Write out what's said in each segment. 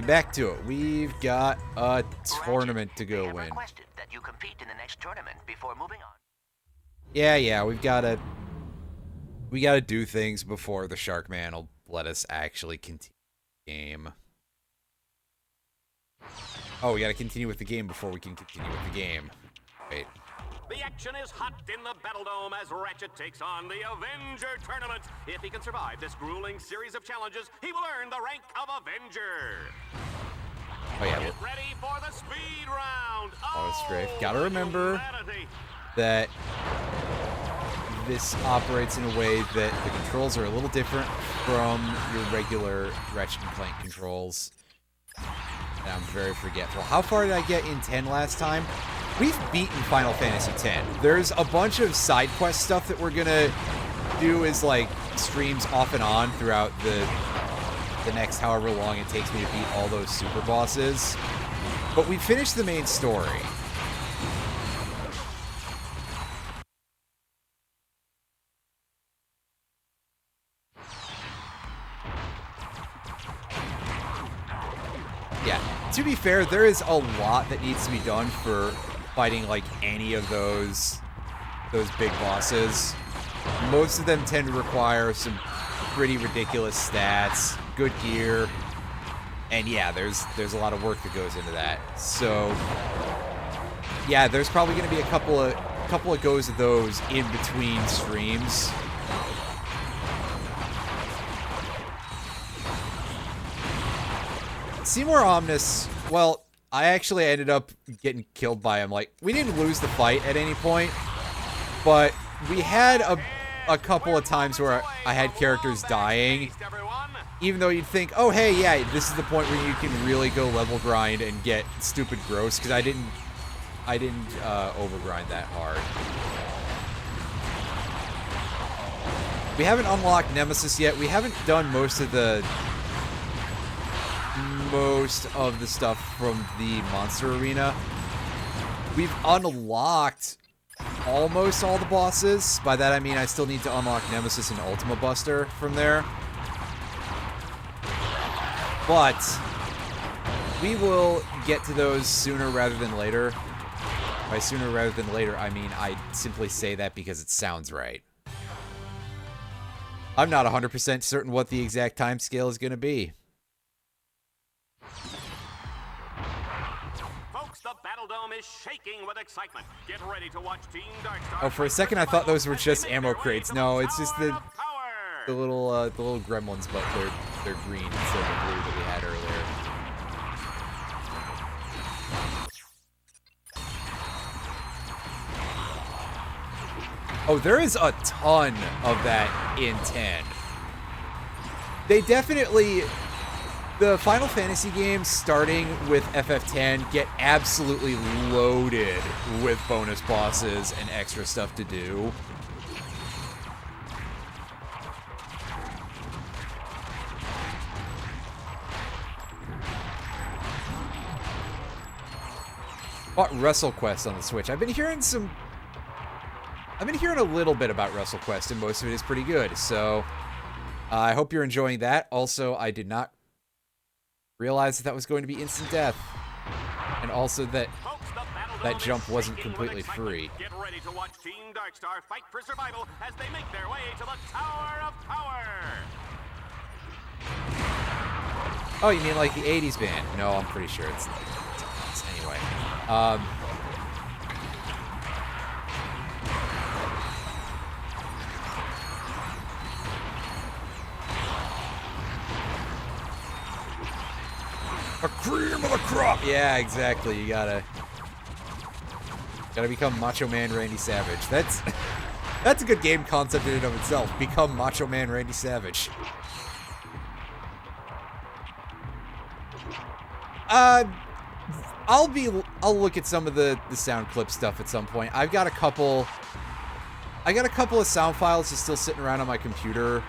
Back to it. We've got a tournament to go win. That you compete in the next tournament before moving on. Yeah, we gotta do things before the Shark Man will let us actually continue the game. Oh, we gotta continue with the game before we can continue with the game. Wait. The action is hot in the Battle Dome as Ratchet takes on the Avenger Tournament. If he can survive this grueling series of challenges, he will earn the rank of Avenger. Oh yeah. Get ready for the speed round. Oh, strafe. Gotta remember that this operates in a way that the controls are a little different from your regular Ratchet and Clank controls. And I'm very forgetful. How far did I get in 10 last time? We've beaten Final Fantasy X. There's a bunch of side quest stuff that we're gonna do as like streams off and on throughout the next however long it takes me to beat all those super bosses. But we finished the main story. Yeah, to be fair, there is a lot that needs to be done for fighting like any of those big bosses. Most of them tend to require some pretty ridiculous stats, good gear, and yeah, there's a lot of work that goes into that. So yeah, there's probably going to be a couple of goes of those in between streams. Seymour Omnis, well, I actually ended up getting killed by him. Like, we didn't lose the fight at any point, but we had a couple of times where I had characters dying, even though you'd think, oh, hey, yeah, this is the point where you can really go level grind and get stupid gross, because I didn't overgrind that hard. We haven't unlocked Nemesis yet. We haven't done most of the stuff from the monster arena. We've unlocked almost all the bosses. By that I mean I still need to unlock Nemesis and Ultima Buster from there. But we will get to those sooner rather than later. By sooner rather than later, I mean I simply say that because it sounds right. I'm not 100% certain what the exact time scale is going to be. The Battle Dome is shaking with excitement. Get ready to watch Team Darkstar. Oh, for a second I thought those were just ammo crates. No, it's just the little gremlins, but they're green instead of the blue that we had earlier. Oh, there is a ton of that in 10. They definitely... The Final Fantasy games, starting with FF10, get absolutely loaded with bonus bosses and extra stuff to do. Bought WrestleQuest on the Switch. I've been hearing a little bit about WrestleQuest, and most of it is pretty good, so I hope you're enjoying that. Also, I did not realized that was going to be instant death, and also that that jump wasn't completely free. Get ready to watch Team Darkstar fight for survival as they make their way to the Tower of Power. Oh, you mean like the 80s band? No, I'm pretty sure it's anyway. A cream of the crop. Yeah, exactly. You gotta become Macho Man Randy Savage. That's a good game concept in and of itself. Become Macho Man Randy Savage. I'll look at some of the sound clip stuff at some point. I got a couple of sound files just still sitting around on my computer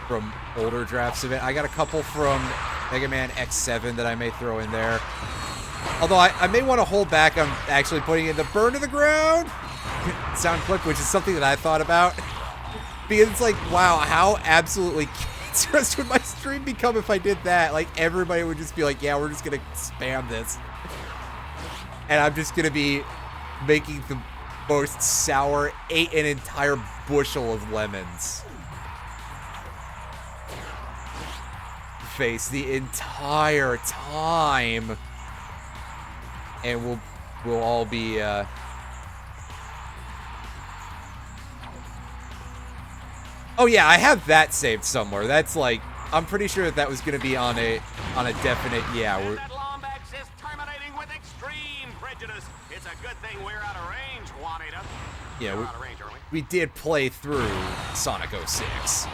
from older drafts of it. I got a couple from Mega Man X7 that I may throw in there. Although I may want to hold back on actually putting in the Burn to the Ground sound clip, which is something that I thought about. Because it's like, wow, how absolutely Just would my stream become if I did that? Like, everybody would just be like, yeah, we're just gonna spam this. And I'm just gonna be making the most sour, ate an entire bushel of lemons. Face the entire time. And we'll all be, Oh yeah, I have that saved somewhere. That's like, I'm pretty sure that was gonna be on a definite, yeah. And that Lombax is terminating with extreme prejudice. It's a good thing we're out of range, Juanita. Yeah, We're out of range, aren't we? we did play through Sonic 06.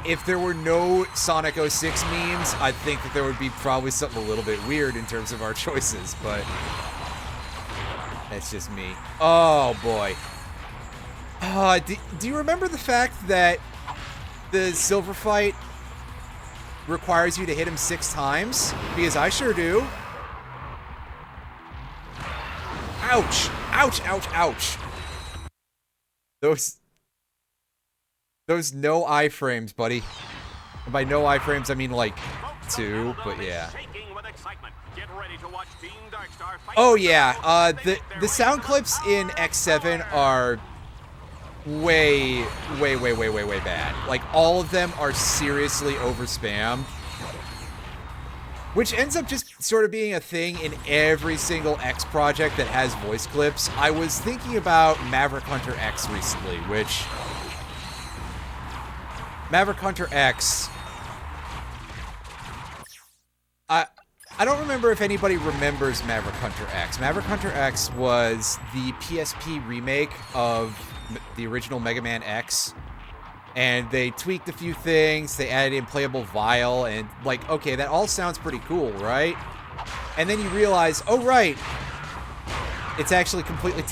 If there were no Sonic 06 memes, I think that there would be probably something a little bit weird in terms of our choices, but that's just me. Oh boy. Do you remember the fact that the silver fight requires you to hit him 6 times? Because I sure do. Ouch! Ouch, ouch, ouch. Those no iframes, buddy. And by no iframes, I mean like 2, but yeah. Oh yeah, the sound clips in X7 are way bad. Like, all of them are seriously over spammed. Which ends up just sort of being a thing in every single X project that has voice clips. I was thinking about Maverick Hunter X recently, which... Maverick Hunter X... I don't remember if anybody remembers Maverick Hunter X. Maverick Hunter X was the PSP remake of the original Mega Man X. And they tweaked a few things, they added in playable Vile, and like, okay, that all sounds pretty cool, right? And then you realize, oh right, it's actually completely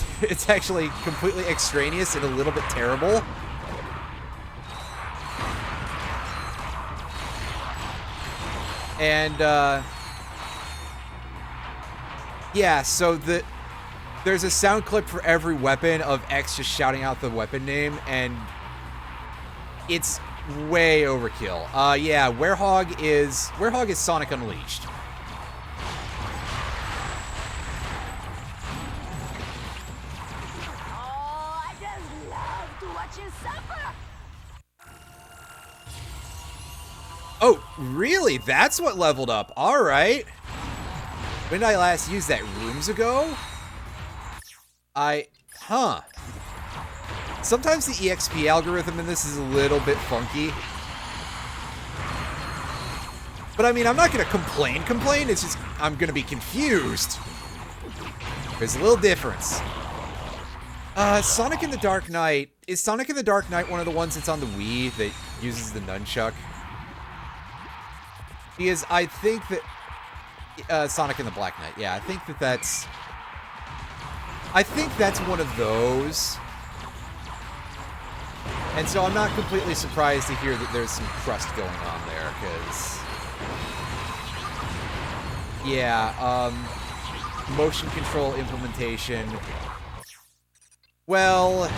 extraneous and a little bit terrible. And yeah, so there's a sound clip for every weapon of X just shouting out the weapon name, and it's way overkill. Yeah, Werehog is Sonic Unleashed. Oh, I just love to watch you suffer. Oh, really? That's what leveled up. All right. When did I last use that? Rooms ago? Huh. Sometimes the EXP algorithm in this is a little bit funky. But I mean, I'm not gonna complain, it's just, I'm gonna be confused. There's a little difference. Sonic in the Dark Knight. Is Sonic in the Dark Knight one of the ones that's on the Wii that uses the nunchuck? Because I think that... Sonic in the Black Knight. Yeah, I think that's one of those. And so I'm not completely surprised to hear that there's some crust going on there, because... Yeah, motion control implementation... Well...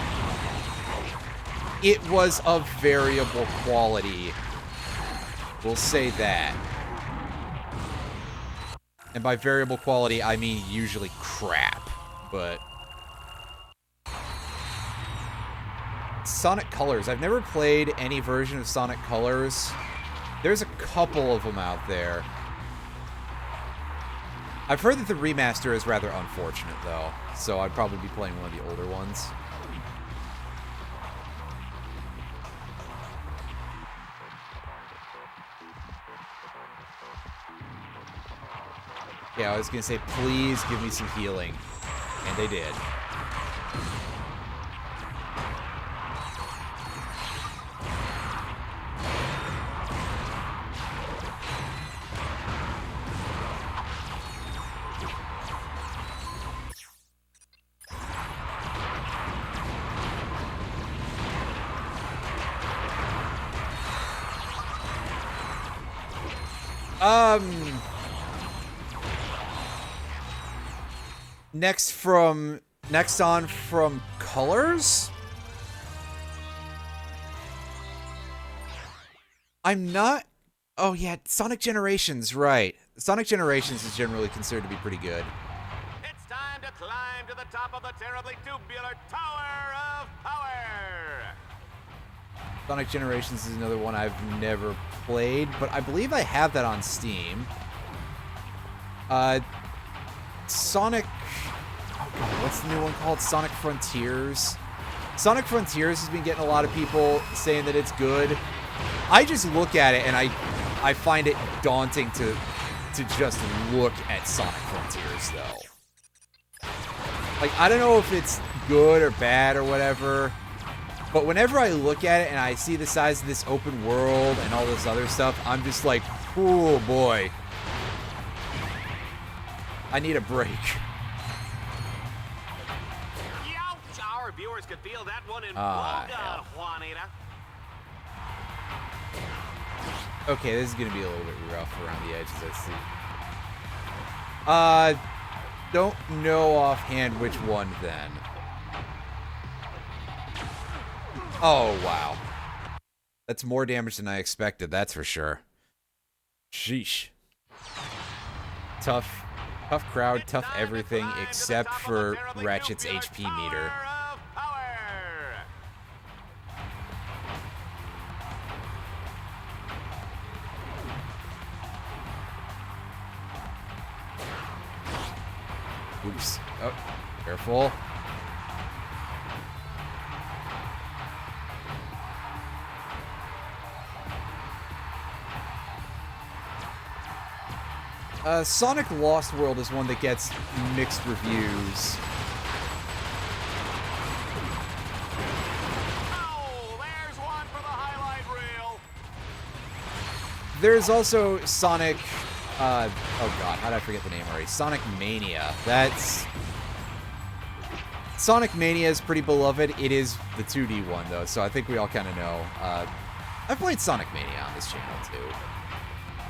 It was of variable quality. We'll say that. And by variable quality, I mean usually crap, but... Sonic Colors. I've never played any version of Sonic Colors. There's a couple of them out there. I've heard that the remaster is rather unfortunate, though, so I'd probably be playing one of the older ones. Yeah, I was gonna say, please give me some healing. And they did. Next on from Colors? I'm not... Oh, yeah, Sonic Generations, right. Sonic Generations is generally considered to be pretty good. It's time to climb to the top of the terribly tubular Tower of Power! Sonic Generations is another one I've never played, but I believe I have that on Steam. Sonic... Oh, God, what's the new one called? Sonic Frontiers? Sonic Frontiers has been getting a lot of people saying that it's good. I just look at it and I find it daunting to just look at Sonic Frontiers, though. Like, I don't know if it's good or bad or whatever, but whenever I look at it and I see the size of this open world and all this other stuff, I'm just like, oh boy. I need a break. Youch! Our viewers could feel that one in Ah, Volga, Juanita. Okay, this is gonna be a little bit rough around the edges, I see. Don't know offhand which one then. Oh, wow. That's more damage than I expected, that's for sure. Sheesh. Tough crowd, tough everything, except for Ratchet's HP meter. Oops. Oh, careful. Sonic Lost World is one that gets mixed reviews. Oh, there's one for the highlight reel. There's also Sonic... oh god, how did I forget the name already? Sonic Mania. That's... Sonic Mania is pretty beloved. It is the 2D one, though, so I think we all kind of know. I've played Sonic Mania on this channel, too.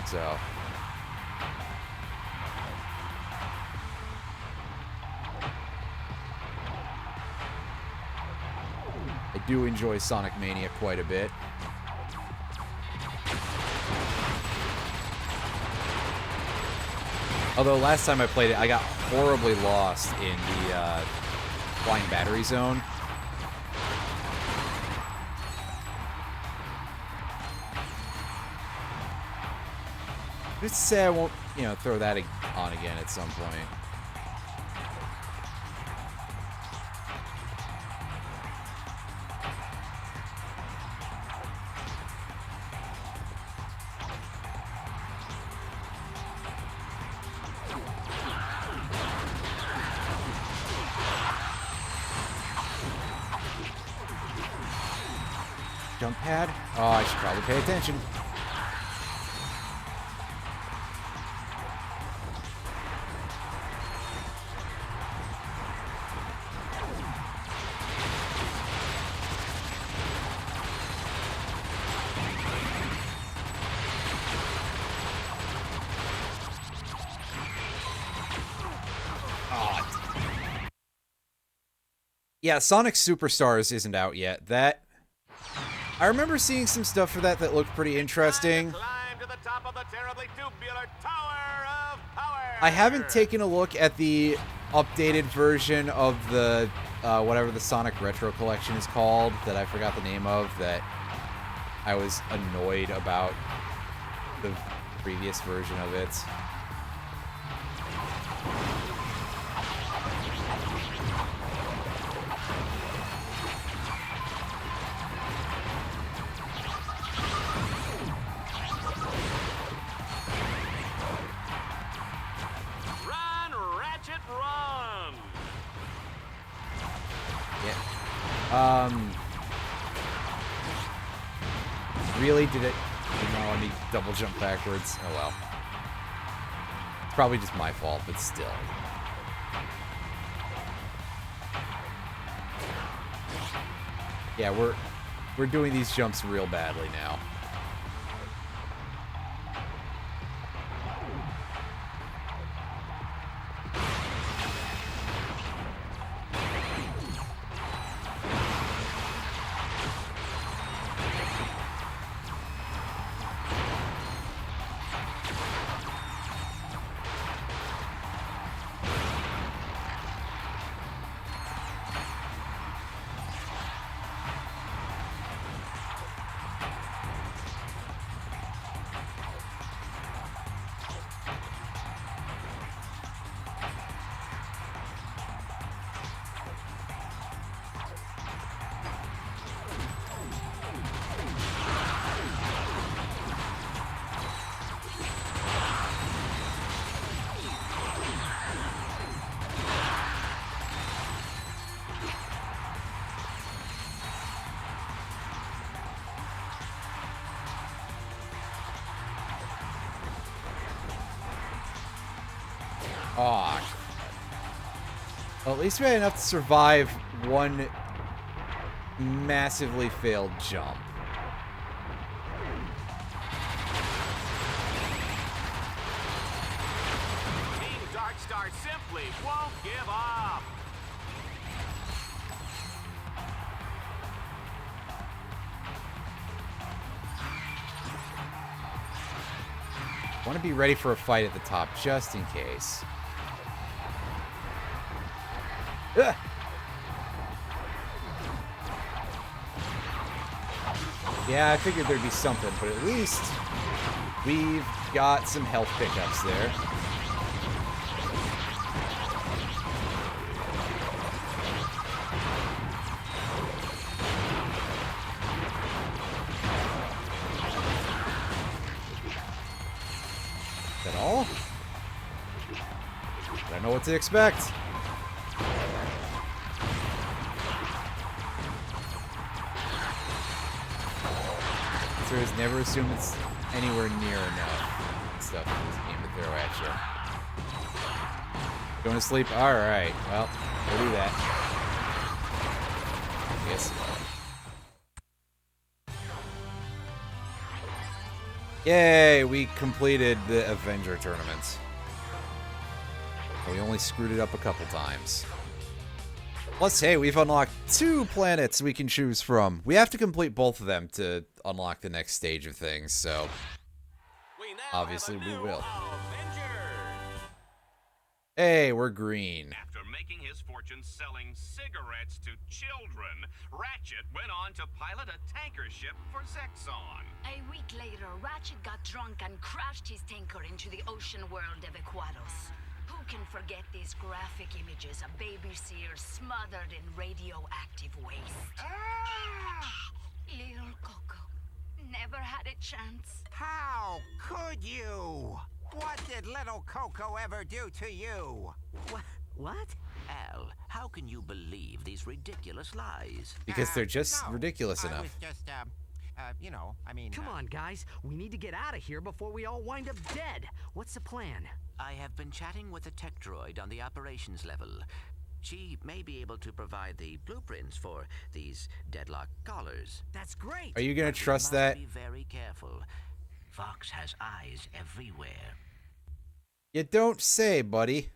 So... I do enjoy Sonic Mania quite a bit. Although last time I played it, I got horribly lost in the flying battery zone. Just to say I won't, throw that on again at some point. Jump pad? Oh, I should probably pay attention. Yeah, Sonic Superstars isn't out yet. I remember seeing some stuff for that looked pretty interesting. I haven't taken a look at the updated version of the, whatever the Sonic Retro Collection is called, that I forgot the name of, that I was annoyed about the previous version of it. Really? Did it not let me double jump backwards? Oh well. It's probably just my fault, but still. Yeah, we're doing these jumps real badly now. Aw. Well, at least we had enough to survive one massively failed jump. Team Darkstar simply won't give up. Want to be ready for a fight at the top, just in case. Ugh. Yeah, I figured there'd be something, but at least we've got some health pickups there. Is that all? I don't know what to expect. Answer never assume it's anywhere near enough stuff in this game to throw at you. Going to sleep? Alright, well, we'll do that. Yes. Yay, we completed the Avenger tournament. We only screwed it up a couple times. Plus, hey, we've unlocked 2 planets we can choose from. We have to complete both of them to unlock the next stage of things, so obviously we will. Avenger. Hey, we're green. After making his fortune selling cigarettes to children, Ratchet went on to pilot a tanker ship for Zexon. A week later, Ratchet got drunk and crashed his tanker into the ocean world of Equados. Who can forget these graphic images of baby seals smothered in radioactive waste? Little Coco never had a chance. How could you? What did little Coco ever do to you? What? Al, how can you believe these ridiculous lies? Because they're just No, ridiculous I enough. was just, you know, I mean... Come on, guys. We need to get out of here before we all wind up dead. What's the plan? I have been chatting with a tech droid on the operations level. She may be able to provide the blueprints for these Deadlocked collars. That's great. Are you gonna But we trust must that? Be very careful. Fox has eyes everywhere. You don't say, buddy.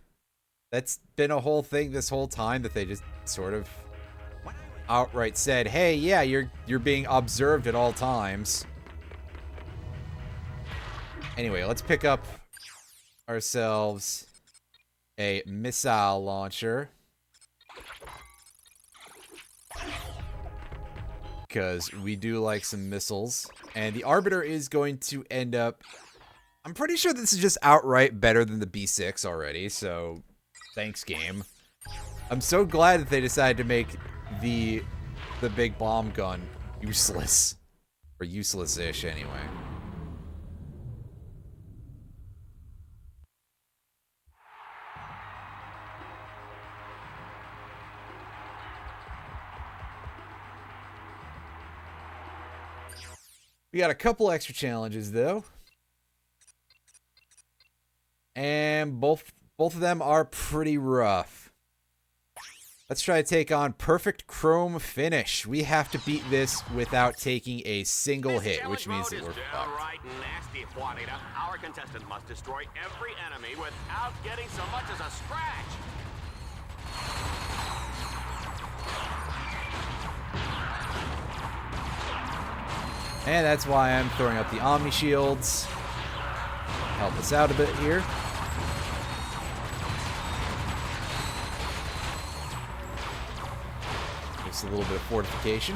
That's been a whole thing this whole time that they just sort of outright said, hey, yeah, you're being observed at all times. Anyway, let's pick up ourselves a missile launcher. Because we do like some missiles. And the Arbiter is going to end up... I'm pretty sure this is just outright better than the B6 already, so thanks, game. I'm so glad that they decided to make the big bomb gun useless. Or useless-ish, anyway. We got a couple extra challenges, though. And both of them are pretty rough. Let's try to take on Perfect Chrome Finish. We have to beat this without taking a single hit, which means that we're fucked. Downright nasty, Juanita. Our contestant must destroy every enemy without getting so much as a scratch. And that's why I'm throwing up the Omni Shields. Help us out a bit here. Just a little bit of fortification.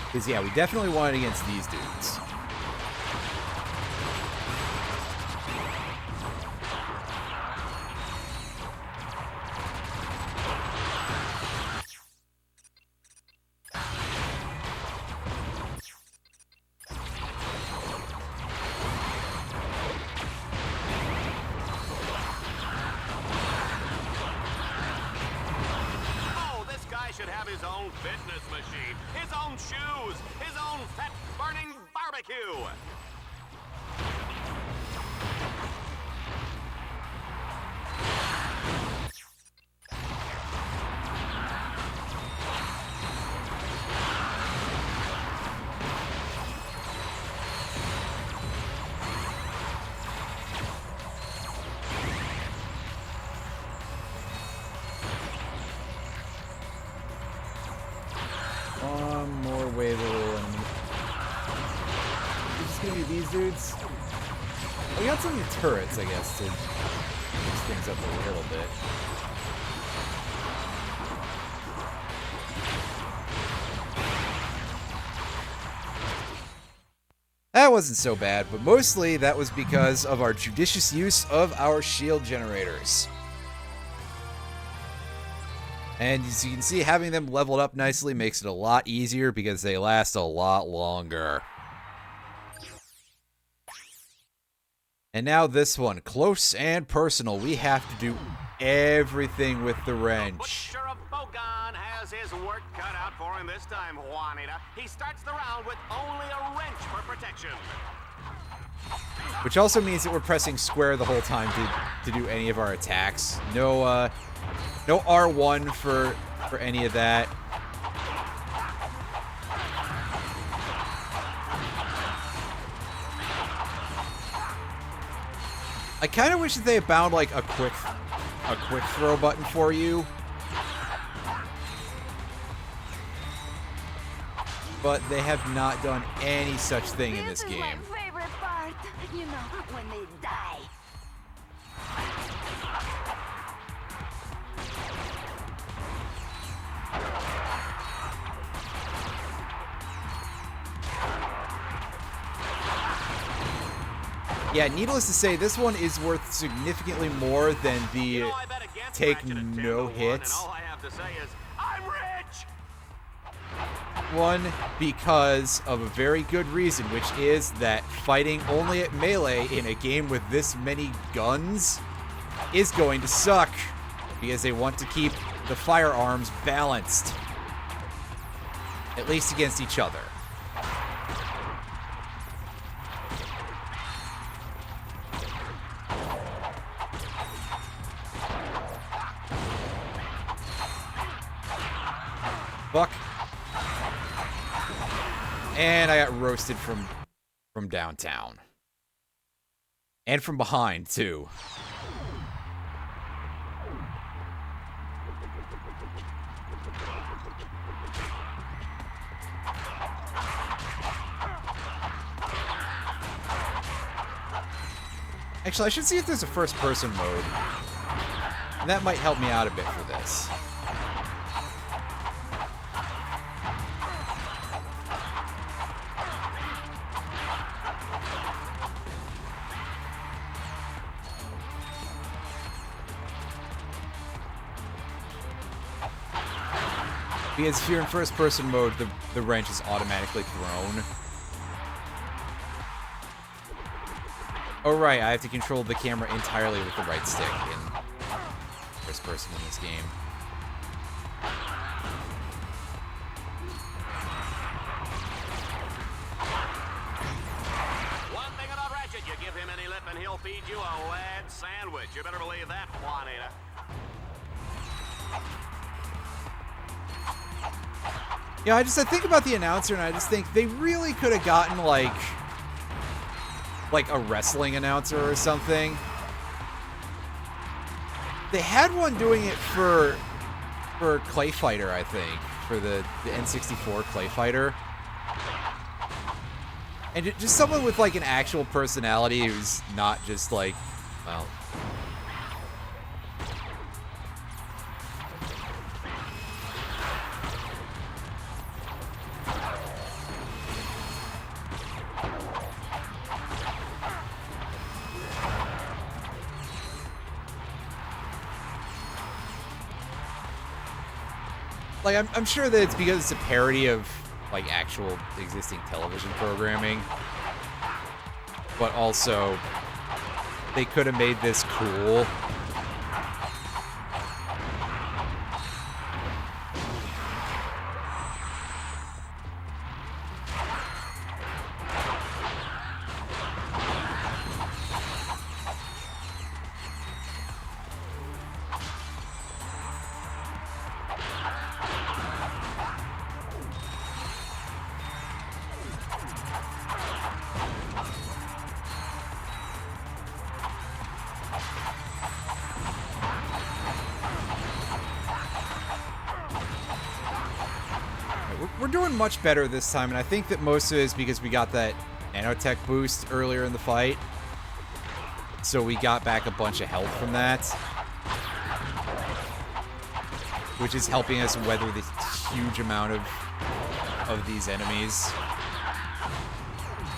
Because, yeah, we definitely want it against these dudes. Oh, this guy should have his own fitness machine, his own shoes, his own fat-burning barbecue. One more wave of little enemy. Is this gonna be these dudes? We got some turrets, I guess, to mix things up a little bit. That wasn't so bad, but mostly that was because of our judicious use of our shield generators. And as you can see, having them leveled up nicely makes it a lot easier because they last a lot longer. And now this one, close and personal. We have to do everything with the wrench. Butcher of Bogon has his work cut out for him this time, Juanita. He starts the round with only a wrench for protection. Which also means that we're pressing square the whole time to do any of our attacks. No R1 for any of that. I kind of wish that they had bound like a quick throw button for you. But they have not done any such thing in this game. This is my favorite part. You know, when they die. Yeah, needless to say, this one is worth significantly more than the You know, I bet against take Ratchet at 10 to no 1, hits. And all I have to say is, I'm rich! One, because of a very good reason, which is that fighting only at melee in a game with this many guns is going to suck, because they want to keep the firearms balanced, at least against each other. Fuck. And I got roasted from downtown. And from behind, too. Actually, I should see if there's a first-person mode. And that might help me out a bit for this. Because if you're in first-person mode, the wrench is automatically thrown. Oh, right, I have to control the camera entirely with the right stick in first-person in this game. One thing about Ratchet, you give him any lip and he'll feed you a lead sandwich. You better believe that, Juanita. Yeah, I think about the announcer and I just think they really could have gotten like a wrestling announcer or something. They had one doing it for Clay Fighter, I think, for the N64 Clay Fighter. And just someone with like an actual personality who's not just like, well, like, I'm sure that it's because it's a parody of, like, actual existing television programming. But also, they could have made this cool. we're doing much better this time, and I think that most of it is because we got that nanotech boost earlier in the fight. So we got back a bunch of health from that, which is helping us weather this huge amount of these enemies.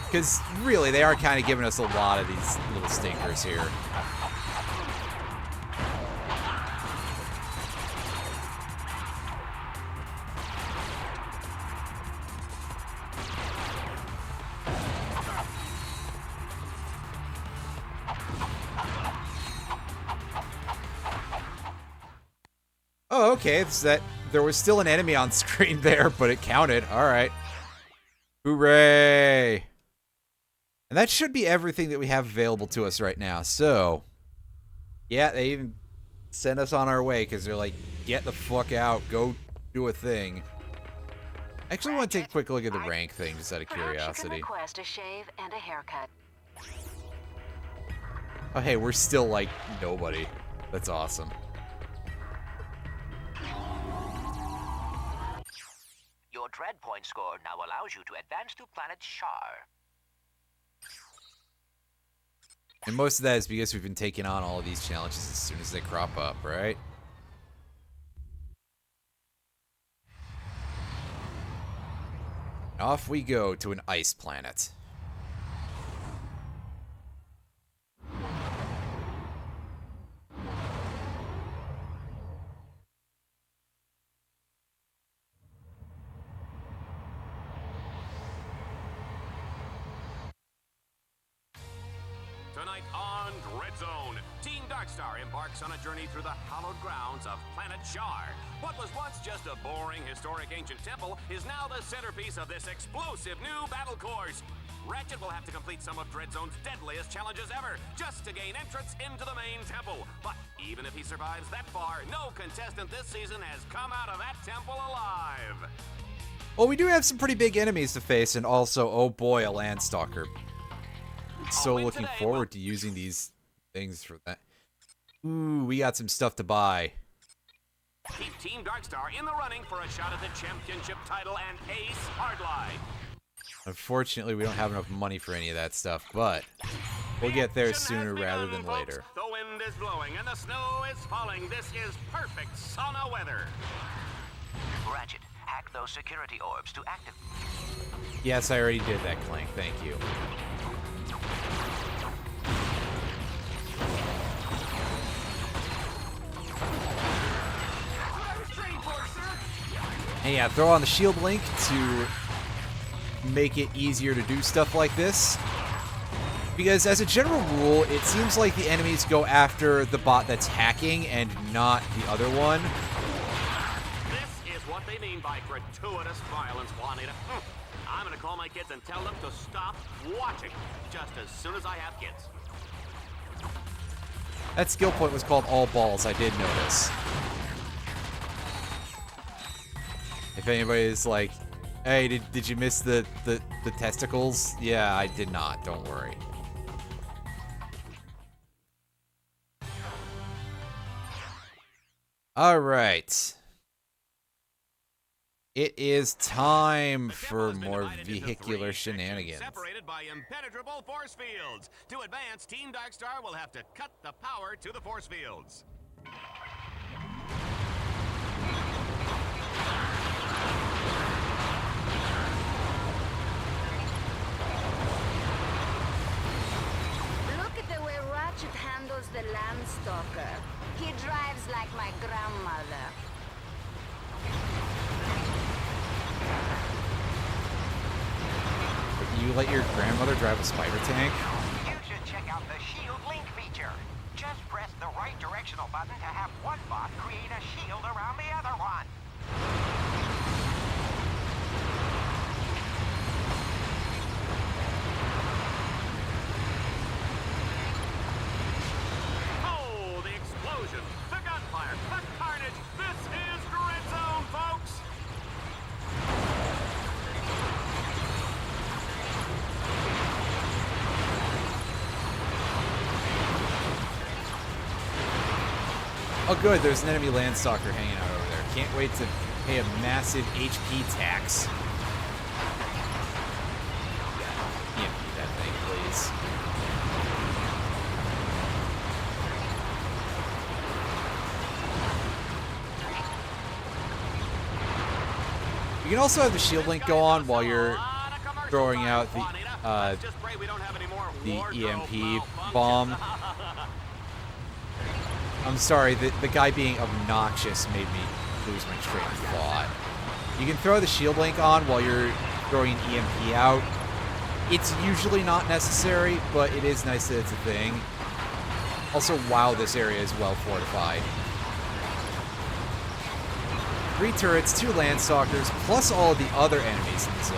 Because really, they are kind of giving us a lot of these little stinkers here. Oh, okay. It's that there was still an enemy on screen there, but it counted. All right. Hooray! And that should be everything that we have available to us right now. So, yeah, they even sent us on our way because they're like, get the fuck out, go do a thing. I actually want to take a quick look at the rank thing, just out of Perhaps you can curiosity. request a shave and a haircut. Oh, hey, we're still like nobody. That's awesome. Your dread point score now allows you to advance to planet Shar. And most of that is because we've been taking on all of these challenges as soon as they crop up, right? Off we go to an ice planet. Tonight on Endzone, Team Darkstar embarks on a journey through the hallowed grounds of planet Shar. What was once just a boring, historic ancient temple is now the centerpiece of this explosive new battle course. Ratchet will have to complete some of Dreadzone's deadliest challenges ever, just to gain entrance into the main temple. But even if he survives that far, no contestant this season has come out of that temple alive. Well, we do have some pretty big enemies to face, and also, oh boy, a Landstalker. So looking forward to using these things for that. Ooh, we got some stuff to buy. Keep Team Darkstar in the running for a shot at the championship title and Ace Hardline. Unfortunately, we don't have enough money for any of that stuff, but we'll get there sooner rather than later. The wind is blowing and the snow is falling. This is perfect sauna weather. Ratchet, hack those security orbs to activate. Yes, I already did that, Clank. Thank you. And yeah, throw on the shield link to make it easier to do stuff like this. Because as a general rule, it seems like the enemies go after the bot that's hacking and not the other one. This is what they mean by gratuitous violence, Juanita. I'm gonna call my kids and tell them to stop watching just as soon as I have kids. That skill point was called All Balls, I did notice. If anybody's like, hey, did you miss the testicles? Yeah, I did not, don't worry. Alright. It is time for more vehicular shenanigans. Separated by impenetrable force fields. To advance, Team Darkstar will have to cut the power to the force fields. Look at the way Ratchet handles the Landstalker. He drives like my grandmother. You let your grandmother drive a spider tank? You should check out the shield link feature. Just press the right directional button to have one bot create a shield around the other one. Oh, the explosion, the gunfire, the carnage. This is Endzone, folks. Oh good, there's an enemy Landstalker hanging out over there. Can't wait to pay a massive HP tax. EMP that thing, please. You can also have the shield link go on while you're throwing out the EMP bomb. I'm sorry, the guy being obnoxious made me lose my train of thought. You can throw the shield link on while you're throwing an EMP out. It's usually not necessary, but it is nice that it's a thing. Also, wow, this area is well fortified. 3 turrets, 2 landstalkers, plus all of the other enemies in the zone.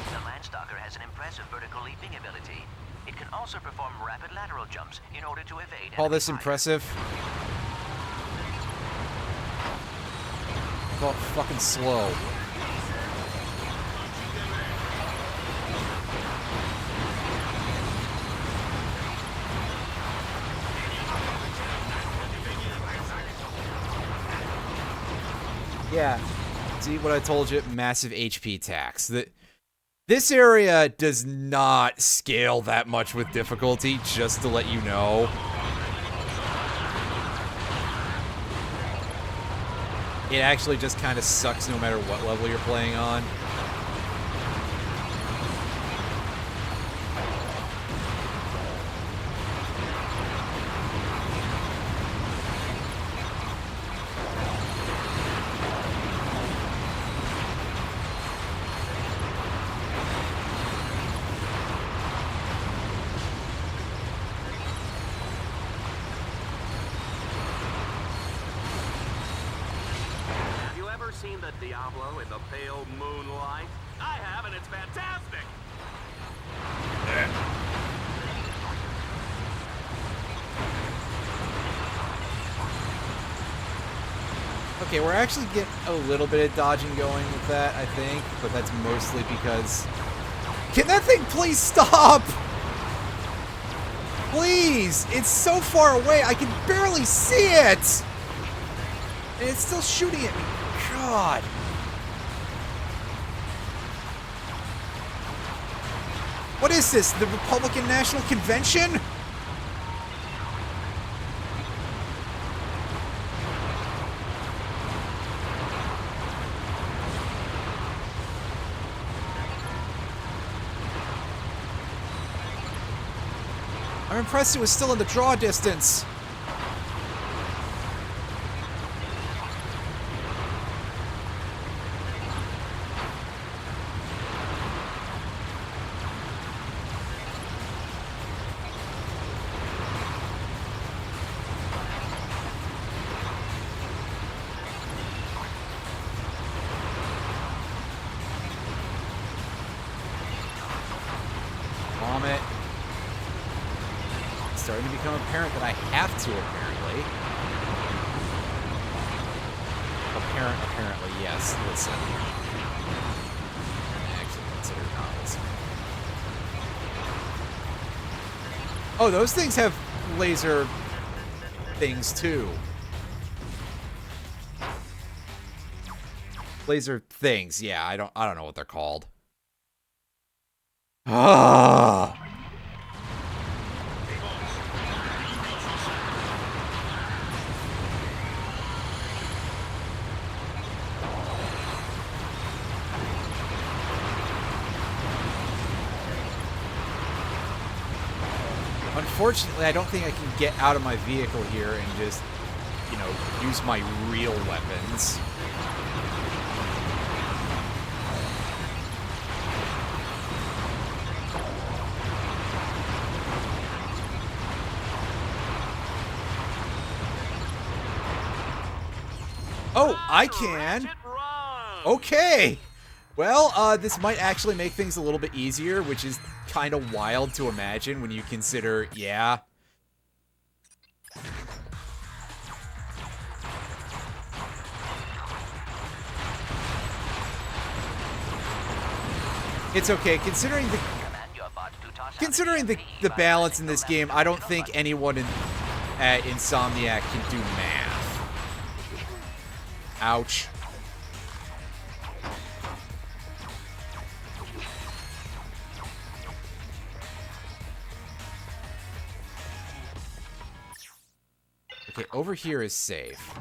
The Landstalker has an impressive vertical leaping ability. It can also perform rapid lateral jumps in order to evade. Call this impressive? Call it fucking slow. Yeah. See what I told you? Massive HP tax. This area does not scale that much with difficulty, just to let you know. It actually just kind of sucks no matter what level you're playing on. Seen the Diablo in the pale moonlight? I have, and it's fantastic! Okay, we're actually getting a little bit of dodging going with that, I think, but that's mostly because... Can that thing please stop? Please! It's so far away, I can barely see it! And it's still shooting at me. God. What is this? The Republican National Convention? I'm impressed it was still in the draw distance. Vomit. It's starting to become apparent that I have to, apparently. Apparently, yes. Listen. I actually consider not listening. Oh, those things have laser things, too. Laser things, yeah, I don't know what they're called. Ah! Unfortunately, I don't think I can get out of my vehicle here and just, you know, use my real weapons. Oh, I can. Okay. Well, this might actually make things a little bit easier, which is kind of wild to imagine when you consider, yeah. It's okay, considering the... Command your bot to Considering the balance in this game, I don't think anyone at Insomniac can do math. Ouch. Okay, over here is safe.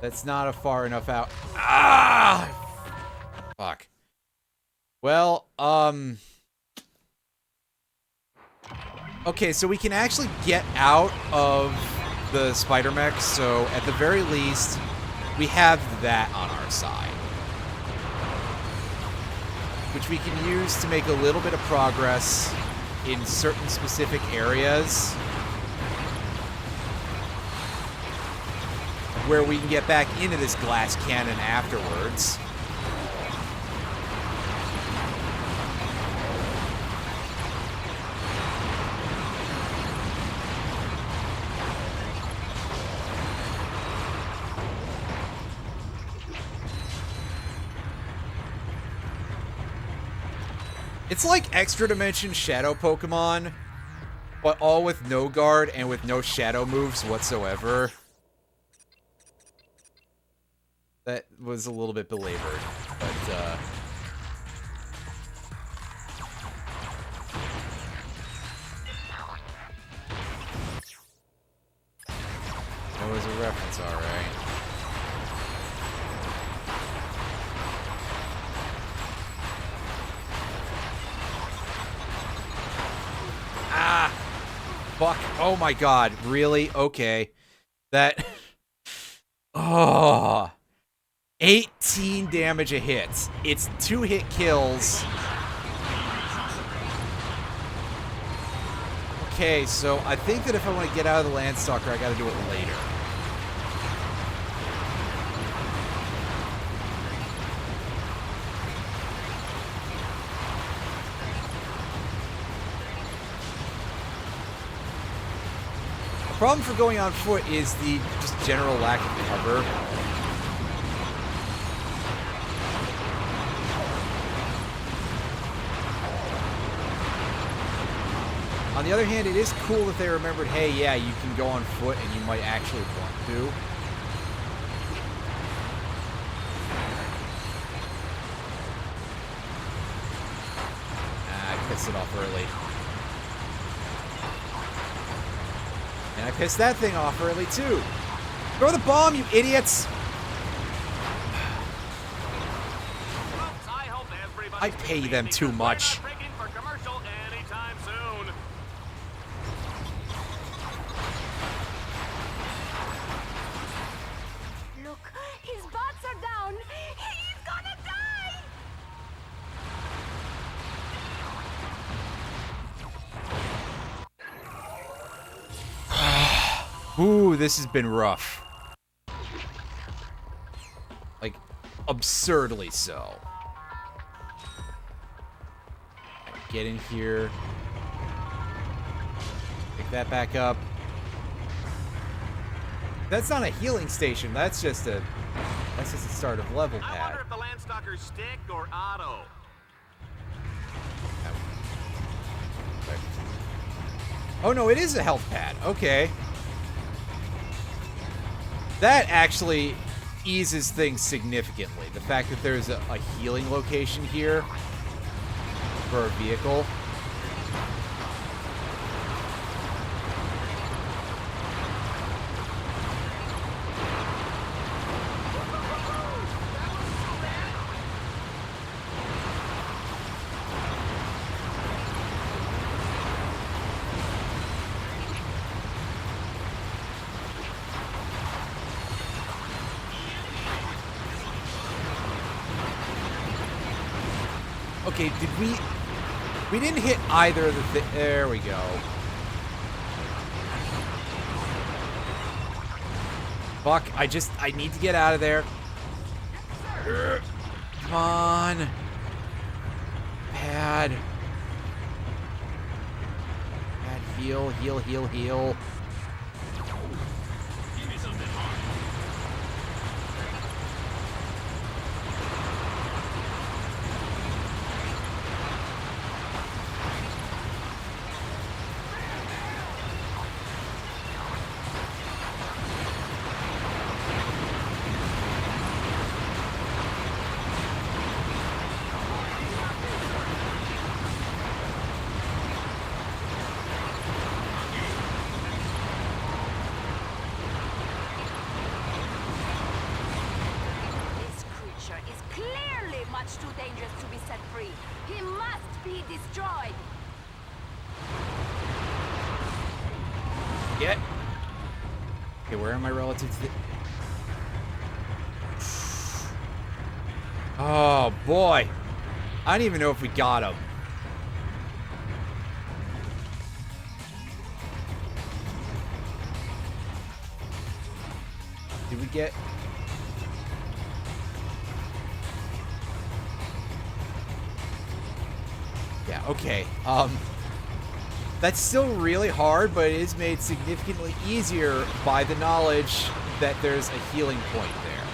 That's not a far enough out. Ah! Fuck. Well, okay, so we can actually get out of the spider mech, so at the very least, we have that on our side. Which we can use to make a little bit of progress in certain specific areas where we can get back into this glass cannon afterwards. It's like Extra Dimension Shadow Pokemon, but all with no guard and with no shadow moves whatsoever. That was a little bit belabored, but, that was a reference, alright. Ah! Fuck. Oh my god. Really? Okay. That... Oh... 18 damage a hit. It's 2-hit kills. Okay, so I think that if I want to get out of the Landstalker, I gotta do it later. The problem for going on foot is the just general lack of cover. On the other hand, it is cool that they remembered, hey, yeah, you can go on foot and you might actually want to. I pissed it off early. And I pissed that thing off early, too. Throw the bomb, you idiots! I pay them too much. Ooh, this has been rough. Like, absurdly so. Get in here. Pick that back up. That's not a healing station. That's just a start of level pad. I wonder if the Landstalker's stick or auto. Oh no, it is a health pad. Okay. That actually eases things significantly. The fact that there's a healing location here for a vehicle. Okay, did we didn't hit either of the there we go. Fuck, I need to get out of there. Come on. Pad. Pad, heal, heal, heal, heal. clearly much too dangerous to be set free. He must be destroyed. Get. Okay, where am I relative to the... Oh, boy. I don't even know if we got him. Did we get... Yeah, okay. That's still really hard, but it is made significantly easier by the knowledge that there's a healing point there.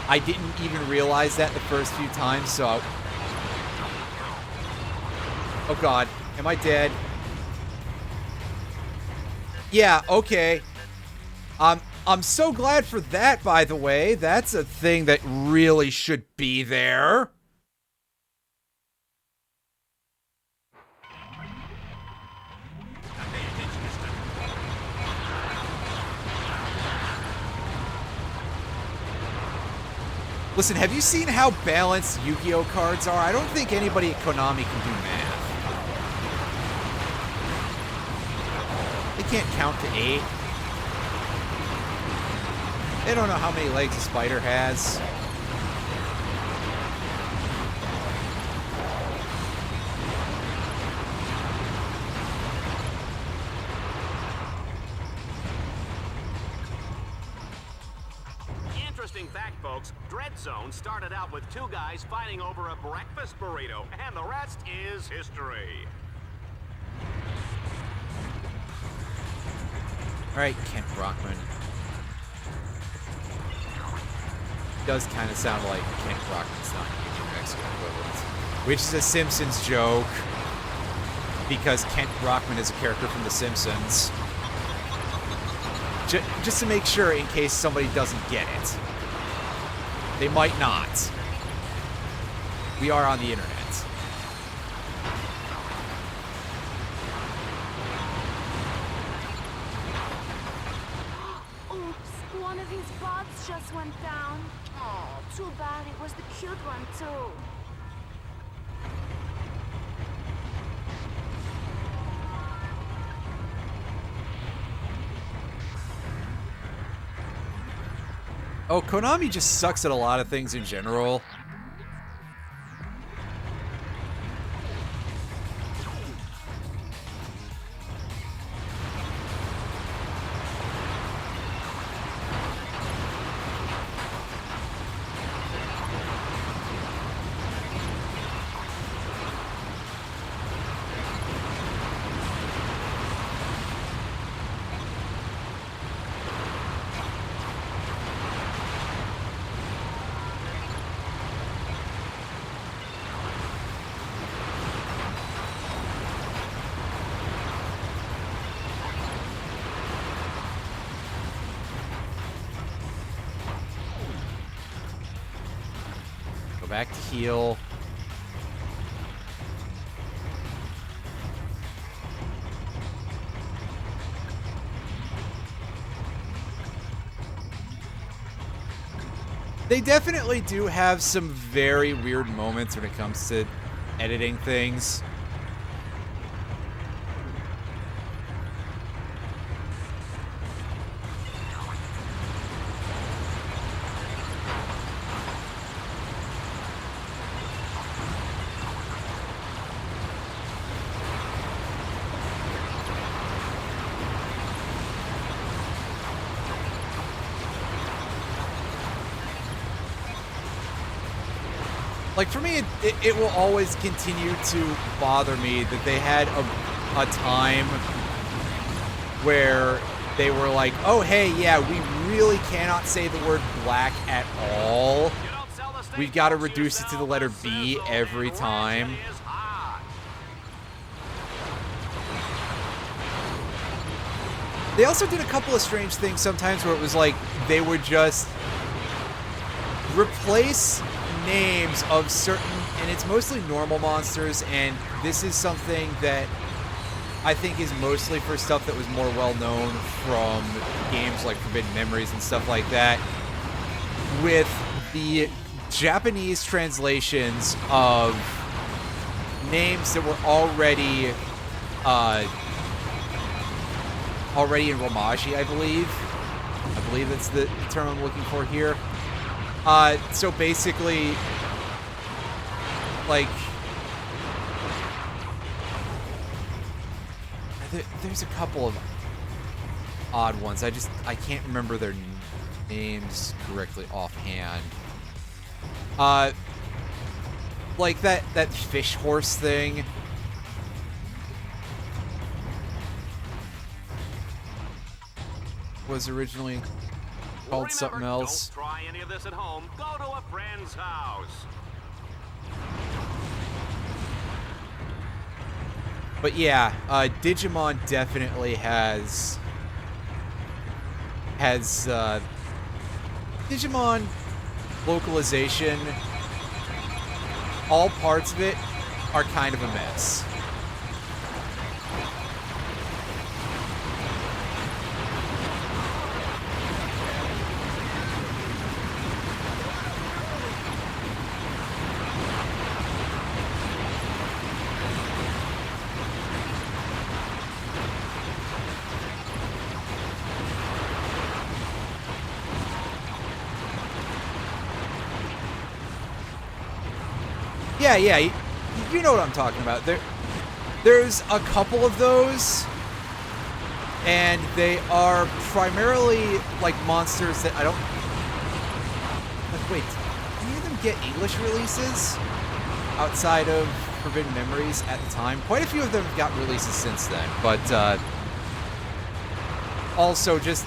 I didn't even realize that the first few times, so... Oh god, am I dead? Yeah, okay. I'm so glad for that, by the way. That's a thing that really should be there. Listen, have you seen how balanced Yu-Gi-Oh cards are? I don't think anybody at Konami can do math. They can't count to 8. They don't know how many legs a spider has. Interesting fact, folks. Dreadzone started out with 2 guys fighting over a breakfast burrito, and the rest is history. Alright, Kent Brockman. Does kind of sound like Kent Brockman's not Union Mexican equivalent. Which is a Simpsons joke. Because Kent Brockman is a character from The Simpsons. Just to make sure in case somebody doesn't get it. They might not. We are on the internet. Oops, one of his bots just went down. Oh, too bad. It was the cute one, too. Oh, Konami just sucks at a lot of things in general. Back to heal. They definitely do have some very weird moments when it comes to editing things. Like, for me, it will always continue to bother me that they had a time where they were like, oh, hey, yeah, we really cannot say the word black at all. We've got to reduce it to the letter B every time. They also did a couple of strange things sometimes where it was like they would just replace names of certain, and it's mostly normal monsters, and this is something that I think is mostly for stuff that was more well known from games like Forbidden Memories and stuff like that, with the Japanese translations of names that were already in Romaji, I believe. I believe that's the term I'm looking for here. So basically, like, there's a couple of odd ones. I can't remember their names correctly offhand. Like that fish horse thing. Was originally called Remember, something else. Don't try any of this at home. Go to a friend's house. But yeah, Digimon definitely has Digimon localization. All parts of it are kind of a mess. Yeah, you know what I'm talking about. There's a couple of those, and they are primarily like monsters that I don't. Like, wait, did any of them get English releases outside of Forbidden Memories at the time? Quite a few of them have got releases since then, but also just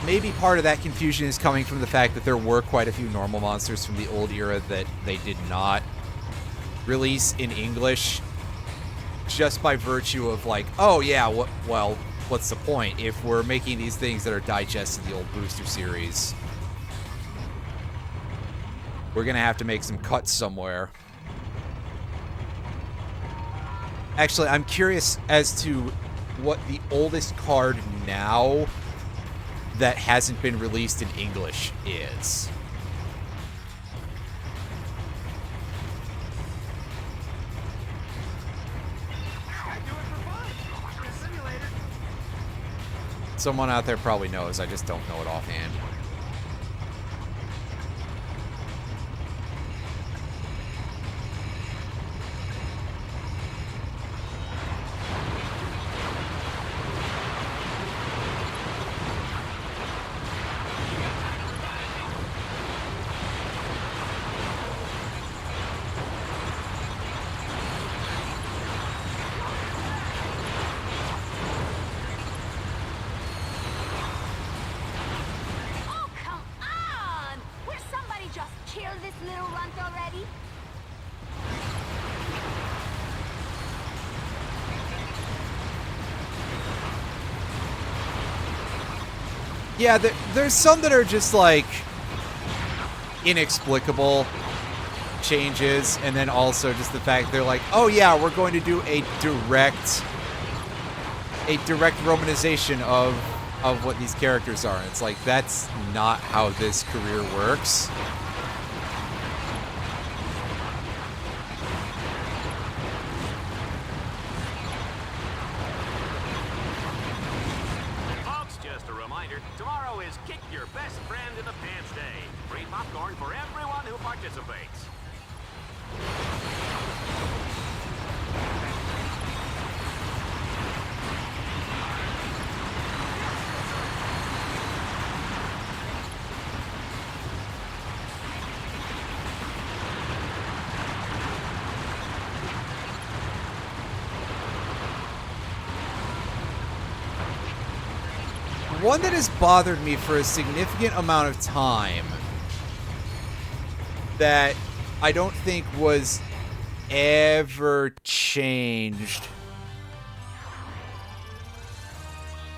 maybe part of that confusion is coming from the fact that there were quite a few normal monsters from the old era that they did not release in English, just by virtue of like, oh yeah, what's the point if we're making these things that are digests of the old booster series? We're gonna have to make some cuts somewhere. Actually, I'm curious as to what the oldest card now that hasn't been released in English is. Someone out there probably knows, I just don't know it offhand. Oh, come on! Will somebody just kill this little runt already? Yeah, there's some that are just like inexplicable changes, and then also just the fact they're like, oh yeah, we're going to do a direct romanization of what these characters are. And it's like, that's not how this career works. Folks, just a reminder, tomorrow is Kick Your Best Friend in the Pants Day. Free popcorn for everyone who participates. One that has bothered me for a significant amount of time that I don't think was ever changed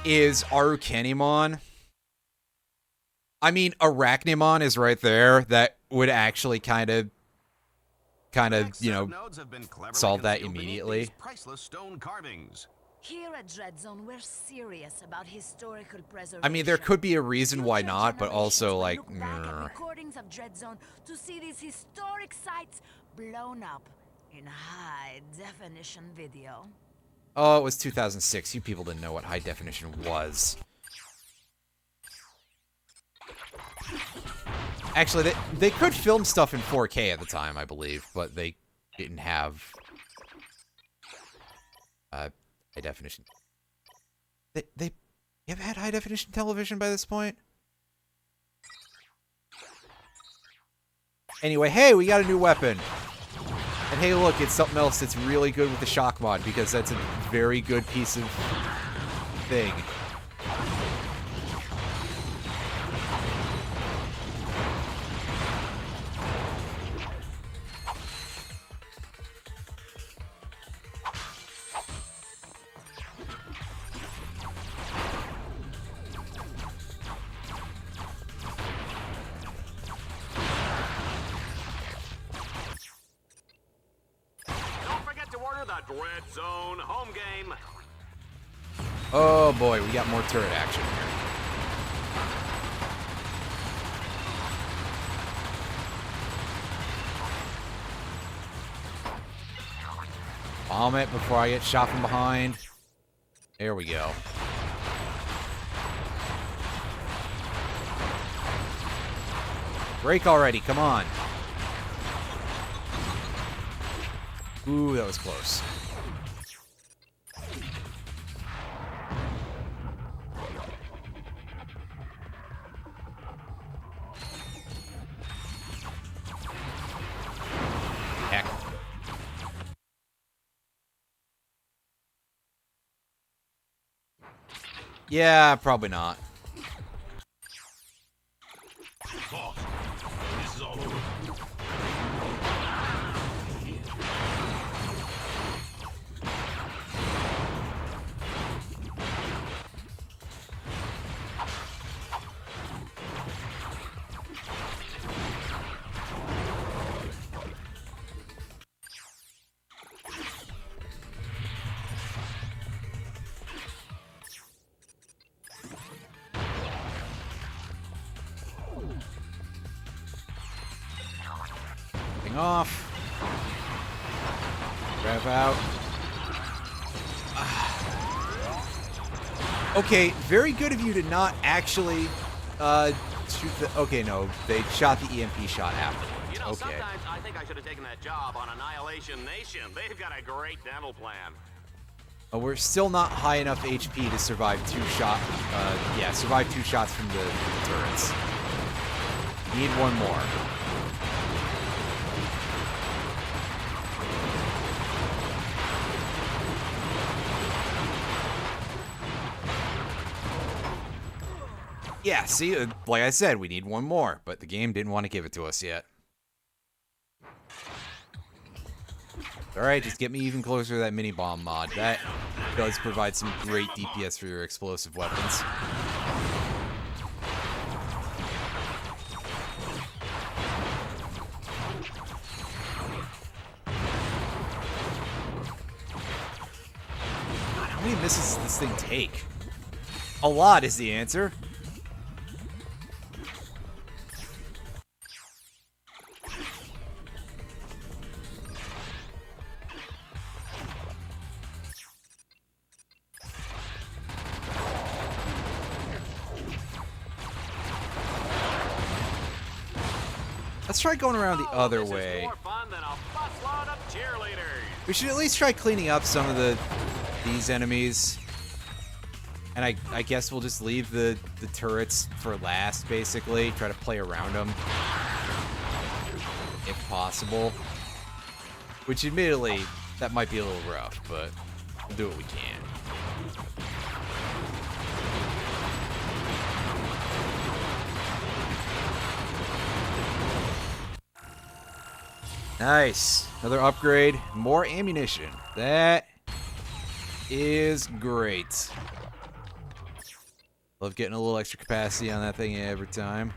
is Arukenimon. I mean, Arachnimon is right there. That would actually kind of, you know, Nodes have been cleverly solve that concealed beneath immediately. these priceless stone carvings. Here at Dreadzone, we're serious about historical preservation. I mean, there could be a reason why Future not, but also, generations will like, look back at meh. recordings of Dreadzone to see these historic sites blown up in high-definition video. Oh, it was 2006. You people didn't know what high definition was. Actually, they could film stuff in 4K at the time, I believe, but they didn't have high definition. They have had high definition television by this point? Anyway, hey, we got a new weapon. And hey, look, it's something else that's really good with the shock mod, because that's a very good piece of thing. Don't forget to order the Dreadzone home game. Oh boy, we got more turret action here. Bomb it before I get shot from behind. There we go. Break already, come on. Ooh, that was close. Heck. Yeah, probably not. This is all over. Off. Rev out. Okay, very good of you to not actually shoot the... Okay, no, they shot the EMP shot afterwards. You know, Okay. sometimes I think I should have taken that job on Annihilation Nation. They've got a great dental plan. We're still not high enough HP to survive survive two shots from the turrets. Need one more. Yeah, see, like I said, we need one more, but the game didn't want to give it to us yet. Alright, just get me even closer to that mini-bomb mod. That does provide some great DPS for your explosive weapons. God, how many misses does this thing take? A lot is the answer. Let's try going around the other This is way. more fun than a busload of cheerleaders. We should at least try cleaning up some of these enemies. And I guess we'll just leave the turrets for last, basically. Try to play around them. If possible. Which, admittedly, that might be a little rough, but we'll do what we can. Nice. Another upgrade. More ammunition. That is great. Love getting a little extra capacity on that thing every time.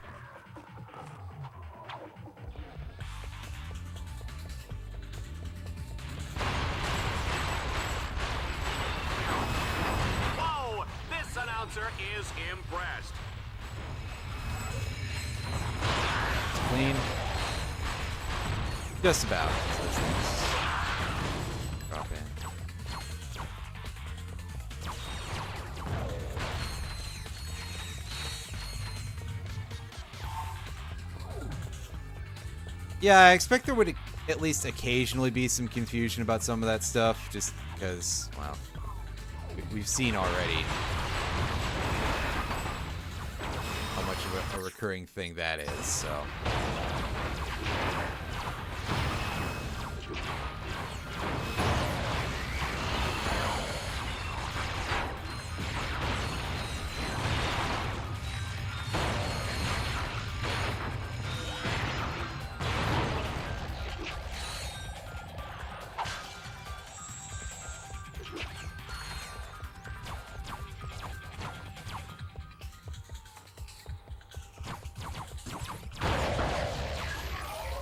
is impressed. Clean. Just about. Drop in. Yeah, I expect there would at least occasionally be some confusion about some of that stuff, just because, well, we've seen already how much of a recurring thing that is, so.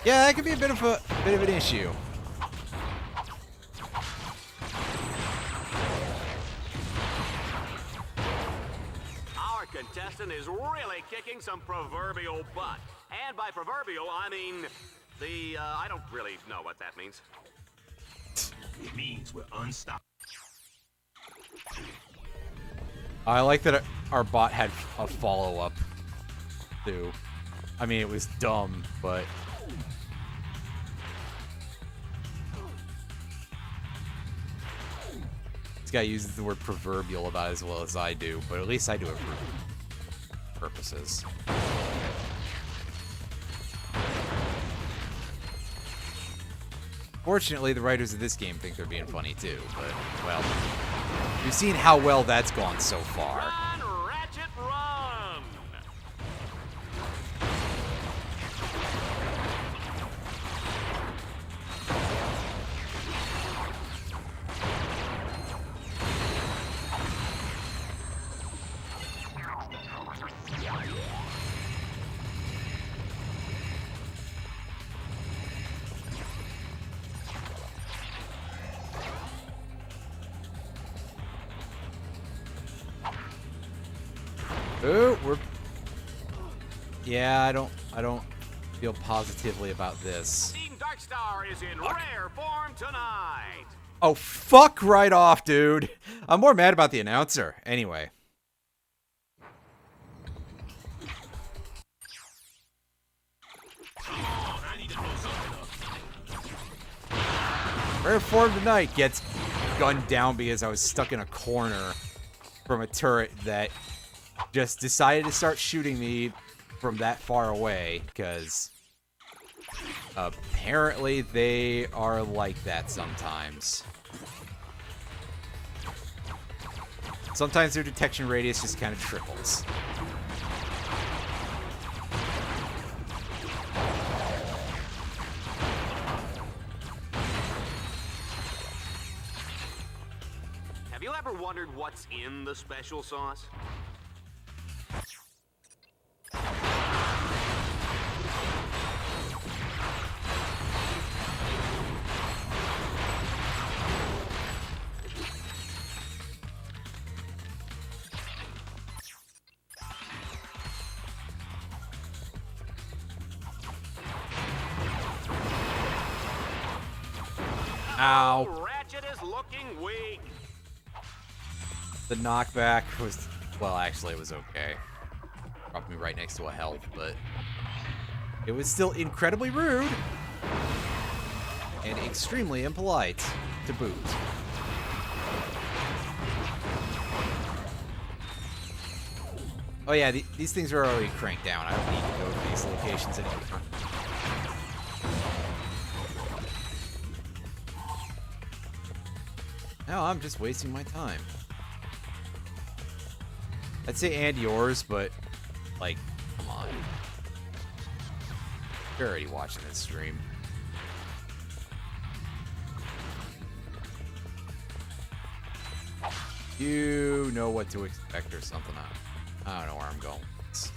Yeah, that could be a bit of an issue. Our contestant is really kicking some proverbial butt. And by proverbial, I mean the, I don't really know what that means. It means we're unstoppable. I like that our bot had a follow-up, too. I mean, it was dumb, but... This guy uses the word proverbial about as well as I do, but at least I do it for purposes. Fortunately, the writers of this game think they're being funny too, but, well, we've seen how well that's gone so far. Run, Ratchet, run! Ooh, we're... Yeah, I don't feel positively about this. Team Darkstar is in rare form tonight. Oh, fuck right off, dude. I'm more mad about the announcer. Anyway. Rare form tonight gets gunned down because I was stuck in a corner from a turret that just decided to start shooting me from that far away, because apparently they are like that sometimes. Sometimes their detection radius just kind of triples. Have you ever wondered what's in the special sauce? Ow. Oh, Ratchet is looking weak. The knockback was, well, actually it was okay. Dropped me right next to a health, but it was still incredibly rude and extremely impolite to boot. Oh yeah, these things are already cranked down. I don't need to go to these locations anymore. No, I'm just wasting my time. I'd say and yours, but, like, come on. You're already watching this stream. You know what to expect or something. I don't know where I'm going with this.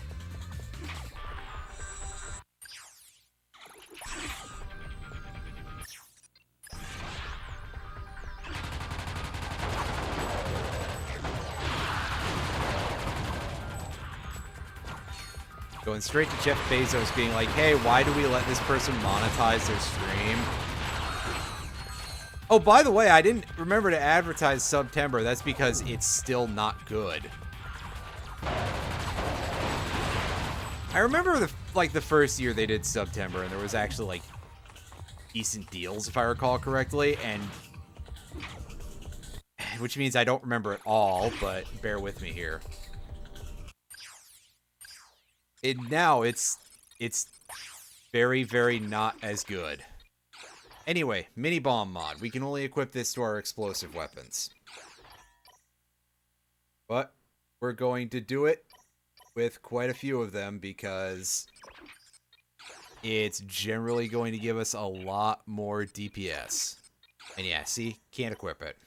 Going straight to Jeff Bezos being like, hey, why do we let this person monetize their stream? Oh, by the way, I didn't remember to advertise September. That's because it's still not good. I remember the first year they did September, and there was actually like decent deals, if I recall correctly, and which means I don't remember it all, but bear with me here. Now it's very, very not as good. Anyway, mini bomb mod. We can only equip this to our explosive weapons. But we're going to do it with quite a few of them because it's generally going to give us a lot more DPS. And yeah, see? Can't equip it.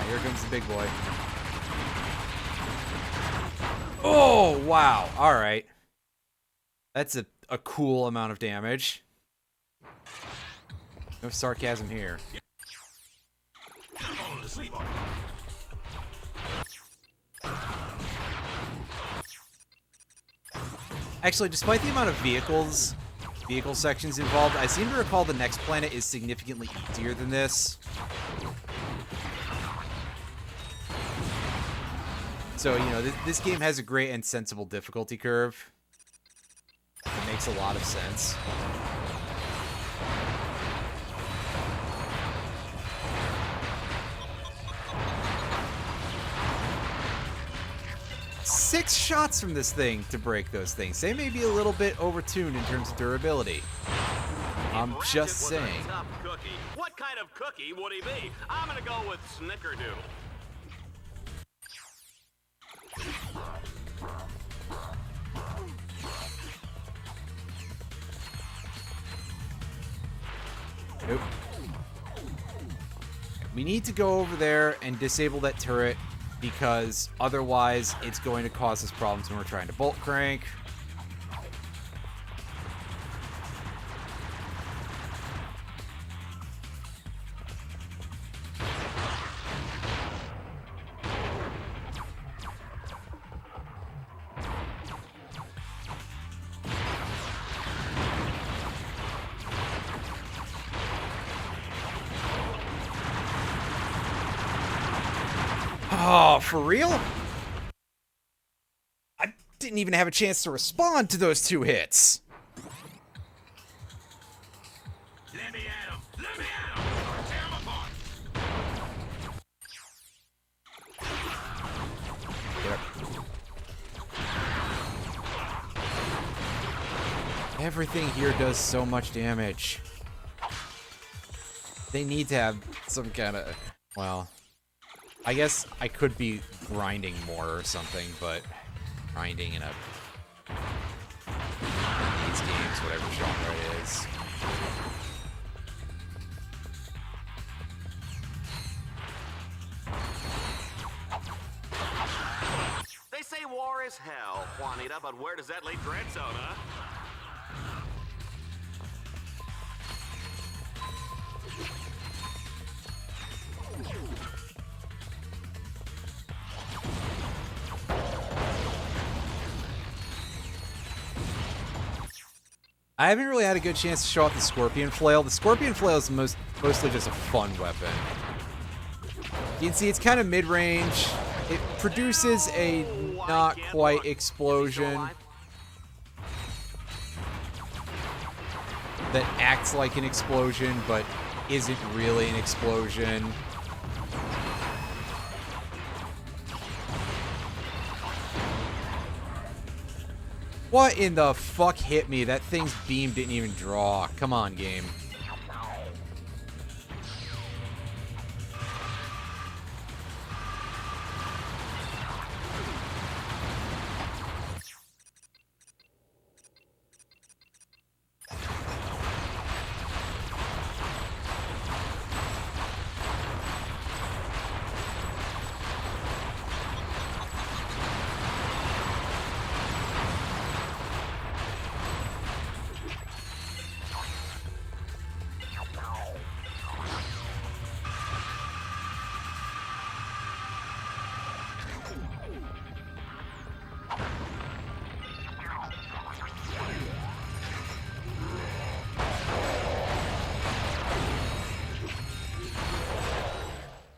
Here comes the big boy. Oh, wow. All right. That's a cool amount of damage. No sarcasm here. Actually, despite the amount of vehicle sections involved, I seem to recall the next planet is significantly easier than this. So, you know, this game has a great and sensible difficulty curve. It makes a lot of sense. Six shots from this thing to break those things. They may be a little bit overtuned in terms of durability. I'm just saying. What kind of cookie would he be? I'm gonna go with Snickerdoodle. Nope. We need to go over there and disable that turret because otherwise it's going to cause us problems when we're trying to bolt crank. Oh, for real? I didn't even have a chance to respond to those two hits. Let me at him! Let me at him! Or tear him apart! Yep. Everything here does so much damage. They need to have some kind of... Well... I guess I could be grinding more or something, but grinding in these games, whatever genre it is. They say war is hell, Juanita, but where does that leave Endzone, huh? I haven't really had a good chance to show off the Scorpion Flail. The Scorpion Flail is mostly just a fun weapon. You can see it's kind of mid-range. It produces a not quite explosion that acts like an explosion, but isn't really an explosion. What in the fuck hit me? That thing's beam didn't even draw. Come on, game.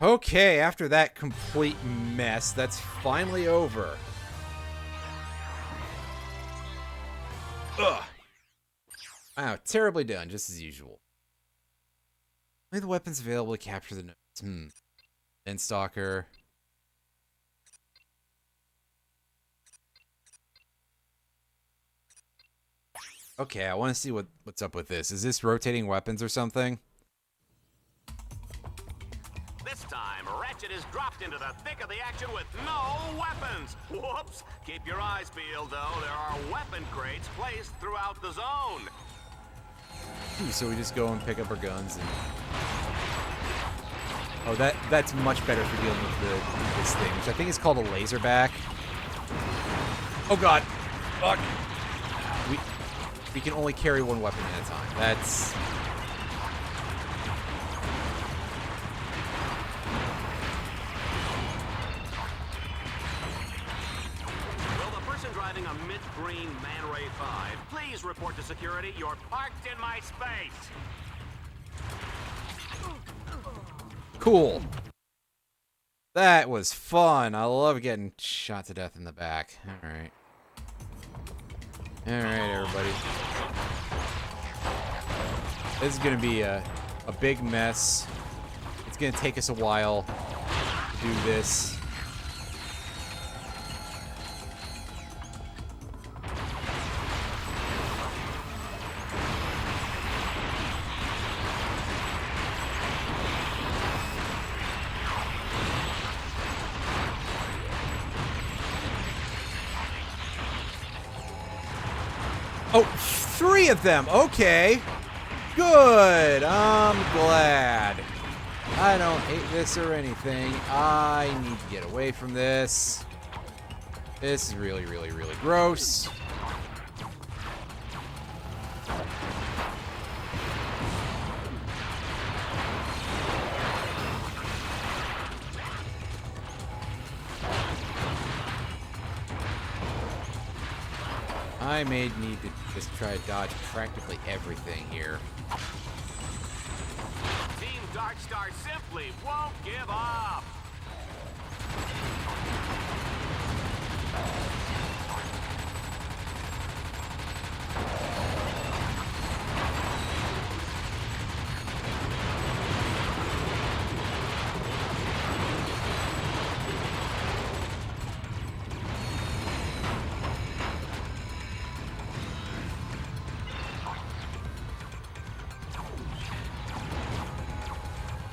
Okay, after that complete mess, that's finally over. Ugh. Wow, terribly done, just as usual. Only the weapons available to capture the notes. Stalker. Okay, I want to see what's up with this. Is this rotating weapons or something? This time, Ratchet is dropped into the thick of the action with no weapons. Whoops! Keep your eyes peeled, though. There are weapon crates placed throughout the zone. So we just go and pick up our guns and... Oh, that's much better for dealing with this thing, which I think is called a laserback. Oh god! Fuck! We can only carry one weapon at a time. That's... Driving a mid-green Man Ray 5. Please report to security. You're parked in my space. Cool. That was fun. I love getting shot to death in the back. Alright. Alright, everybody. This is gonna be a big mess. It's gonna take us a while to do this. Oh, 3 of them. Okay. Good. I'm glad. I don't hate this or anything. I need to get away from this. This is really, really, really gross. I may need to just try to dodge practically everything here. Team Darkstar simply won't give up.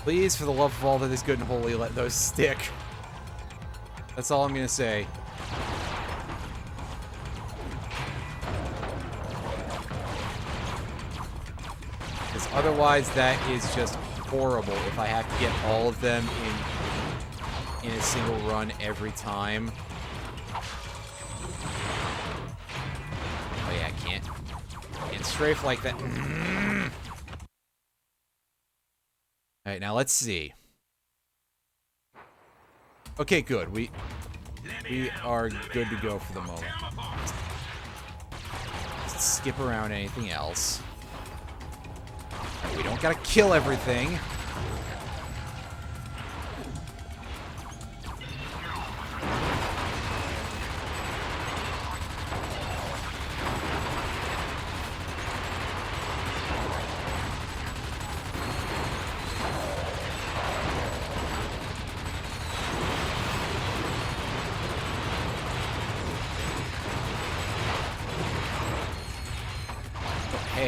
Please, for the love of all that is good and holy, let those stick. That's all I'm gonna say. Because otherwise, that is just horrible if I have to get all of them in a single run every time. Oh yeah, I can't strafe like that. Alright, now let's see. Okay, good. We are good to go for the moment. Let's skip around anything else. We don't gotta kill everything.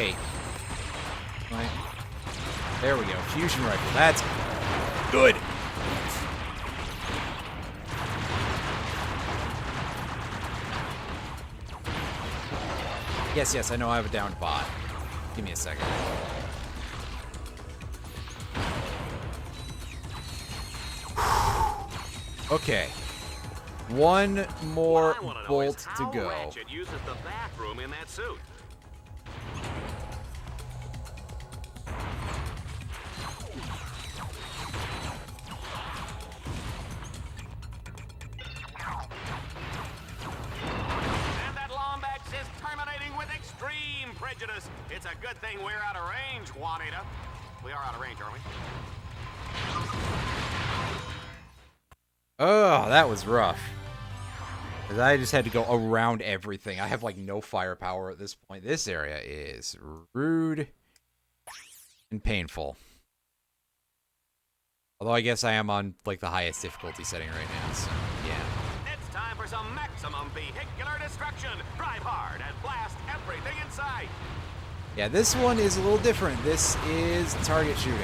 Wait. Right. There we go. Fusion rifle. That's good. Yes, yes, I know I have a downed bot. Give me a second. Okay. One more What I wanna know bolt is to how go. Ratchet uses the bathroom in that suit. And that Lombax is terminating with extreme prejudice. It's a good thing we're out of range, Juanita. We are out of range, aren't we? Oh, that was rough. 'Cause I just had to go around everything. I have like no firepower at this point. This area is rude and painful. Although I guess I am on like the highest difficulty setting right now, so yeah. It's time for some maximum vehicular destruction. Drive hard and blast everything in sight. Yeah, this one is a little different. This is target shooting.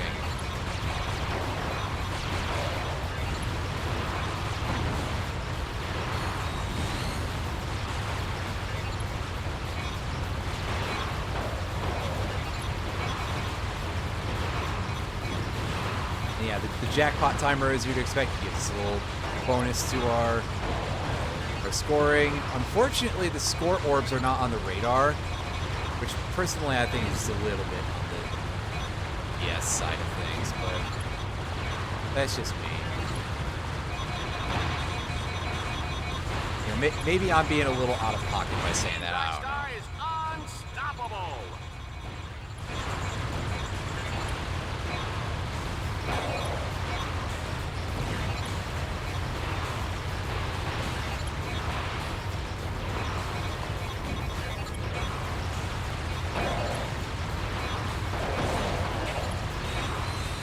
Yeah, the jackpot timer, as you'd expect, gives us a little bonus to our scoring. Unfortunately, the score orbs are not on the radar, which personally I think is just a little bit on the yes side of things, but that's just me. You know, maybe I'm being a little out of pocket by saying that. I don't know. Star is unstoppable.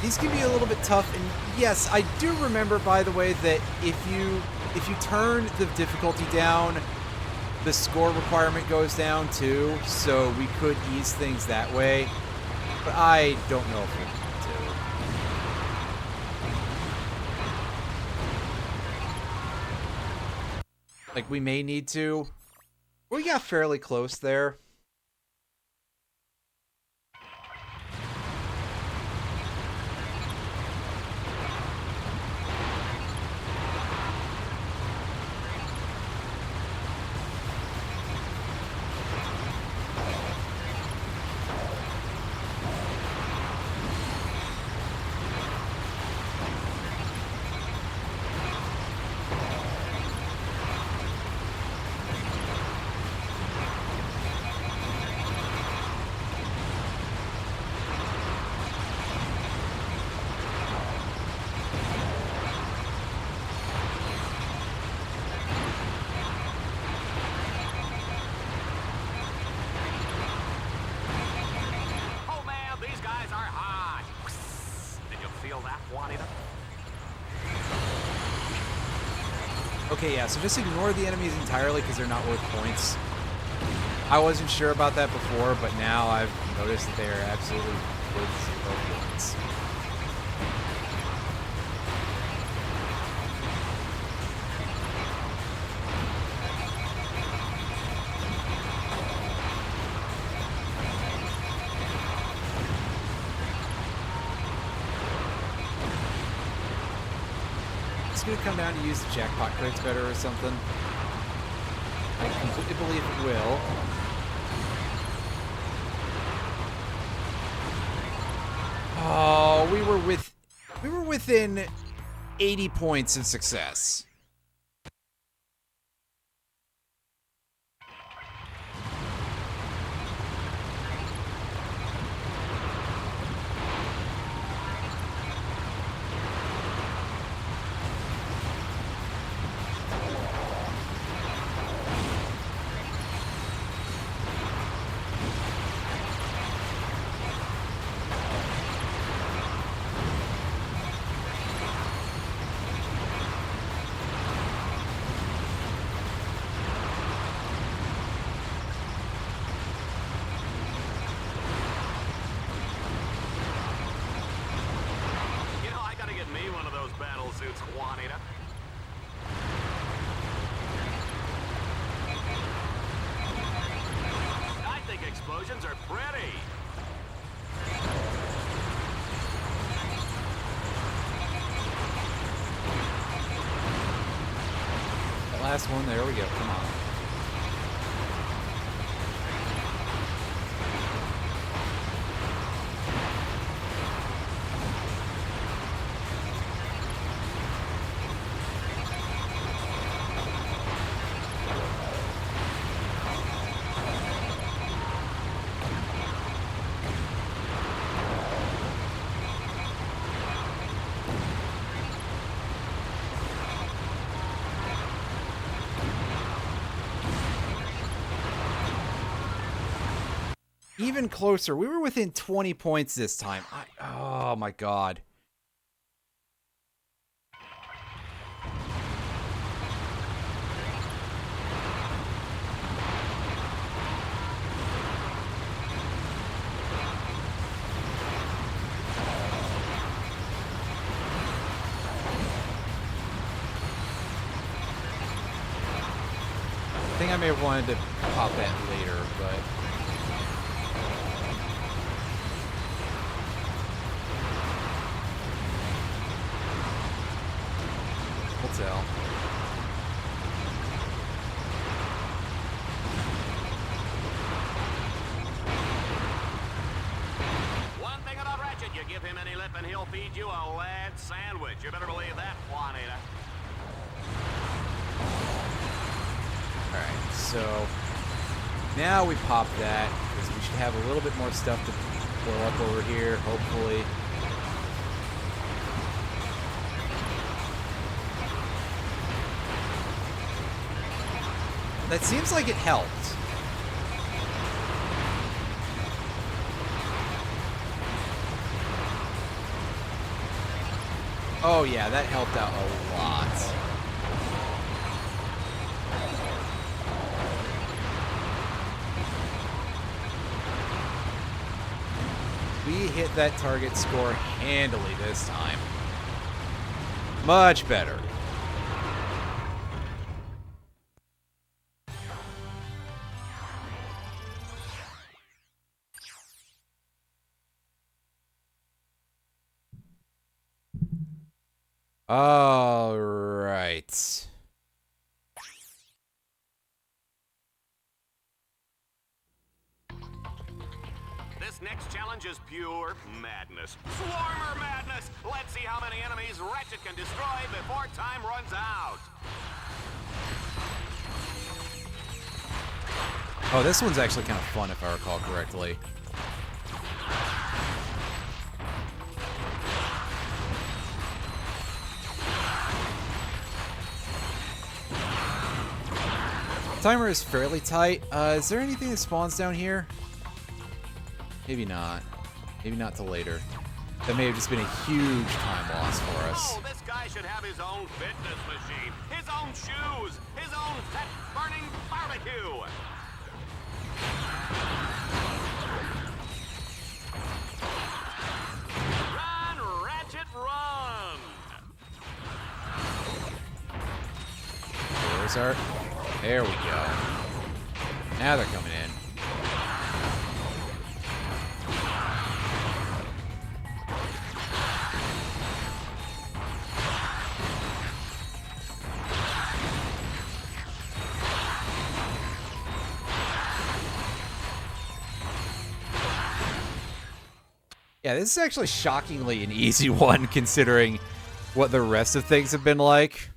These can be a little bit tough, and yes, I do remember, by the way, that if you turn the difficulty down, the score requirement goes down too, so we could ease things that way, but I don't know if we need to. Like, we may need to. We got fairly close there. Oh man, these guys are hot. Did you feel that, Juanita? Okay, yeah, so just ignore the enemies entirely because they're not worth points. I wasn't sure about that before, but now I've noticed that they are absolutely worth 0 points. It's gonna come down to use the jackpot crates better or something. I completely believe it will. Oh, we were within 80 points of success. last one. There we go. Come on. Even closer. We were within 20 points this time. Oh my god. I think I may have wanted to pop that later, but... we'll tell. One thing about Ratchet, you give him any lip and he'll feed you a lead sandwich. You better believe that, Juanita. Alright, so now we pop that, because we should have a little bit more stuff to blow up over here, hopefully. That seems like it helped. Oh yeah, that helped out a lot. We hit that target score handily this time. Much better. All right. This next challenge is pure madness. Swarmer madness! Let's see how many enemies Ratchet can destroy before time runs out. Oh, this one's actually kind of fun if I recall correctly. Timer is fairly tight. Is there anything that spawns down here? Maybe not. Maybe not till later. That may have just been a huge time loss for us. Oh, this guy should have his own fitness machine, his own shoes, his own fat-burning barbecue. Run, Ratchet, run! Where's our... There we go. Now they're coming in. Yeah, this is actually shockingly an easy one considering what the rest of things have been like.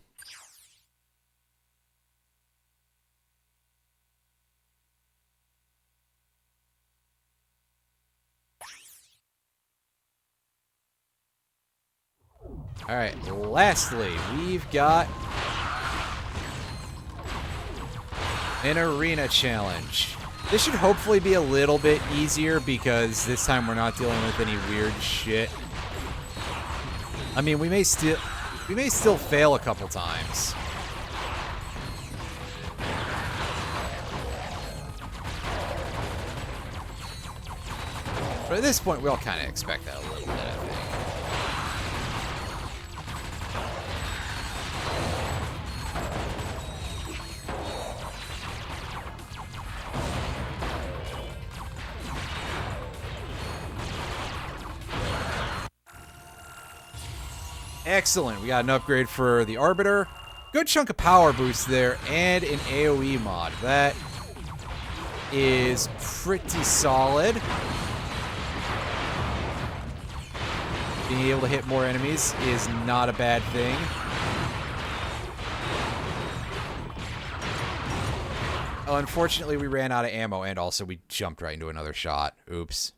Alright, lastly, we've got an arena challenge. This should hopefully be a little bit easier because this time we're not dealing with any weird shit. I mean, we may still fail a couple times. But at this point, we all kind of expect that a little bit, I think. Excellent. We got an upgrade for the Arbiter. Good chunk of power boost there and an AoE mod. That is pretty solid. Being able to hit more enemies is not a bad thing. Oh, unfortunately, we ran out of ammo, and also we jumped right into another shot. Oops.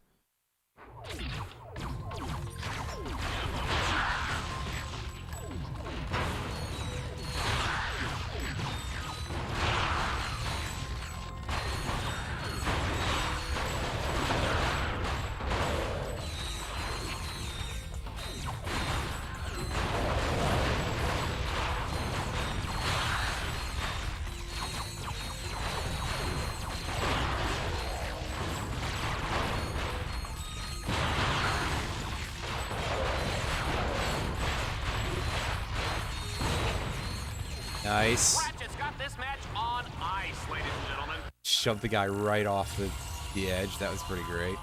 Nice. Ratchet's got this match on ice, ladies and gentlemen. Shoved the guy right off the edge. That was pretty great.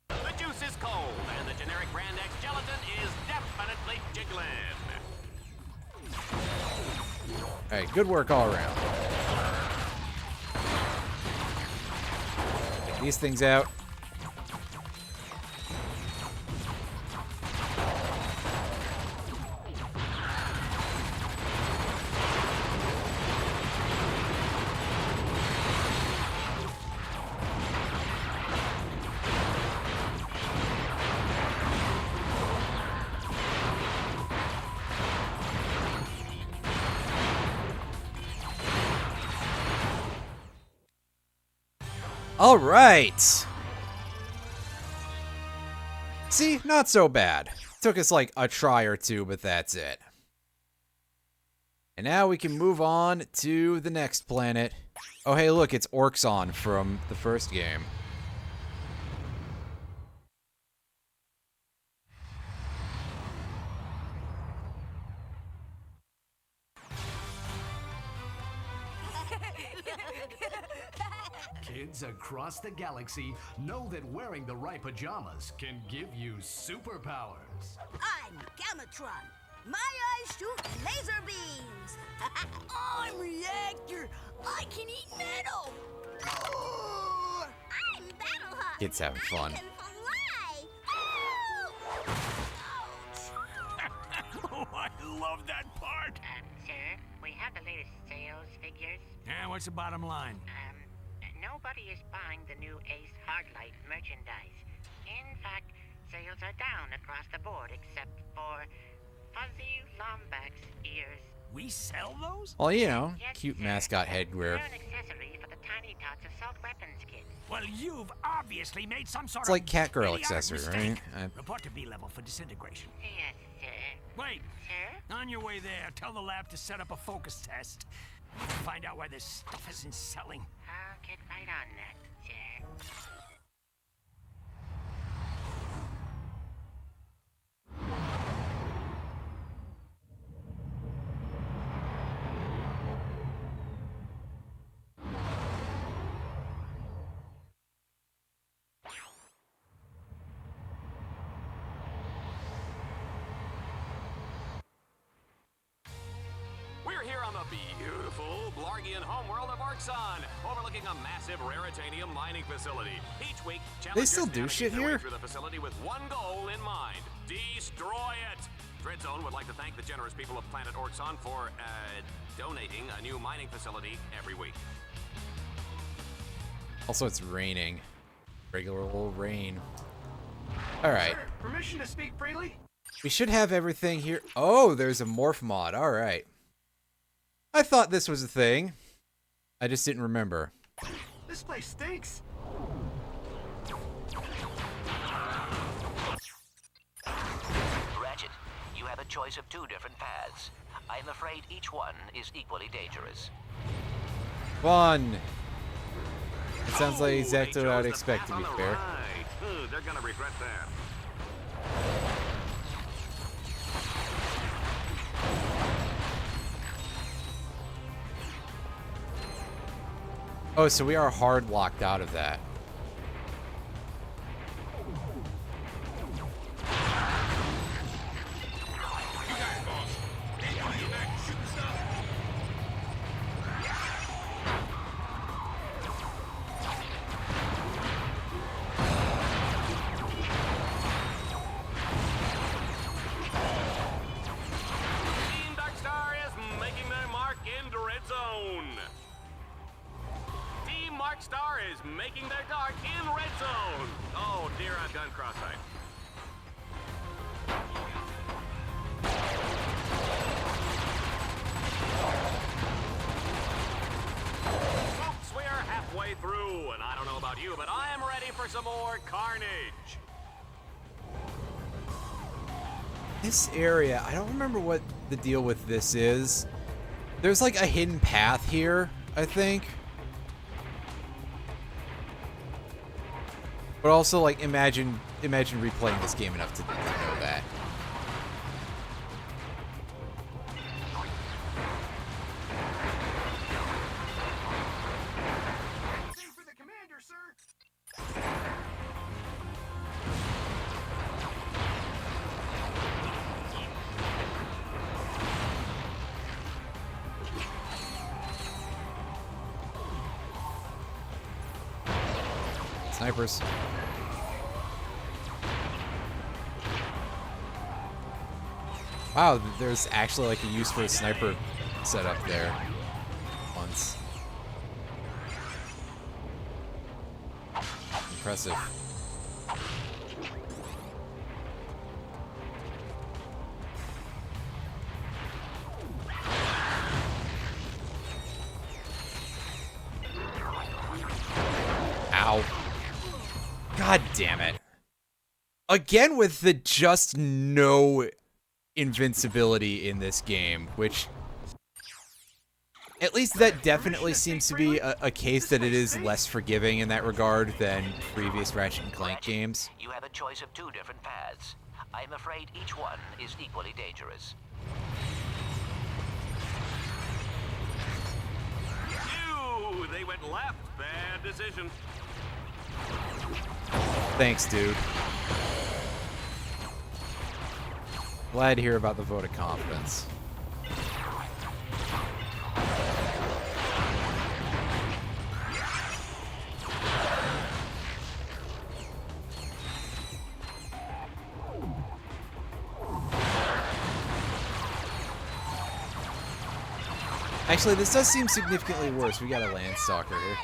The juice is cold, and the generic Brand X gelatin is definitely jiggling. Alright, good work all around. Take these things out. All right. See, not so bad. Took us like a try or two, but that's it. And now we can move on to the next planet. Oh, hey, look, it's Endzone from the first game. Kids across the galaxy know that wearing the right pajamas can give you superpowers. I'm Gamatron. My eyes shoot laser beams. I'm Reactor. I can eat metal. I'm Battlehawk. Kids having fun. I can fly. Oh, I love that part. Sir, we have the latest sales figures. Yeah, what's the bottom line? Nobody is buying the new Ace Hardlight merchandise. In fact, sales are down across the board except for fuzzy Lombax ears. We sell those? Well, you know, Yes, cute sir. mascot They're headwear. an accessory for the Tiny Tots assault weapons kit. Well, you've obviously made some sort It's like of Catgirl idiotic accessory, mistake. right? Report to B level for disintegration. Yes, sir. Wait, Sir? on your way there, tell the lab to set up a focus test. Find out why this stuff isn't selling. I'll get right on that, sir. We're here on the beautiful Blargian homeworld of Endzone, overlooking a massive raritanium mining facility. Each week, They still challengers do navigate shit their way here? through the facility with one goal in mind: destroy it. Endzone would like to thank the generous people of planet Endzone for donating a new mining facility every week. Also, it's raining. Regular old rain. All right. Sir, permission to speak freely? We should have everything here. Oh, there's a morph mod. All right. I thought this was a thing. I just didn't remember. This place stinks. Ratchet, you have a choice of two different paths. I'm afraid each one is equally dangerous. Fun. It sounds like Oh, exactly they what I'd chose the expect, path to on be the fair. right. They're gonna regret that. Oh, so we are hard locked out of that. Darkstar is making their dark in Red Zone. Oh dear, I've gone cross-eyed. Folks, we are halfway through, and I don't know about you, but I am ready for some more carnage. This area, I don't remember what the deal with this is. There's like a hidden path here, I think. But also, like, imagine replaying this game enough to know that. For the commander, sir. Snipers. Wow, there's actually like a use for a sniper set up there. Once. Impressive. Ow. God damn it. Again with the just no invincibility in this game, which at least that definitely seems to be a case that it is less forgiving in that regard than previous Ratchet and Clank games. You have a choice of 2 different paths. I'm afraid each one is equally dangerous. Ew, they went left. Bad decision. Thanks, dude. Glad to hear about the vote of confidence. Actually, this does seem significantly worse. We got a Landstalker here.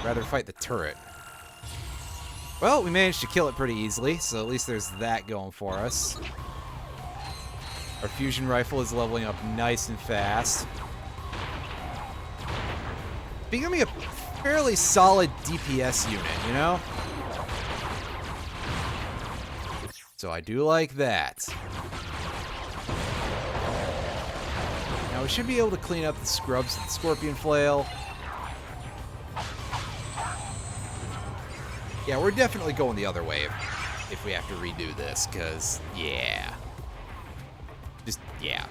Rather fight the turret. Well, we managed to kill it pretty easily, so at least there's that going for us. Our fusion rifle is leveling up nice and fast. Becoming a fairly solid DPS unit, you know? So I do like that. Now we should be able to clean up the scrubs with the Scorpion Flail. Yeah, we're definitely going the other way if we have to redo this, because, yeah. Just, yeah.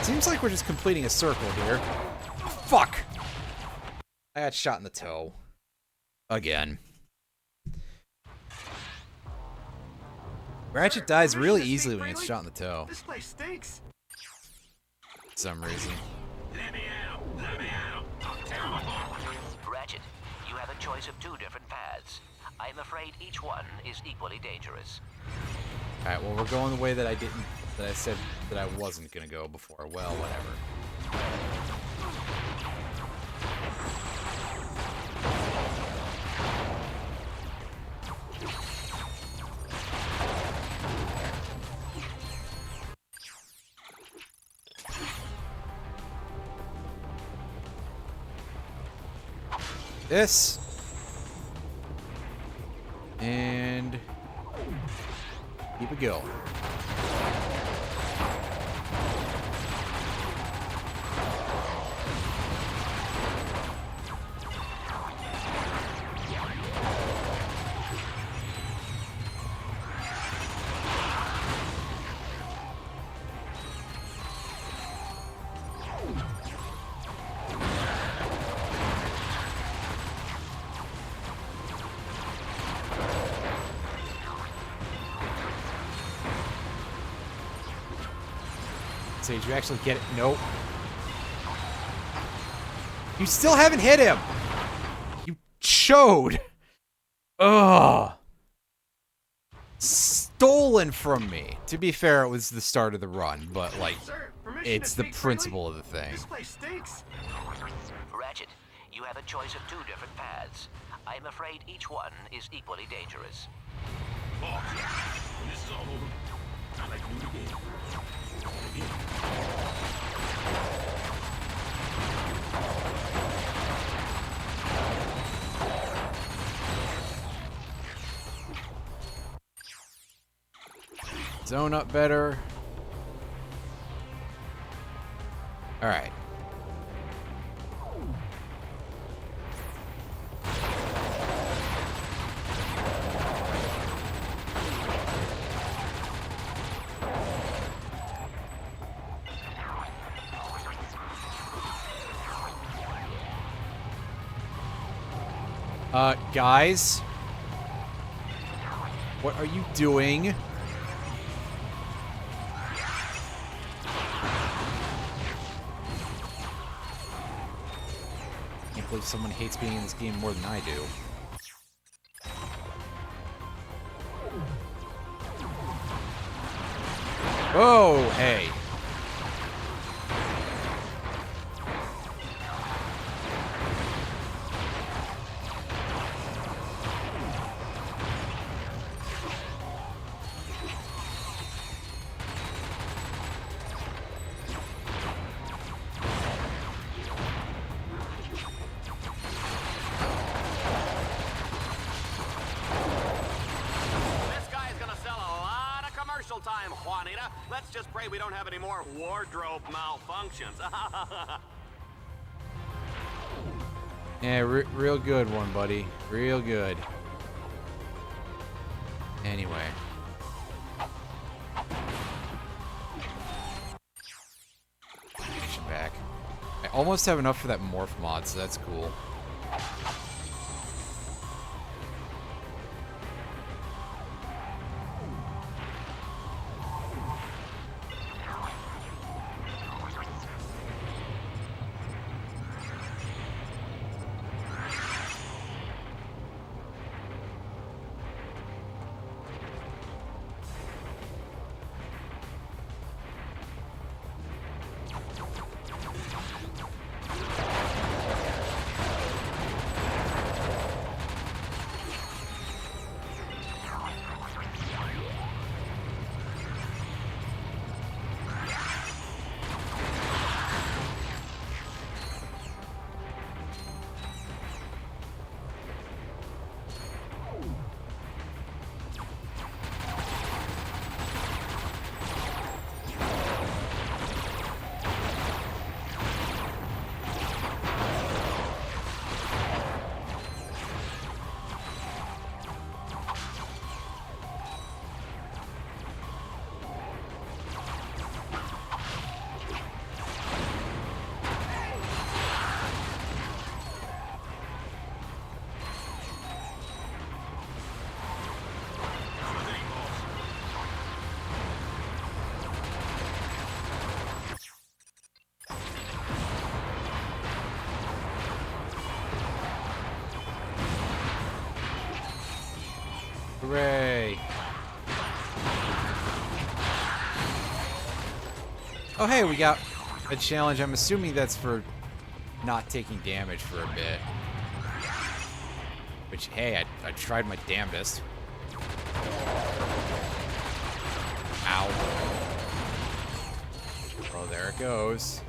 Seems like we're just completing a circle here. Fuck! I got shot in the toe. Again. Ratchet dies really easily when he gets shot in the toe. This place stinks. some reason. Ratchet, you have a choice of 2 different paths. I'm afraid each one is equally dangerous. Alright, well, we're going the way that I said that I wasn't gonna go before. Well, whatever. This. And keep it going. So did you actually get it? Nope. You still haven't hit him. You chode. Ugh. Stolen from me. To be fair, it was the start of the run, but like, it's the principle of the thing. This place stinks. Ratchet, you have a choice of 2 different paths. I'm afraid each one is equally dangerous. When this is all over, I'd like to do it again. Zone up better. All right. Guys, what are you doing? Can't believe someone hates being in this game more than I do. Oh, hey. Time, Juanita. Let's just pray we don't have any more wardrobe malfunctions. Yeah, real good one, buddy. Real good. Anyway. Mission back. I almost have enough for that morph mod, so that's cool. Hooray! Oh, hey, we got a challenge. I'm assuming that's for not taking damage for a bit. Which, hey, I tried my damnedest. Ow. Oh, there it goes.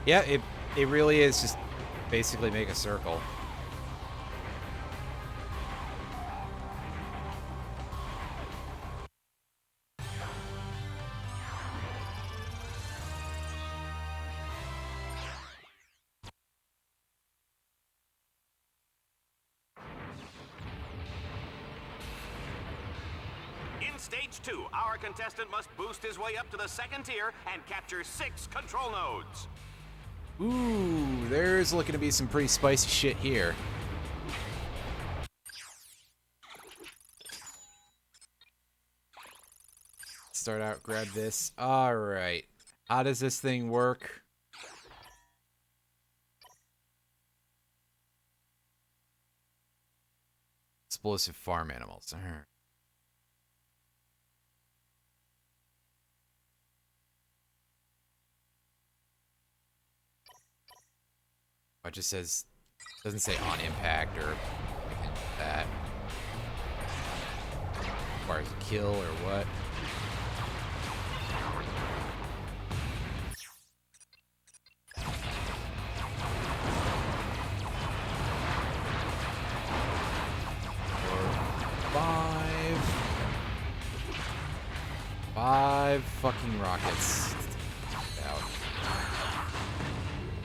Yeah, it really is just basically make a circle. In Stage 2, our contestant must boost his way up to the 2nd tier and capture 6 control nodes. Ooh, there's looking to be some pretty spicy shit here. Start out, grab this. Alright. How does this thing work? Explosive farm animals. Alright. It just says, doesn't say on impact or anything like that. Requires a kill or what? Five fucking rockets. Out.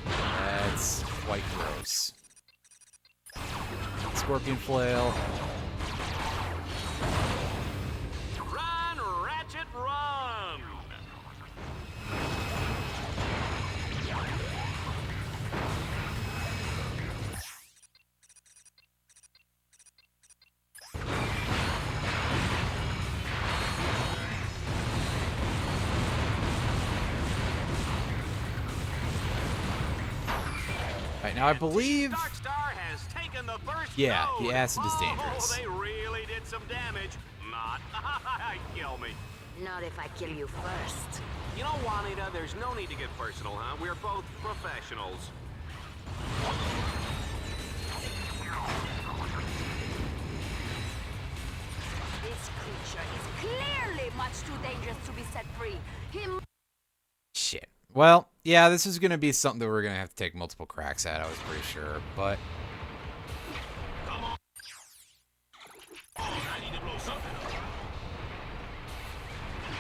That's quite gross. Scorpion flail. Run, Ratchet, run! Right, now I believe... Darkstar has taken the first yeah, node. the acid is dangerous. Oh, they really did some damage. Not. Kill me. Not if I kill you first. You know, Juanita, there's no need to get personal, huh? We're both professionals. This creature is clearly much too dangerous to be set free. Shit. Well, yeah, this is going to be something that we're going to have to take multiple cracks at, I was pretty sure, but...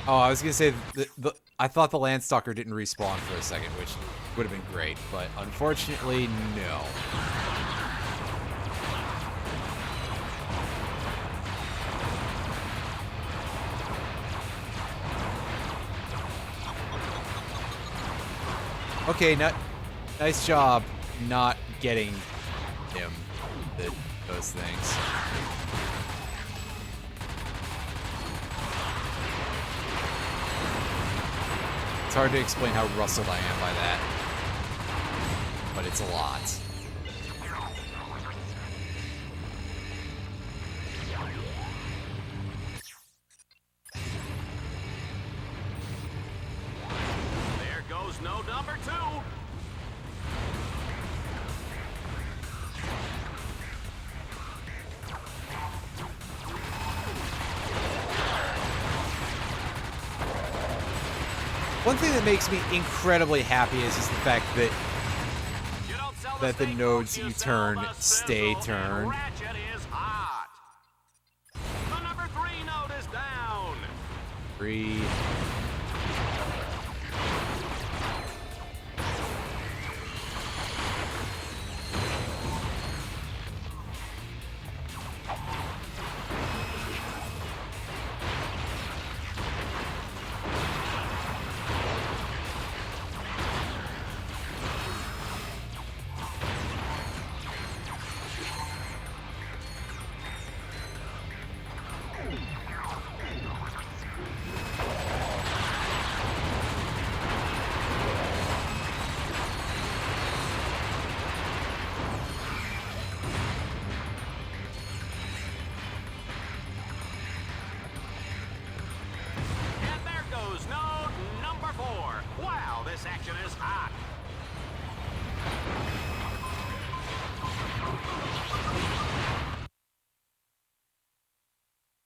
Oh, I was going to say, I thought the Landstalker didn't respawn for a second, which would have been great, but unfortunately, no. Okay, nice job not getting him, those things. It's hard to explain how rustled I am by that, but it's a lot. There goes node number 2. One thing that makes me incredibly happy is just the fact that the nodes you turn stay turned. Ratchet is hot. The number 3 node is down. 3.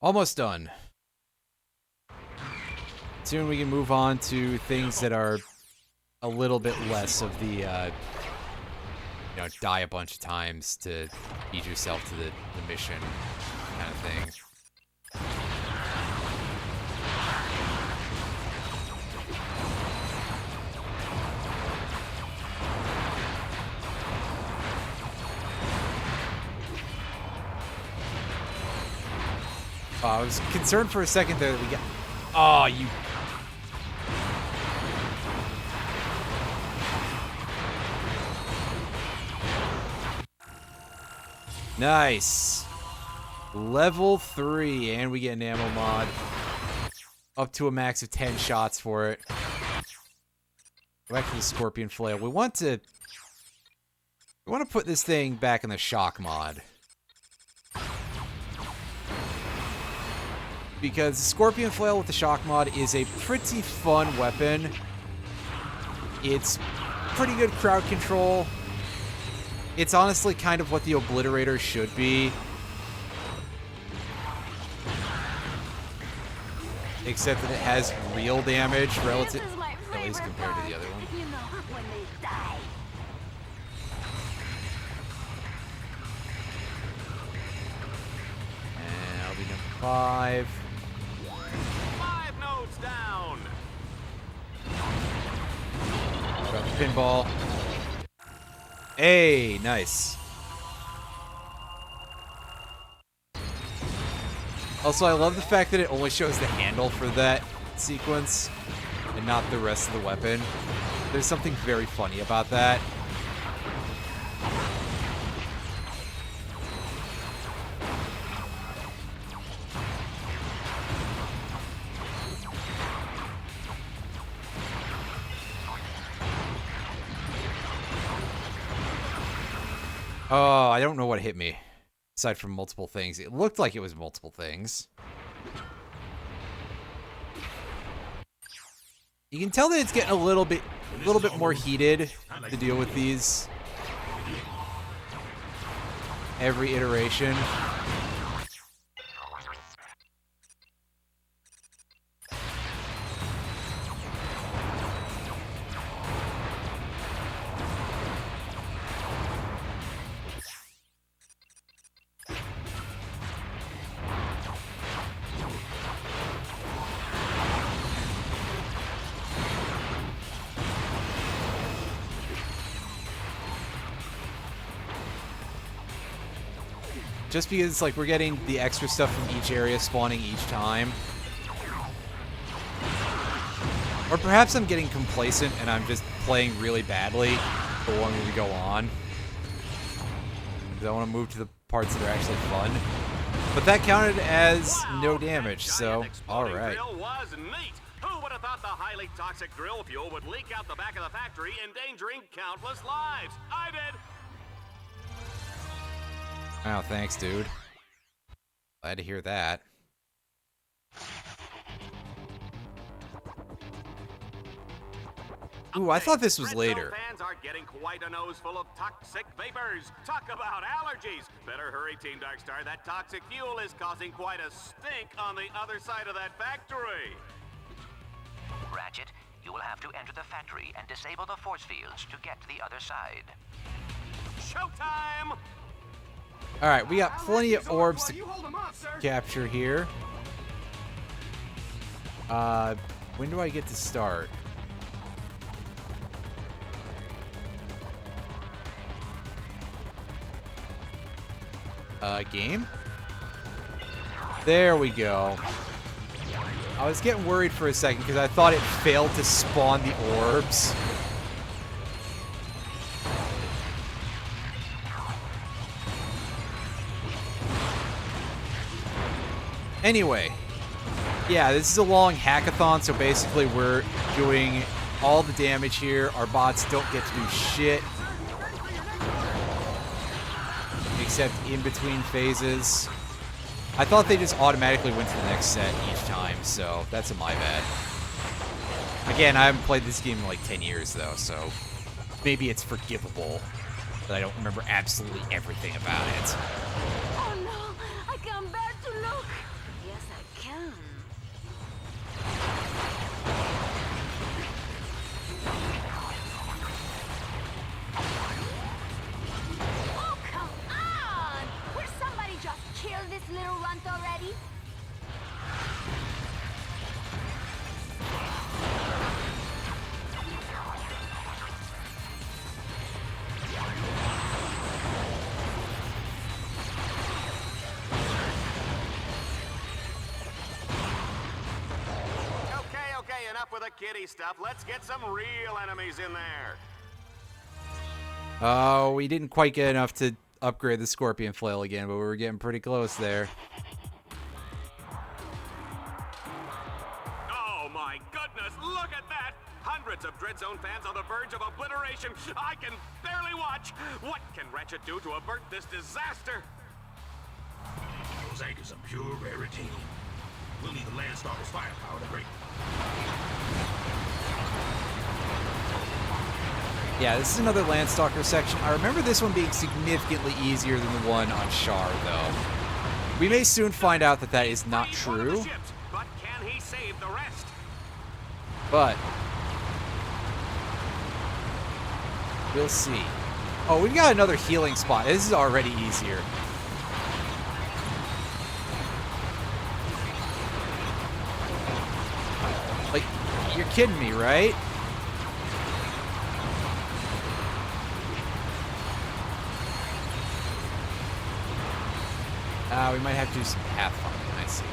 Almost done. Soon we can move on to things that are a little bit less of the, die a bunch of times to feed yourself to the mission kind of thing. I was concerned for a second there that we got... Oh, you... Nice. Level 3, and we get an ammo mod. Up to a max of 10 shots for it. Go back to the Scorpion Flail. We want to put this thing back in the shock mod. Because the Scorpion Flail with the shock mod is a pretty fun weapon. It's pretty good crowd control. It's honestly kind of what the Obliterator should be. Except that it has real damage relative, at least compared to the other one. You know, when they die. And that'll be number 5. 5 notes down. Got the pinball. Hey, nice. Also, I love the fact that it only shows the handle for that sequence and not the rest of the weapon. There's something very funny about that. Oh, I don't know what hit me. Aside from multiple things. It looked like it was multiple things. You can tell that it's getting a little bit more heated to deal with these. Every iteration. Just because, like, we're getting the extra stuff from each area spawning each time. Or perhaps I'm getting complacent and I'm just playing really badly the longer we go on. Because I want to move to the parts that are actually fun. But that counted as no damage, so alright. Who would have thought the highly toxic drill fuel would leak out the back of the factory, endangering countless lives? I did! Oh, thanks, dude. Glad to hear that. Ooh, I thought this was later. Fans are getting quite a nose full of toxic vapors. Talk about allergies. Better hurry, Team Darkstar. That toxic fuel is causing quite a stink on the other side of that factory. Ratchet, you will have to enter the factory and disable the force fields to get to the other side. Showtime! Alright, we got plenty of orbs to capture here. When do I get to start? Game? There we go. I was getting worried for a second because I thought it failed to spawn the orbs. Anyway, yeah, this is a long hackathon, so basically we're doing all the damage here. Our bots don't get to do shit. Except in between phases. I thought they just automatically went to the next set each time, so that's a my bad. Again, I haven't played this game in like 10 years, though, so maybe it's forgivable that I don't remember absolutely everything about it. Oh no, I can't bear to look. Yes, kill this little runt already? Okay, enough with the kiddie stuff. Let's get some real enemies in there. Oh, we didn't quite get enough to upgrade the Scorpion Flail again, but we were getting pretty close there. Oh my goodness, look at that! Hundreds of Dreadzone fans on the verge of obliteration. I can barely watch. What can Ratchet do to avert this disaster? Those anchors are pure rarity. We'll need the Landstalker's firepower to break them. Yeah, this is another Landstalker section. I remember this one being significantly easier than the one on Char, though. We may soon find out that that is not true. Ships, but can he save the rest? But we'll see. Oh, we've got another healing spot. This is already easier. Like, you're kidding me, right? We might have to do some pathfinding, I see.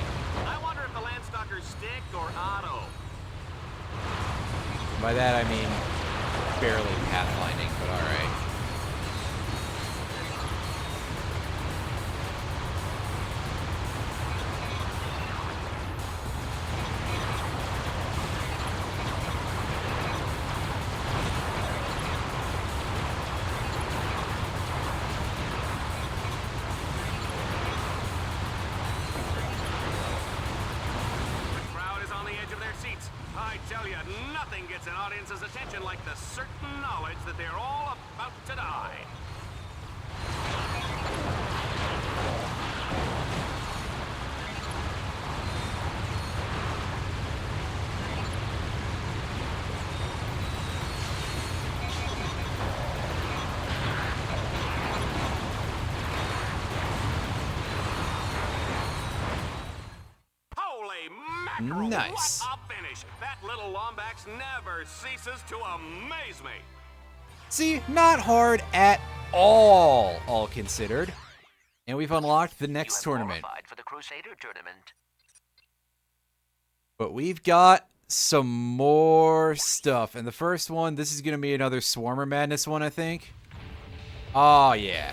I wonder if the Landstalker's stick or auto. By that I mean barely pathfinding, but alright. I tell you, nothing gets an audience's attention like the certain knowledge that they're all about to die. Holy mackerel! Nice. What a finish! That little Lombax never ceases to amaze me. See, not hard at all considered. And we've unlocked the next tournament. Qualified for the Crusader tournament. But we've got some more stuff. And the first one, this is going to be another Swarmer Madness one, I think. Oh, yeah.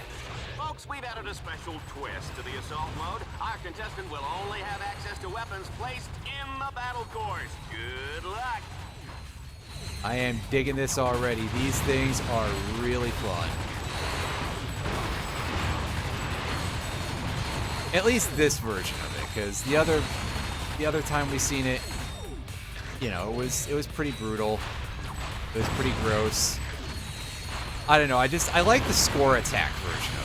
Folks, we've added a special twist to the assault mode. Our contestant will only have access to weapons placed in the battle course. Good luck. I am digging this already. These things are really fun. At least this version of it, because the other time we seen it, you know, it was pretty brutal. It was pretty gross. I don't know. I like the score attack version of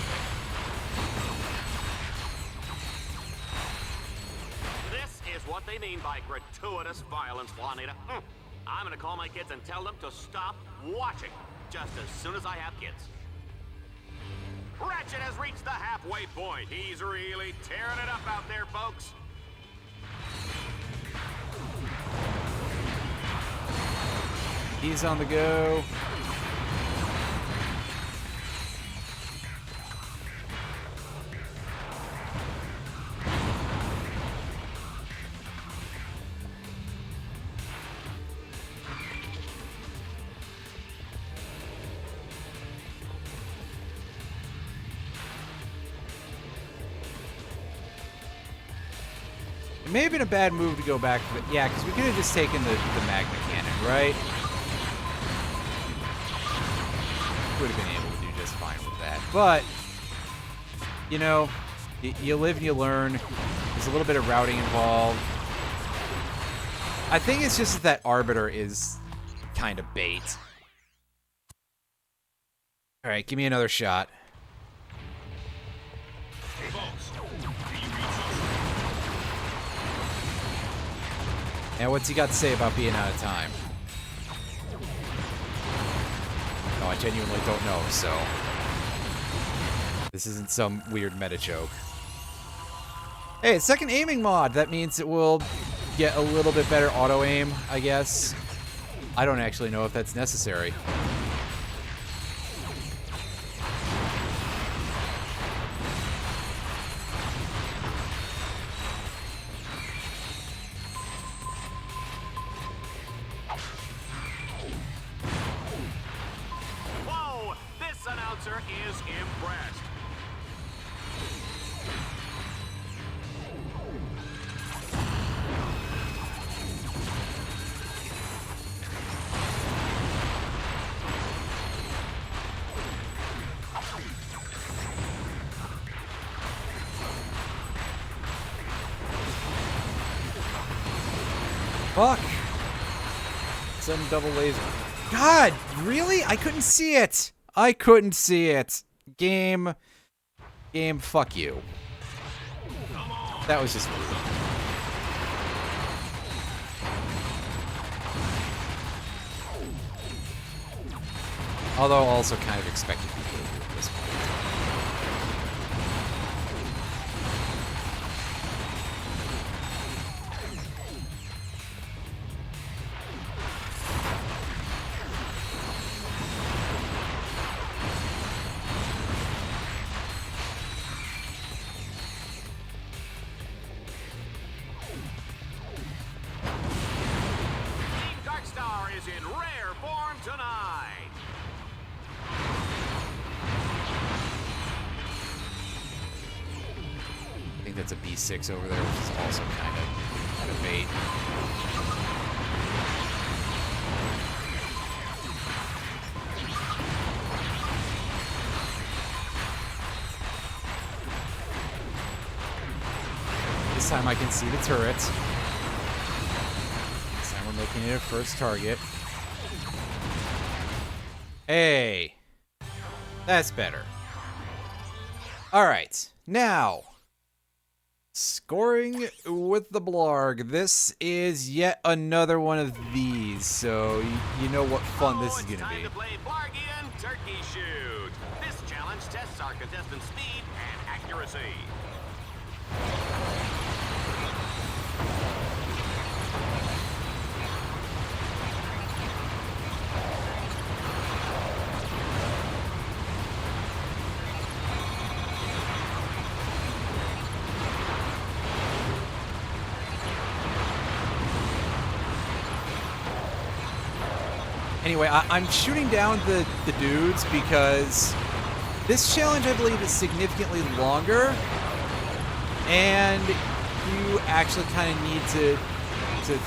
it. This is what they mean by gratuitous violence, Juanita. I'm gonna call my kids and tell them to stop watching just as soon as I have kids. Ratchet has reached the halfway point. He's really tearing it up out there, folks. He's on the go. It may have been a bad move to go back, but yeah, because we could have just taken the Magma Cannon, right? Would have been able to do just fine with that. But, you know, you live and you learn. There's a little bit of routing involved. I think it's just that Arbiter is kind of bait. All right, give me another shot. Hey, folks, do you read And what's he got to say about being out of time? No, I genuinely don't know, so... This isn't some weird meta joke. Hey, second aiming mod. That means it will get a little bit better auto aim, I guess. I don't actually know if that's necessary. Whoa! This announcer is impressed. Fuck. Sudden double laser. God, really? I couldn't see it. I couldn't see it. Game, fuck you. That was just rude. Although also kind of expected people to do at this point. Team Darkstar is in rare form tonight. I think that's a B6 over there, which is also kind of bait. This time I can see the turret. This time we're looking at a first target. Hey! That's better. Alright, now... scoring with the Blarg. This is yet another one of these, so you know what fun this is going to be. It's time to play Blargian Turkey Shoot. This challenge tests our contestants' speed and accuracy. Anyway, I'm shooting down the dudes because this challenge, I believe, is significantly longer, and you actually kind of need to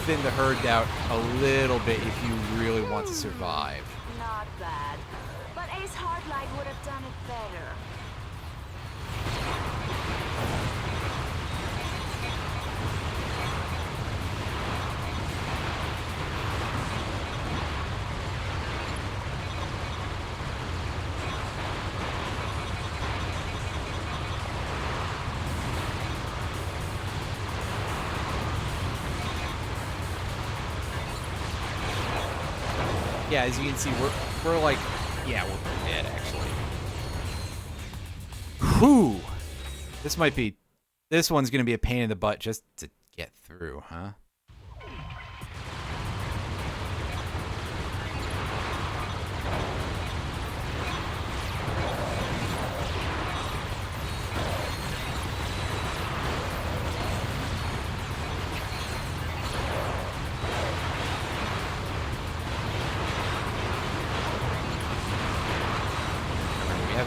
thin the herd out a little bit if you really want to survive. Not bad. But Ace Hardlight would have done it better. Yeah, as you can see, we're like, yeah, we're dead, actually. Whew! This one's gonna be a pain in the butt just to get through, huh?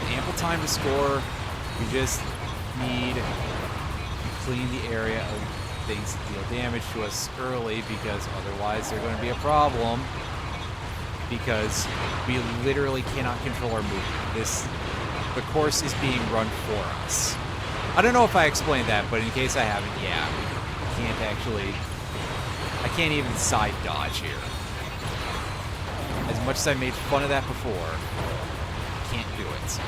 Ample time to score. We just need to clean the area of things that deal damage to us early, because otherwise they're going to be a problem, because we literally cannot control our movement. The course is being run for us. I don't know if I explained that, but in case I haven't, yeah, we can't actually... I can't even side dodge here. As much as I made fun of that before, can't do it.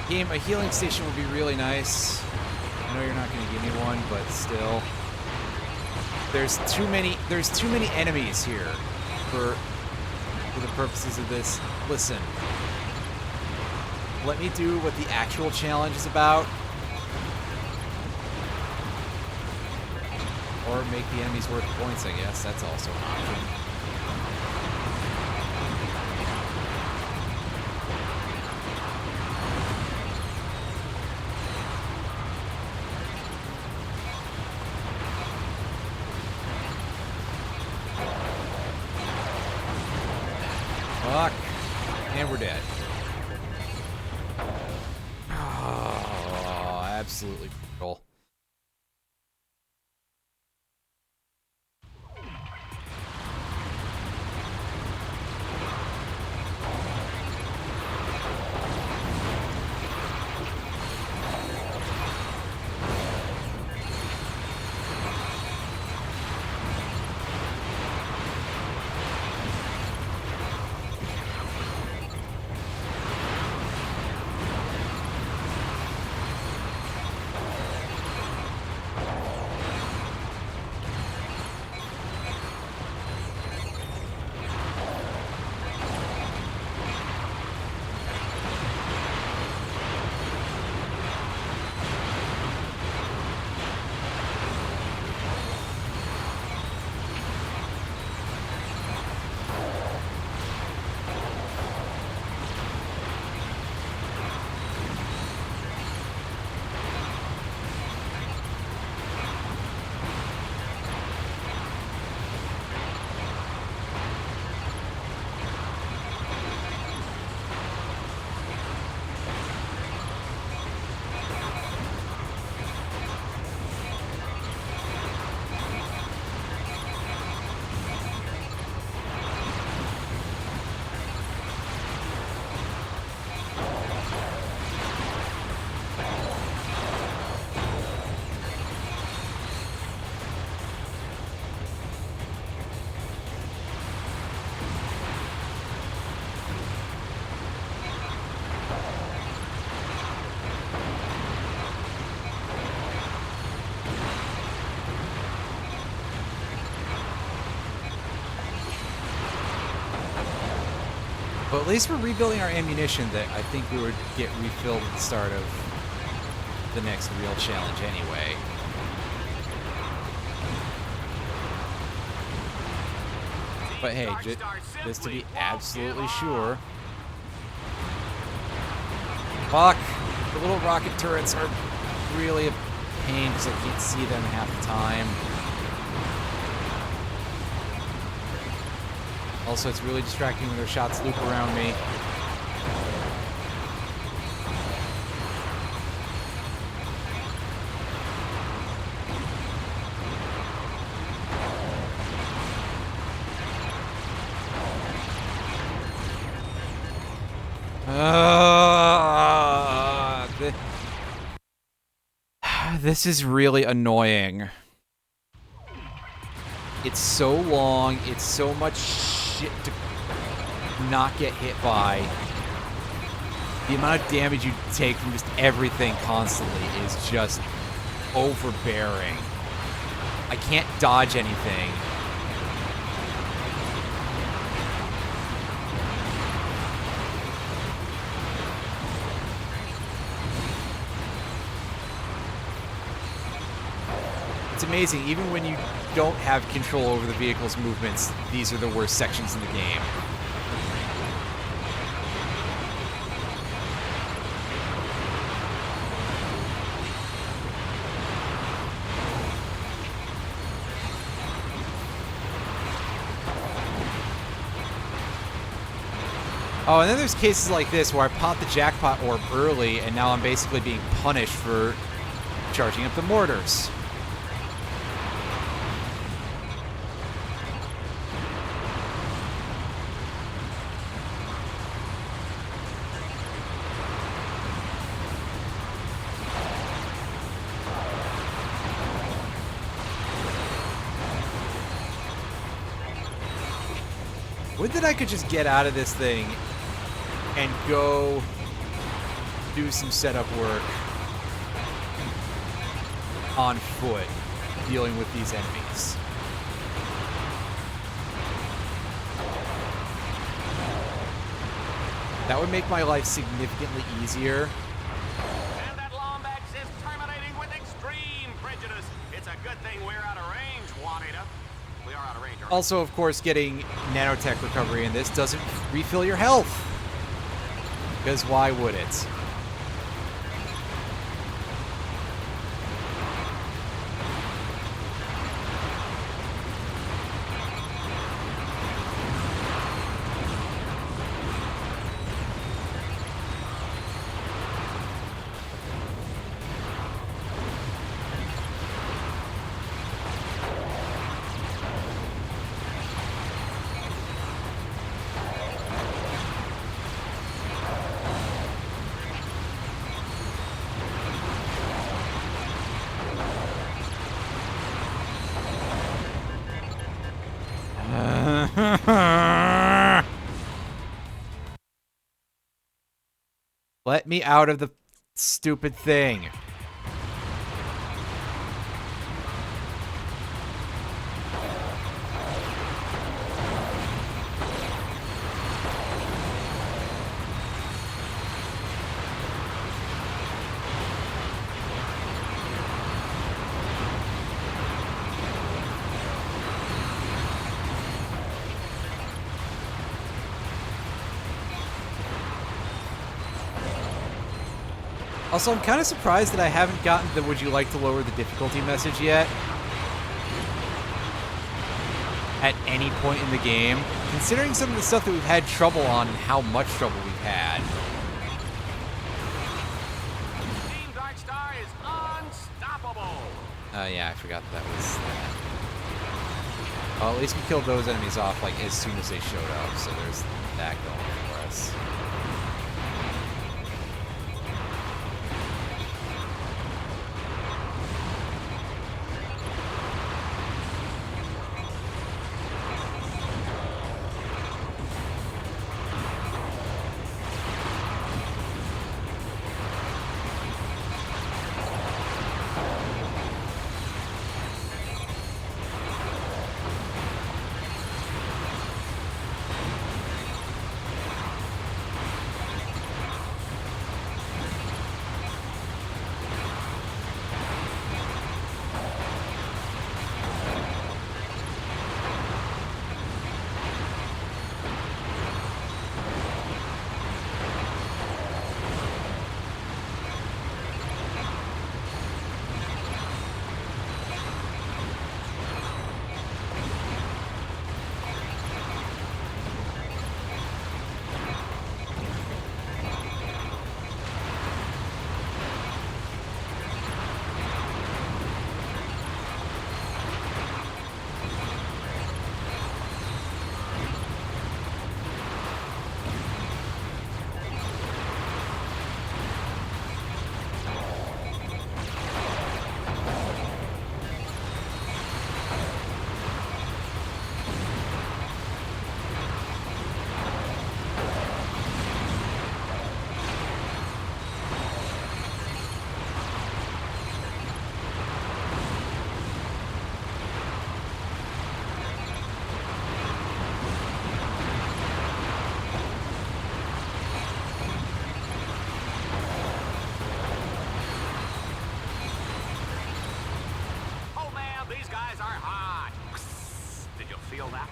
Game, a healing station would be really nice. I know you're not going to give me one, but still. There's too many enemies here for the purposes of this. Listen. Let me do what the actual challenge is about. Or make the enemies worth points, I guess. That's also an option. Fuck. And we're dead. Oh, absolutely brutal. But at least we're rebuilding our ammunition that I think we would get refilled at the start of the next real challenge anyway. But hey, just to be absolutely sure. Fuck! The little rocket turrets are really a pain because I can't see them half the time. Also, it's really distracting when their shots loop around me. This is really annoying. It's so long, it's so much shit to not get hit by. The amount of damage you take from just everything constantly is just overbearing. I can't dodge anything. It's amazing, even when you don't have control over the vehicle's movements, these are the worst sections in the game. Oh, and then there's cases like this where I popped the jackpot orb early, and now I'm basically being punished for charging up the mortars. Would that I could just get out of this thing and go do some setup work on foot dealing with these enemies. That would make my life significantly easier. And that Lombax is terminating with extreme prejudice. It's a good thing we're out of range, Juanita. We are out of range, aren't we? Also, of course, getting nanotech recovery in this doesn't refill your health. Because why would it? Let me out of the stupid thing. Also, I'm kind of surprised that I haven't gotten the "would you like to lower the difficulty" message yet. At any point in the game. Considering some of the stuff that we've had trouble on and how much trouble we've had. Team Darkstar is unstoppable. Yeah, I forgot that was that. Well, at least we killed those enemies off, like, as soon as they showed up, so there's that going for us.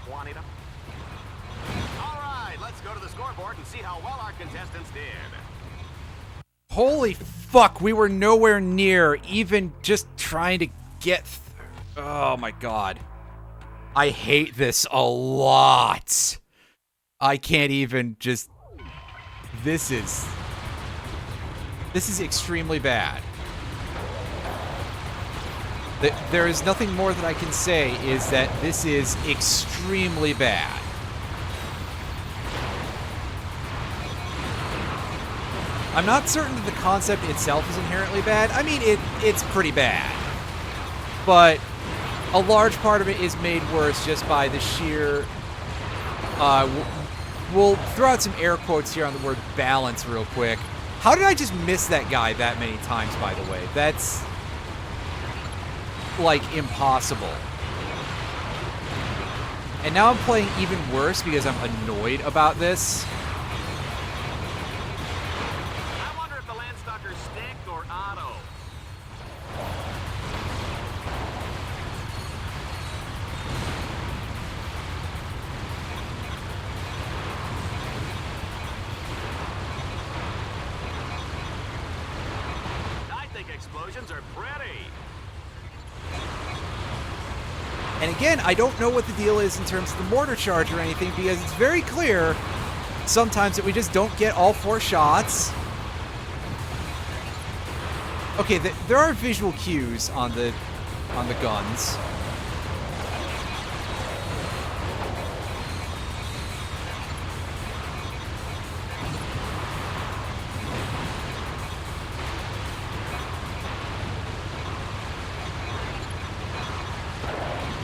Juanita? All right, let's go to the scoreboard and see how well our contestants did. Holy fuck, we were nowhere near even just trying to get... Oh my god. I hate this a lot. I can't even just... This is extremely bad. There is nothing more that I can say is that this is extremely bad. I'm not certain that the concept itself is inherently bad. I mean, it's pretty bad. But a large part of it is made worse just by the sheer... we'll throw out some air quotes here on the word balance real quick. How did I just miss that guy that many times, by the way? That's, like, impossible. And now I'm playing even worse because I'm annoyed about this. I wonder if the Landstalker's stick or auto. I think explosions are pretty. And again, I don't know what the deal is in terms of the mortar charge or anything, because it's very clear sometimes that we just don't get all 4 shots. Okay, there are visual cues on the guns.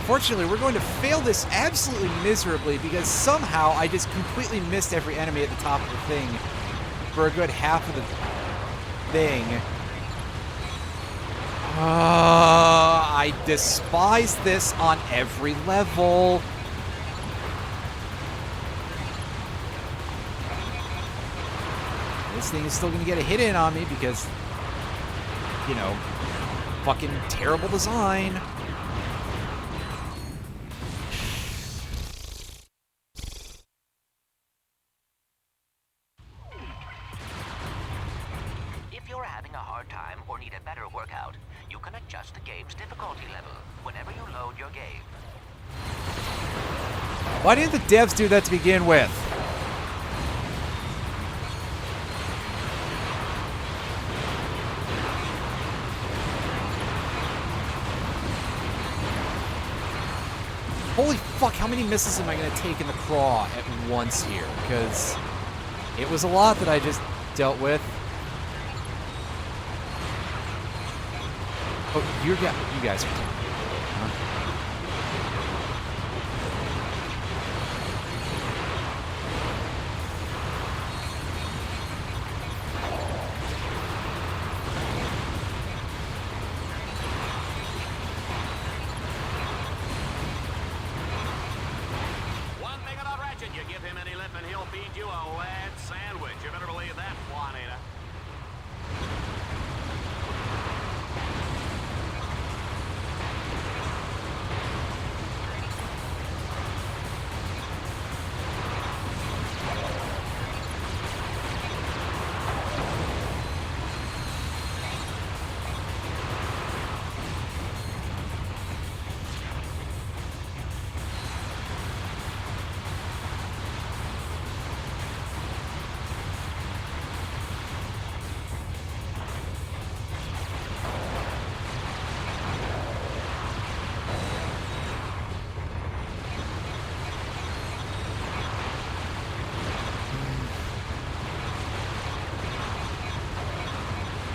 Unfortunately, we're going to fail this absolutely miserably because somehow I just completely missed every enemy at the top of the thing for a good half of the thing. I despise this on every level. This thing is still going to get a hit in on me because, you know, fucking terrible design. If you're having a hard time or need a better workout, you can adjust the game's difficulty level whenever you load your game. Why didn't the devs do that to begin with? Holy fuck, how many misses am I going to take in the craw at once here? Because it was a lot that I just dealt with. Oh, you guys are talking. Huh? One thing about Ratchet, you give him any lip and he'll feed you a lead sandwich. You better believe that, Juanita.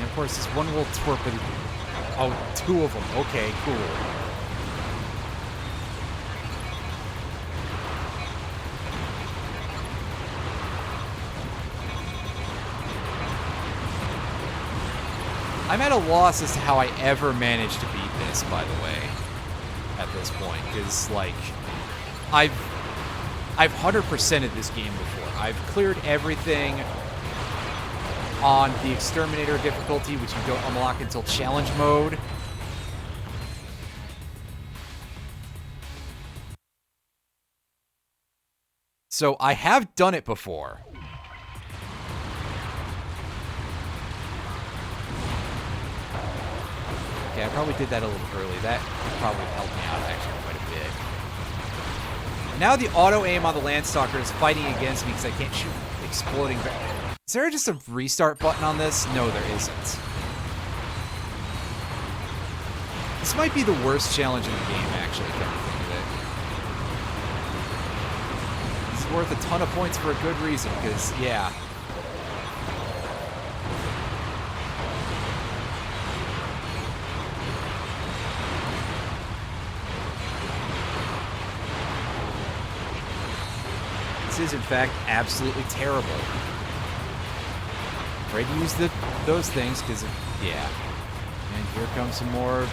Of course, this one little twerp with... Oh, 2 of them. Okay, cool. I'm at a loss as to how I ever managed to beat this, by the way, at this point. Because, like, I've 100%ed this game before. I've cleared everything on the Exterminator difficulty, which you don't unlock until challenge mode. So I have done it before. Okay, I probably did that a little early. That probably helped me out actually quite a bit. Now the auto aim on the Landstalker is fighting against me because I can't shoot exploding. Is there just a restart button on this? No, there isn't. This might be the worst challenge in the game, actually, come to think of it. This is worth a ton of points for a good reason, because, yeah. This is, in fact, absolutely terrible. afraid to use those things because, yeah. And here comes some more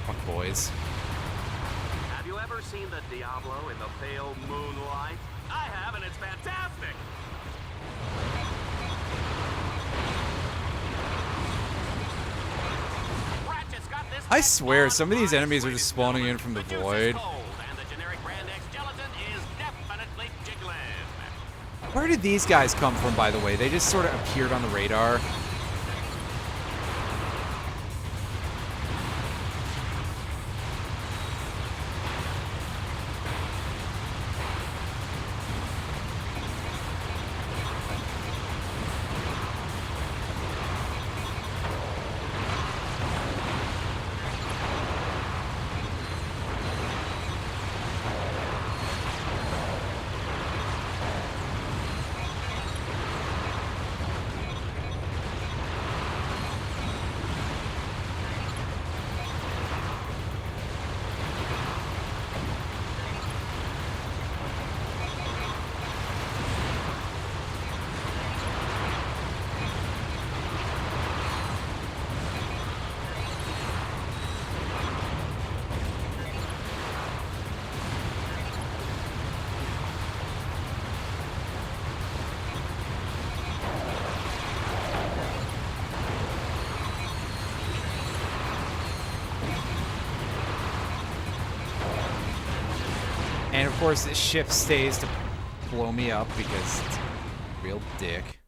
fuck boys. Have you ever seen the Diablo in the pale moonlight? I have, and it's fantastic! Ratchet's got this I swear, some of these enemies are just spawning in from the void. and the generic brand X gelatin is definitely jiggling. Where did these guys come from, by the way? They just sort of appeared on the radar. And of course, this ship stays to blow me up because it's a real dick.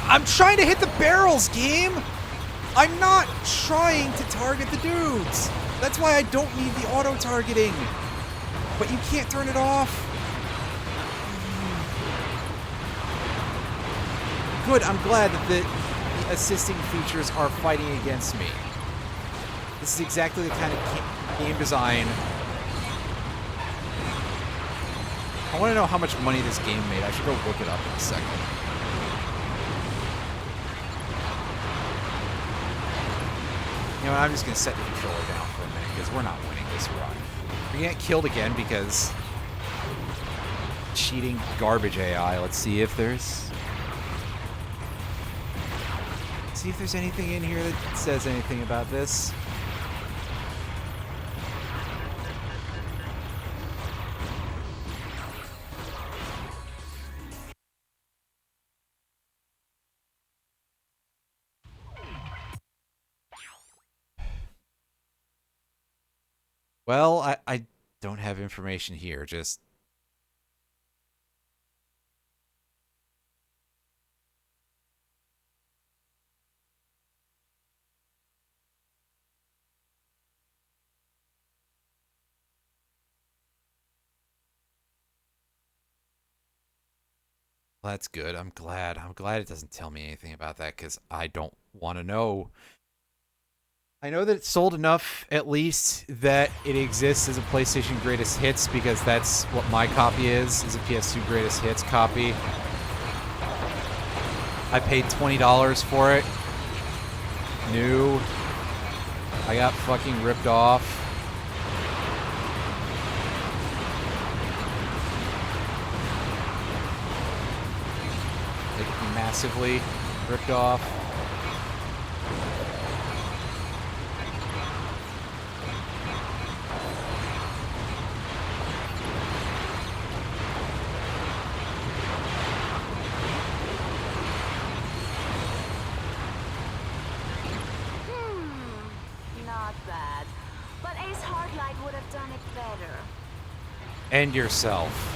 I'm trying to hit the barrels, game! I'm not trying to target the dudes! That's why I don't need the auto-targeting! But you can't turn it off! Good, I'm glad that the assisting features are fighting against me. This is exactly the kind of game design. I want to know how much money this game made. I should go look it up in a second. You know what, I'm just going to set the controller down for a minute because we're not winning this run. We're going to get killed again because cheating garbage AI. Let's see if there's... See if there's anything in here that says anything about this. Well, I don't have information here, just... Well, that's good. I'm glad. I'm glad it doesn't tell me anything about that because I don't want to know. I know that it's sold enough, at least, that it exists as a PlayStation Greatest Hits because that's what my copy is a PS2 Greatest Hits copy. I paid $20 for it. New. I got fucking ripped off. Like, massively ripped off. And yourself.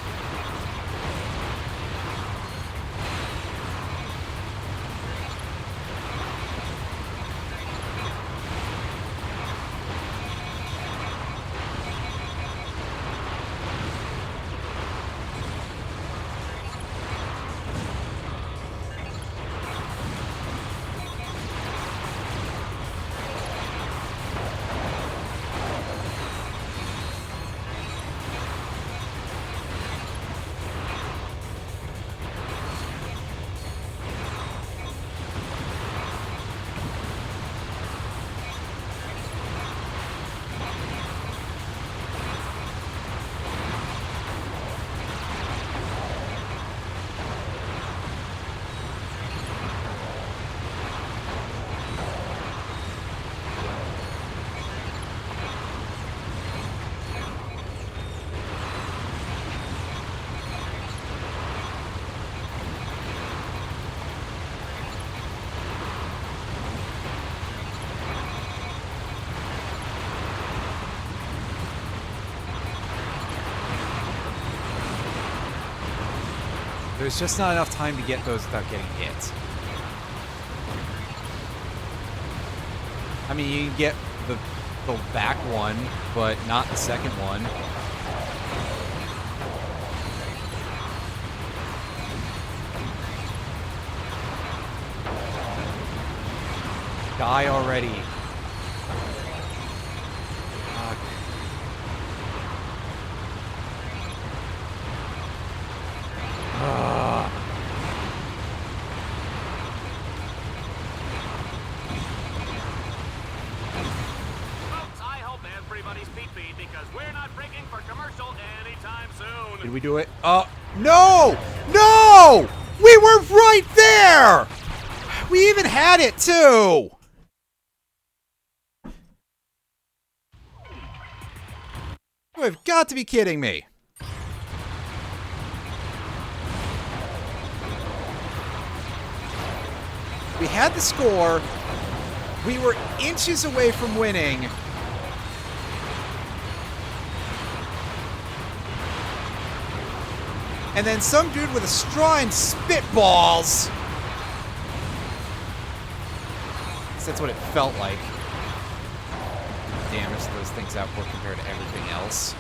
There's just not enough time to get those without getting hit. I mean, you can get the back one, but not the second one. Die already. Fuck. Folks, I hope everybody's pee-pee because we're not breaking for commercial anytime soon. Did we do it? No! No! We were right there! We even had it, too! You have got to be kidding me. We had the score. We were inches away from winning. And then some dude with a straw and spitballs. At least that's what it felt like. Damage those things out for compared to everything else.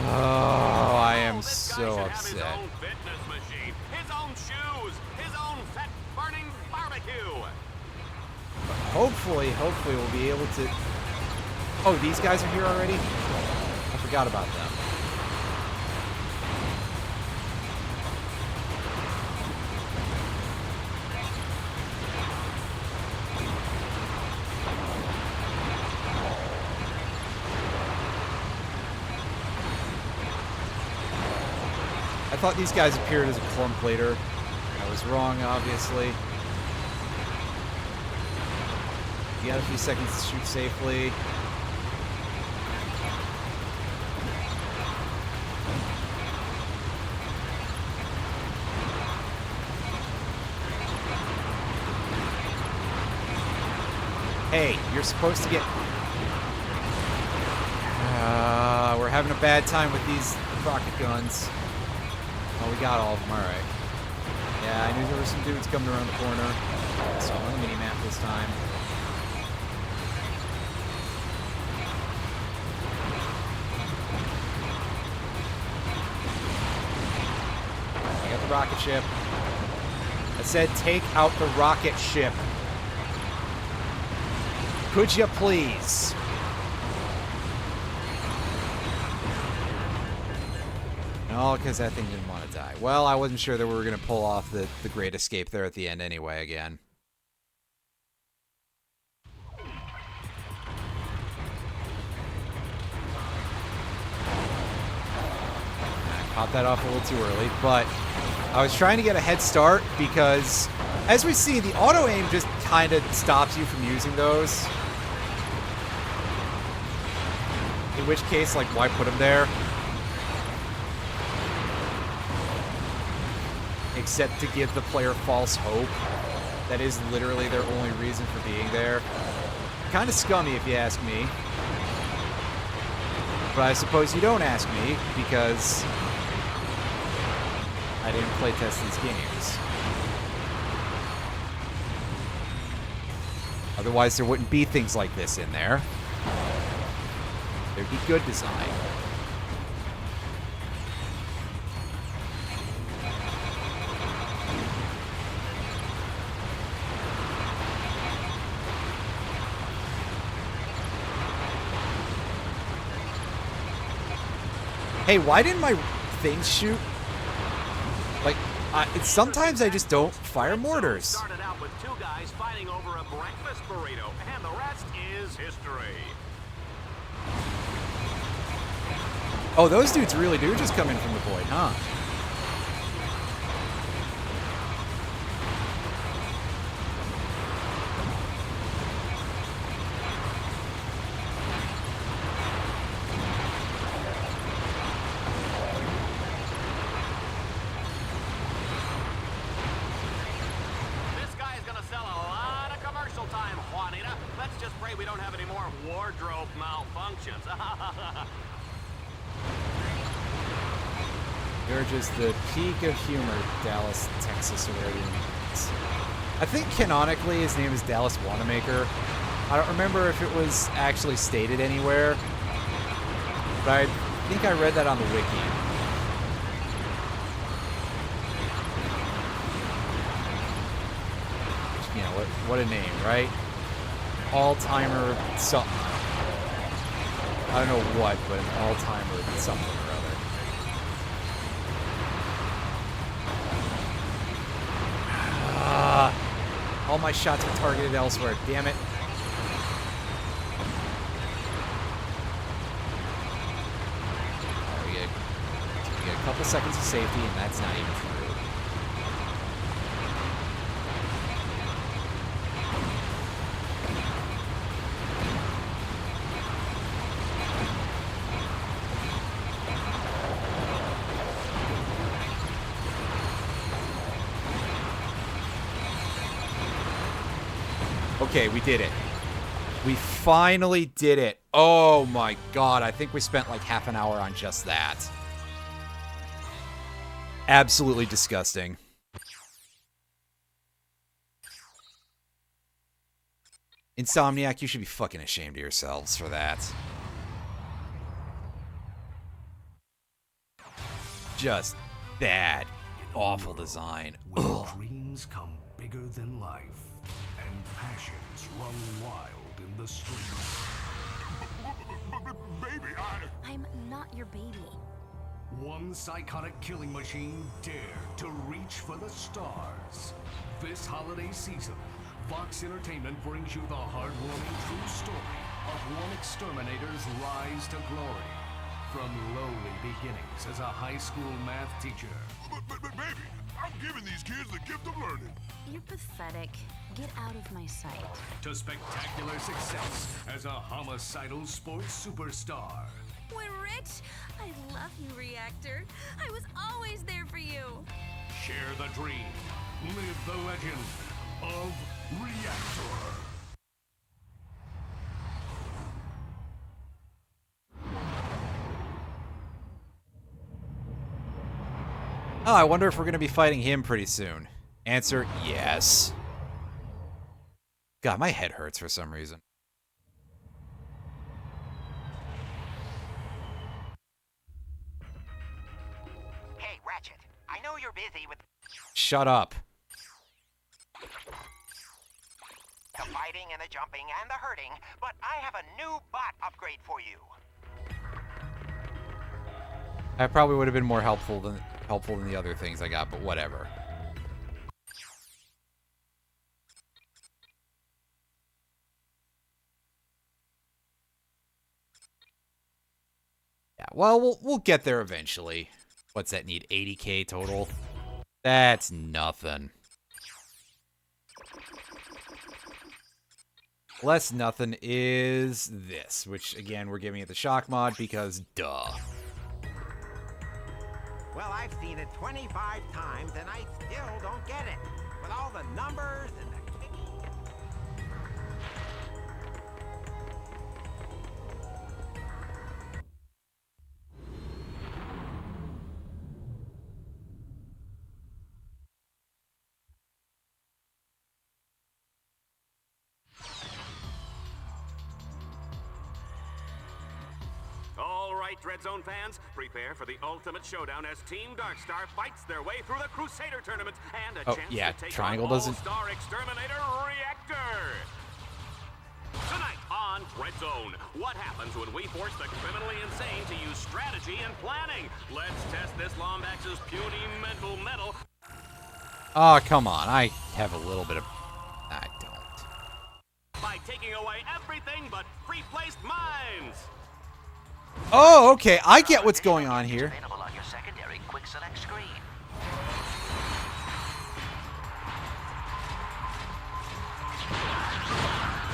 Oh, I am so upset. His own fitness machine, his own shoes, his own fat-burning barbecue. Hopefully we'll be able to... Oh, these guys are here already? I forgot about them. I thought these guys appeared as a clump later. I was wrong, obviously. You got a few seconds to shoot safely. Hey, you're supposed to get... we're having a bad time with these rocket guns. Oh, we got all of them, alright. Yeah, I knew there were some dudes coming around the corner. So I'm on the mini-map this time. I got the rocket ship. I said take out the rocket ship. Could you please? All because that thing didn't want to die. Well, I wasn't sure that we were going to pull off the great escape there at the end anyway, again. I popped that off a little too early, but I was trying to get a head start because, as we see, the auto-aim just kind of stops you from using those. In which case, like, why put them there? Except to give the player false hope. That is literally their only reason for being there. Kind of scummy if you ask me. But I suppose you don't ask me, because I didn't playtest these games. Otherwise there wouldn't be things like this in there. There'd be good design. Hey, why didn't my things shoot? Like, sometimes I just don't fire mortars. Started out with two guys fighting over a breakfast burrito, and the rest It's history. Oh, those dudes really do just come in from the void, huh? This guy is gonna sell a lot of commercial time, Juanita. Let's just pray we don't have any more wardrobe malfunctions. You're just the peak of humor, Dallas, Texas, or whatever your name is. I think canonically his name is Dallas Wanamaker. I don't remember if it was actually stated anywhere, but I think I read that on the wiki. You know, what a name, right? All-timer something. I don't know what, but an all-timer something or other. All my shots were targeted elsewhere. Damn it. We get a couple seconds of safety, and that's not even true. Okay, we did it. We finally did it. Oh my god, I think we spent like half an hour on just that. Absolutely disgusting. Insomniac, you should be fucking ashamed of yourselves for that. Just bad, awful design. Where dreams come bigger than life, and passions run wild in the streets. Baby, I'm not your baby. One psychotic killing machine dared to reach for the stars. This holiday season, Vox Entertainment brings you the heartwarming true story of one exterminator's rise to glory. From lowly beginnings as a high school math teacher. But baby, I'm giving these kids the gift of learning. You're pathetic. Get out of my sight. To spectacular success as a homicidal sports superstar. We're rich. I love you, Reactor. I was always there for you. Share the dream. Live the legend of Reactor. Oh, I wonder if we're going to be fighting him pretty soon. Answer, yes. God, my head hurts for some reason. Hey, Ratchet, I know you're busy with Shut up. the fighting and the jumping and the hurting, but I have a new bot upgrade for you. That probably would have been more helpful than the other things I got, but whatever. Yeah, well, we'll get there eventually. What's that need? 80k total? That's nothing. Less nothing is this, which again we're giving it the shock mod because duh. Well, I've seen it 25 times and I still don't get it. With all the numbers and the All right, Dread Zone fans, prepare for the ultimate showdown as Team Darkstar fights their way through the Crusader tournament and a chance yeah, to take Triangle on doesn't... All-Star Exterminator Reactor. Tonight on Dread Zone, what happens when we force the criminally insane to use strategy and planning? Let's test this Lombax's puny mental metal. Oh, come on. I have a little bit of... I don't. By taking away everything but pre-placed mines. Oh, okay. I get what's going on here. Available on your secondary quick select screen.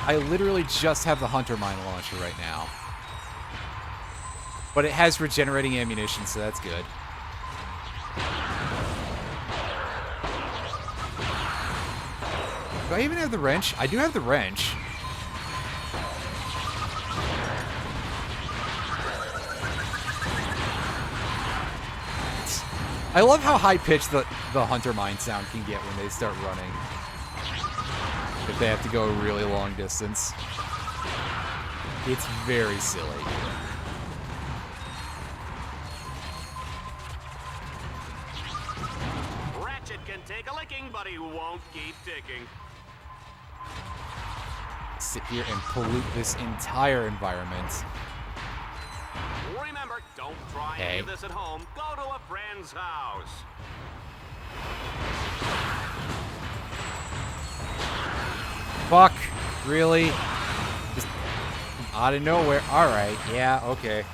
I literally just have the Hunter Mine launcher right now. But it has regenerating ammunition, so that's good. Do I even have the wrench? I do have the wrench. I love how high-pitched the Hunter Mine sound can get when they start running. If they have to go a really long distance. It's very silly. Ratchet can take a licking, but he won't keep ticking. Sit here and pollute this entire environment. Remember, don't try any of this at home. Go to a friend's house. Fuck. Really? Just out of nowhere. Alright, yeah, okay.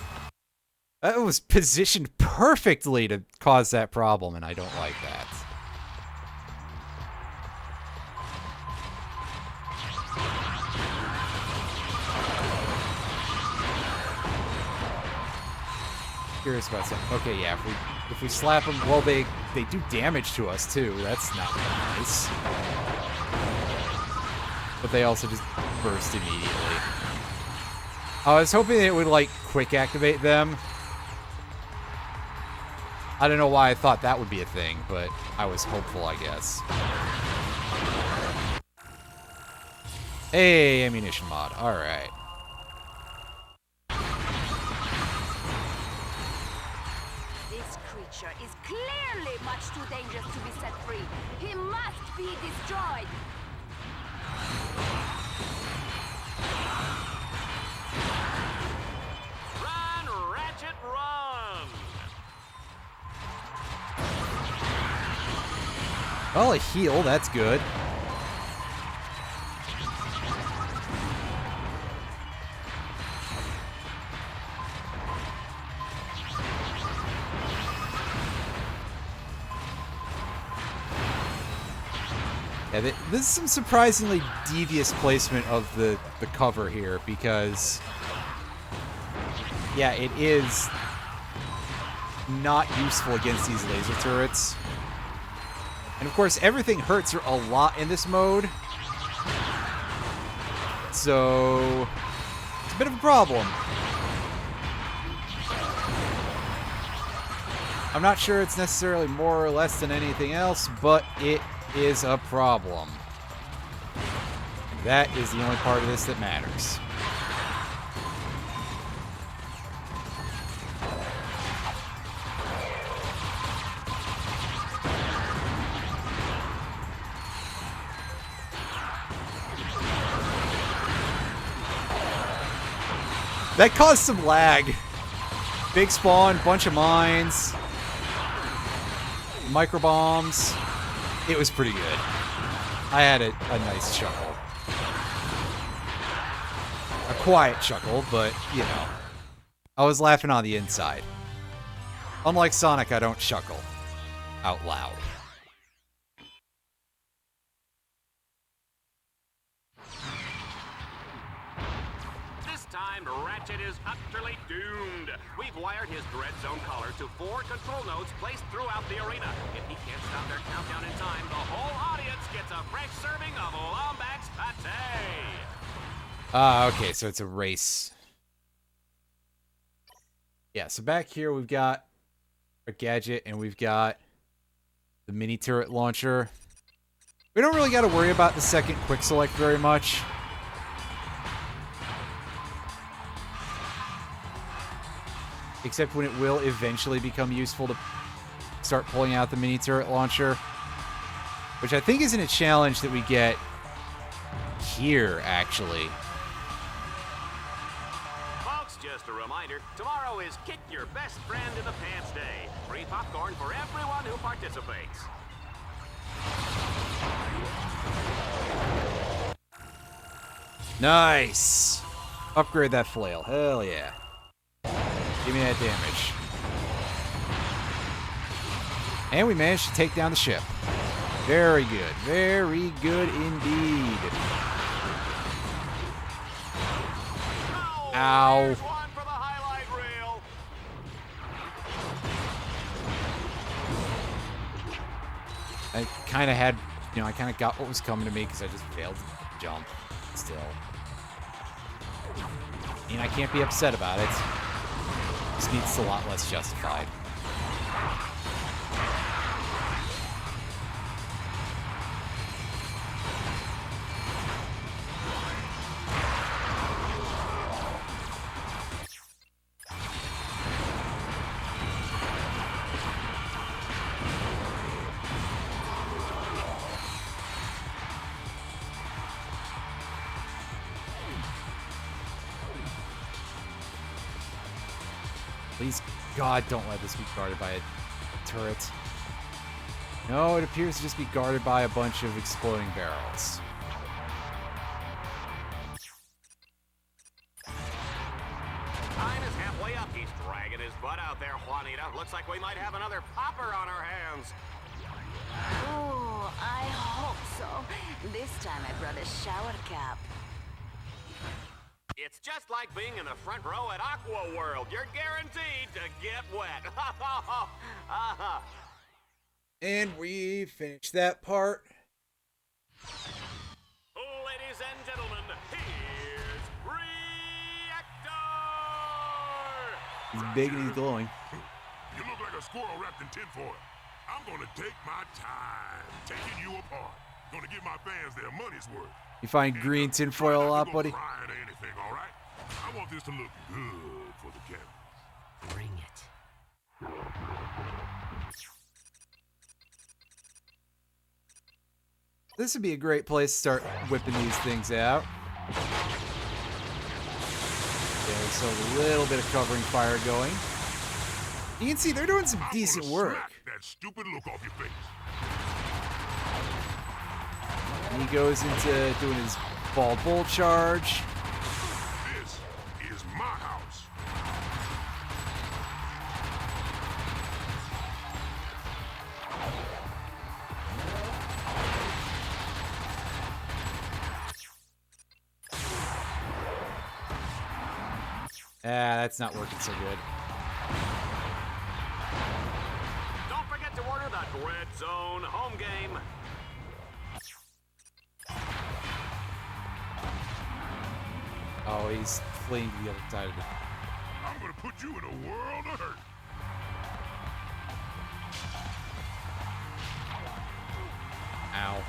That was positioned perfectly to cause that problem, and I don't like that. Curious about something. Okay, yeah, if we slap them, well, they do damage to us too. That's not nice. But they also just burst immediately. I was hoping it would, like, quick activate them. I don't know why I thought that would be a thing, but I was hopeful, I guess. Hey, ammunition mod. Alright. This creature is clearly much too dangerous to be set free. He must be destroyed. Run, Ratchet, run! Well, a heal, that's good. Yeah, this is some surprisingly devious placement of the cover here, because yeah, it is not useful against these laser turrets. And of course, everything hurts a lot in this mode. So it's a bit of a problem. I'm not sure it's necessarily more or less than anything else, but it is a problem. That is the only part of this that matters. That caused some lag. Big spawn, bunch of mines, micro bombs. It was pretty good. I had a nice chuckle. A quiet chuckle, but, you know. I was laughing on the inside. Unlike Sonic, I don't chuckle out loud. This time, Ratchet is utterly doomed. We've wired his Dread Zone collar to 4 control nodes placed throughout the arena. If he can't stop their countdown in time, the whole audience gets a fresh serving of Lombax pate. Okay, so it's a race. Yeah, so back here we've got a gadget and we've got the mini turret launcher. We don't really got to worry about the second quick select very much. Except when it will eventually become useful to start pulling out the mini turret launcher. Which I think isn't a challenge that we get here, actually. Folks, just a reminder, tomorrow is Kick Your Best Friend in the Pants Day. Free popcorn for everyone who participates. Nice! Upgrade that flail. Hell yeah. Give me that damage. And we managed to take down the ship. Very good. Very good indeed. Ow. I kind of had, I kind of got what was coming to me because I just failed to jump still. And I can't be upset about it. This needs a lot less justified. Please, God, don't let this be guarded by a turret. No, it appears to just be guarded by a bunch of exploding barrels. Time is halfway up. He's dragging his butt out there, Juanita. Looks like we might have another popper on our hands. Oh, I hope so. This time I brought a shower cap. It's just like being in the front row at Aqua World. You're guaranteed to get wet. And we finished that part. Ladies and gentlemen, here's Reactor! He's big and he's glowing. You look like a squirrel wrapped in tinfoil. I'm gonna take my time taking you apart. Gonna give my fans their money's worth. You find green tinfoil a lot, buddy? Crying or anything, all right? I want this to look good for the camera. Bring it. This would be a great place to start whipping these things out. Okay, so a little bit of covering fire going. You can see they're doing some decent work. That stupid look off your face. And he goes into doing his ball bolt charge. This is my house. That's not working so good. Don't forget to order that Red Zone home game. Oh, he's fleeing to the other side of the... I'm gonna put you in a world of hurt. Ow.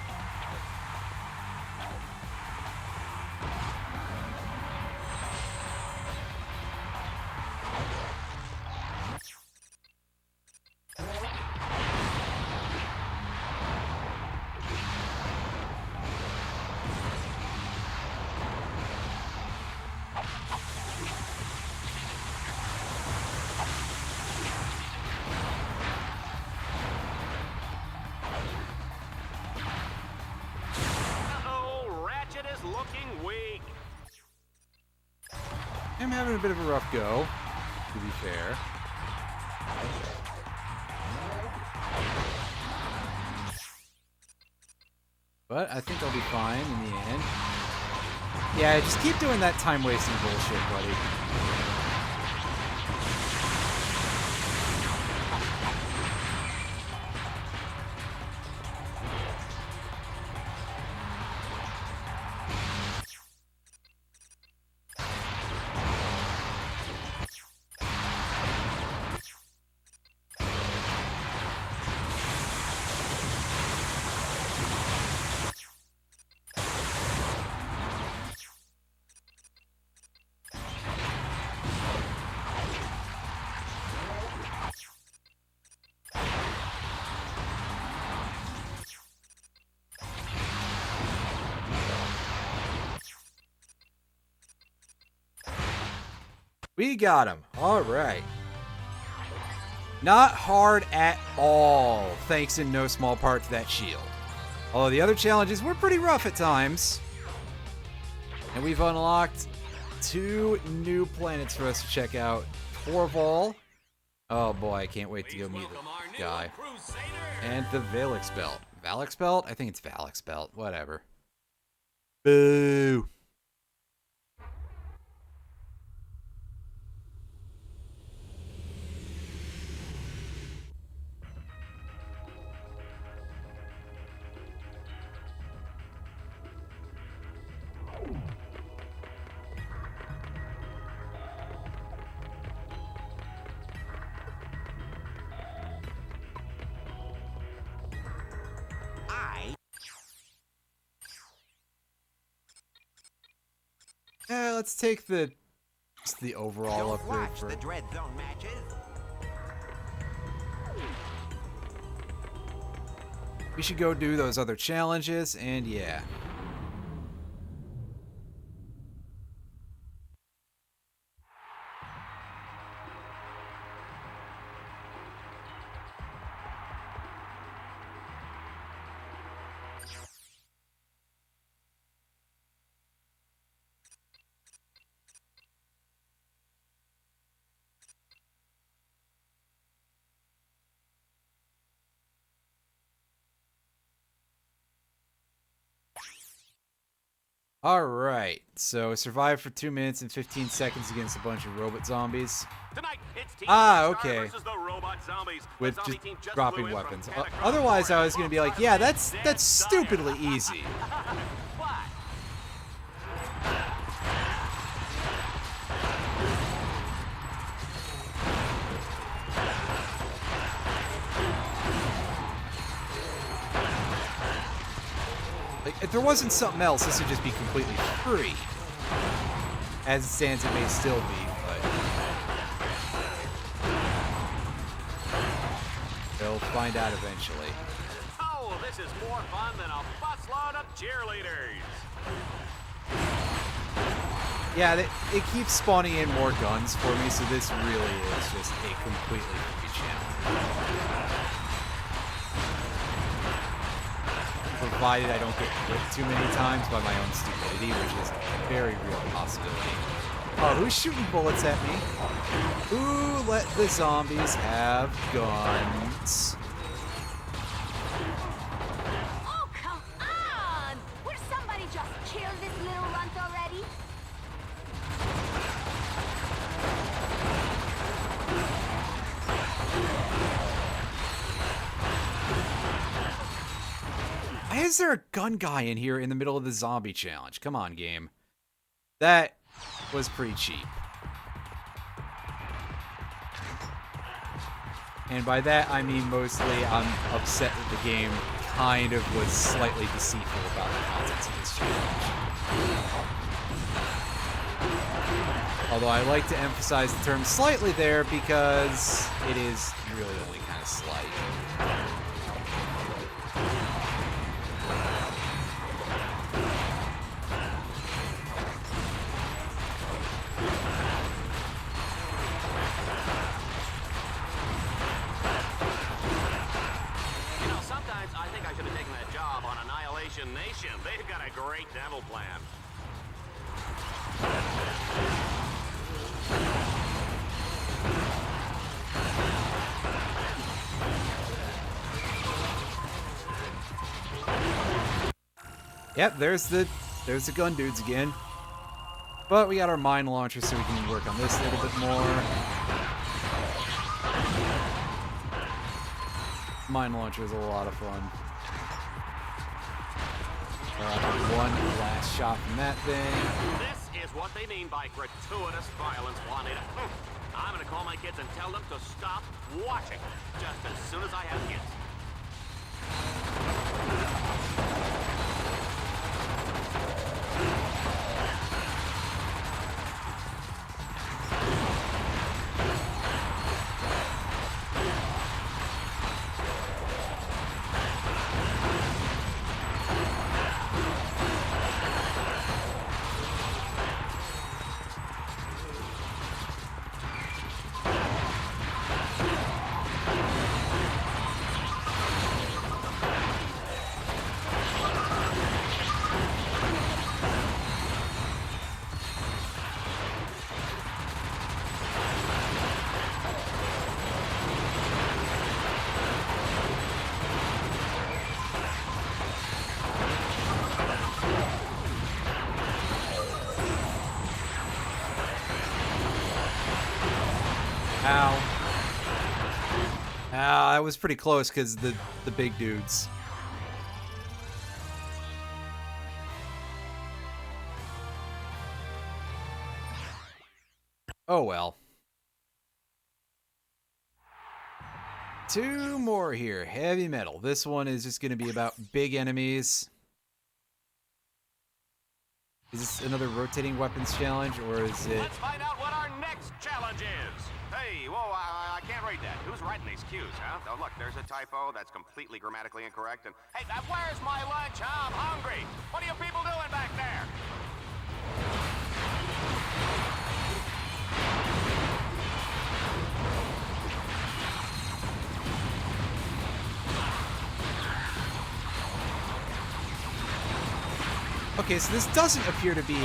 Ratchet is looking weak. I'm having a bit of a rough go, to be fair. But I think I'll be fine in the end. Yeah, just keep doing that time-wasting bullshit, buddy. We got him. All right. Not hard at all, thanks in no small part to that shield. Although the other challenges were pretty rough at times. And we've unlocked 2 new planets for us to check out. Torval. Oh boy, I can't wait to go meet the guy. And the Valix Belt. Valix Belt? I think it's Valix Belt. Whatever. Boo! Let's take the overall upgrade for the Dread Zone matches. We should go do those other challenges, and yeah. Alright, so survive for 2 minutes and 15 seconds against a bunch of robot zombies. Tonight, it's Team Okay. versus the robot zombies. With The zombie just team just dropping flew in weapons. from Catacross Otherwise, I Forest. was going to be like, yeah, that's stupidly easy. What? Like, if there wasn't something else, this would just be completely free. As it stands, it may still be, but they'll find out eventually. Oh, this is more fun than a busload of cheerleaders. Yeah, it keeps spawning in more guns for me, so this really is just a completely free challenge. Provided I don't get hit too many times by my own stupidity, which is a very real possibility. Oh, who's shooting bullets at me? Who let the zombies have guns? Oh, come on! Will somebody just kill this little runt already? Why is there a gun guy in here in the middle of the zombie challenge? Come on, game. That was pretty cheap. And by that, I mean mostly I'm upset that the game kind of was slightly deceitful about the contents of this challenge. Although I like to emphasize the term slightly there because it is really only kind of slight. Sometimes I think I should have taken that job on Annihilation Nation. They've got a great dental plan. Yep, there's the gun dudes again. But we got our mine launcher, so we can work on this a little bit more. Mine launcher is a lot of fun. One last shot from that thing. This is what they mean by gratuitous violence, Juanita. I'm gonna call my kids and tell them to stop watching just as soon as I have kids. Ow. Ow, that was pretty close because the big dudes. Oh well. 2 more here. Heavy metal. This one is just going to be about big enemies. Is this another rotating weapons challenge, or is it... Let's find out what our next challenge is. Hey, whoa, I can't read that. Who's writing these cues, huh? Oh, look, there's a typo that's completely grammatically incorrect. And hey, where's my lunch? I'm hungry. What are you people doing back there? Okay, so this doesn't appear to be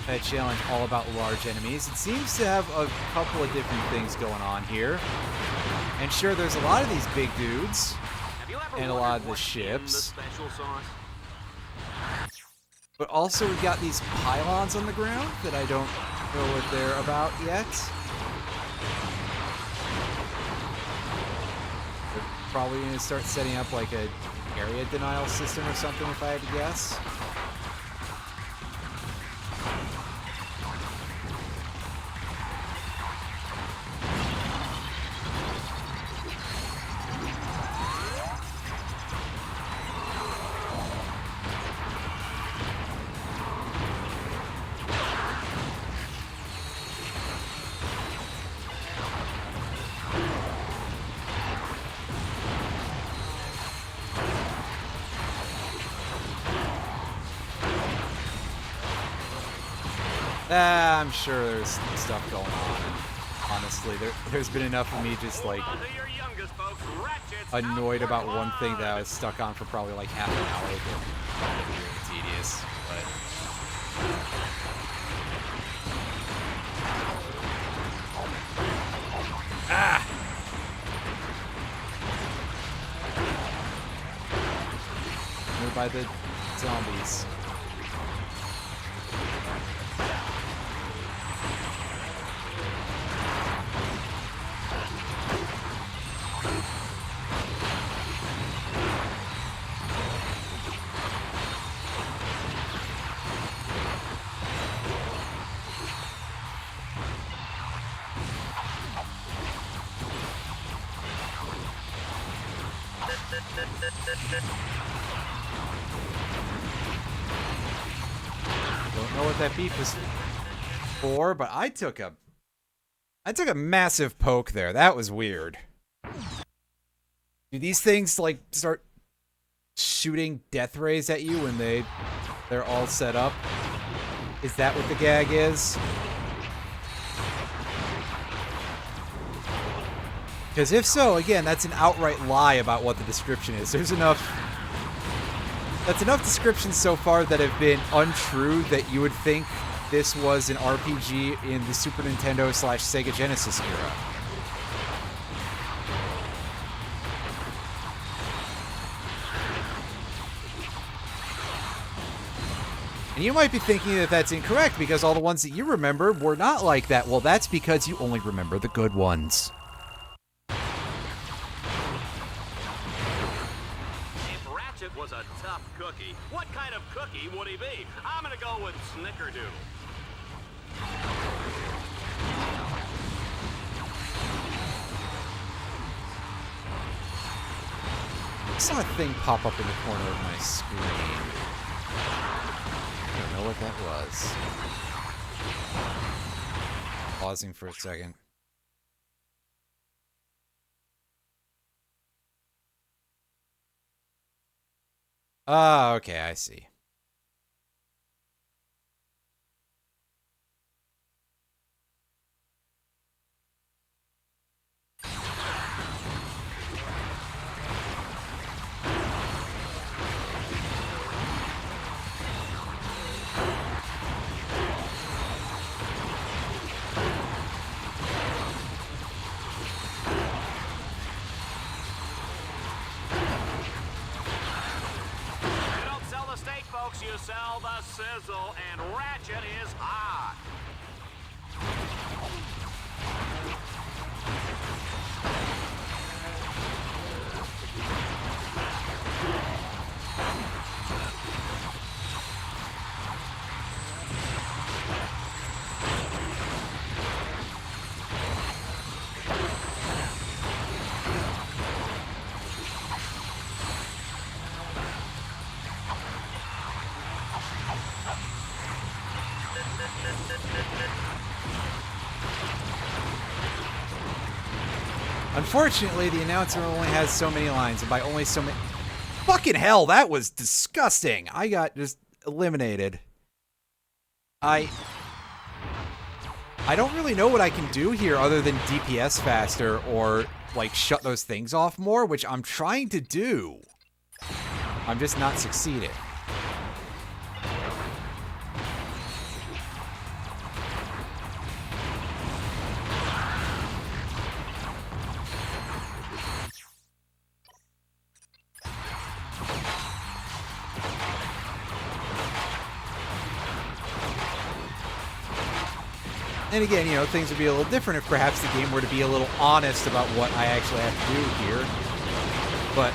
a challenge all about large enemies. It seems to have a couple of different things going on here. And sure, there's a lot of these big dudes and a lot of the ships. But also we've got these pylons on the ground that I don't know what they're about yet. They're probably going to start setting up like a area denial system or something if I had to guess. I'm sure there's stuff going on. Honestly, there's been enough of me just like annoyed about one thing that I was stuck on for probably like half an hour. It's really tedious, but Moved by the zombies. Don't know what that beep was for, but I took a massive poke there. That was weird. Do these things like start shooting death rays at you when they're all set up? Is that what the gag is? Because if so, again, that's an outright lie about what the description is. That's enough descriptions so far that have been untrue that you would think this was an RPG in the Super Nintendo / Sega Genesis era. And you might be thinking that that's incorrect because all the ones that you remember were not like that. Well, that's because you only remember the good ones. Ratchet was a tough cookie. What kind of cookie would he be? I'm gonna go with Snickerdoodle. I saw a thing pop up in the corner of my screen. I don't know what that was. Pausing for a second. Ah, okay, I see. You sell the sizzle, and Ratchet is hot. Unfortunately, the announcer only has so many lines, and by only so many... Fucking hell, that was disgusting. I got just eliminated. I don't really know what I can do here other than DPS faster or, like, shut those things off more, which I'm trying to do. I'm just not succeeding. And again, you know, things would be a little different if perhaps the game were to be a little honest about what I actually have to do here. But...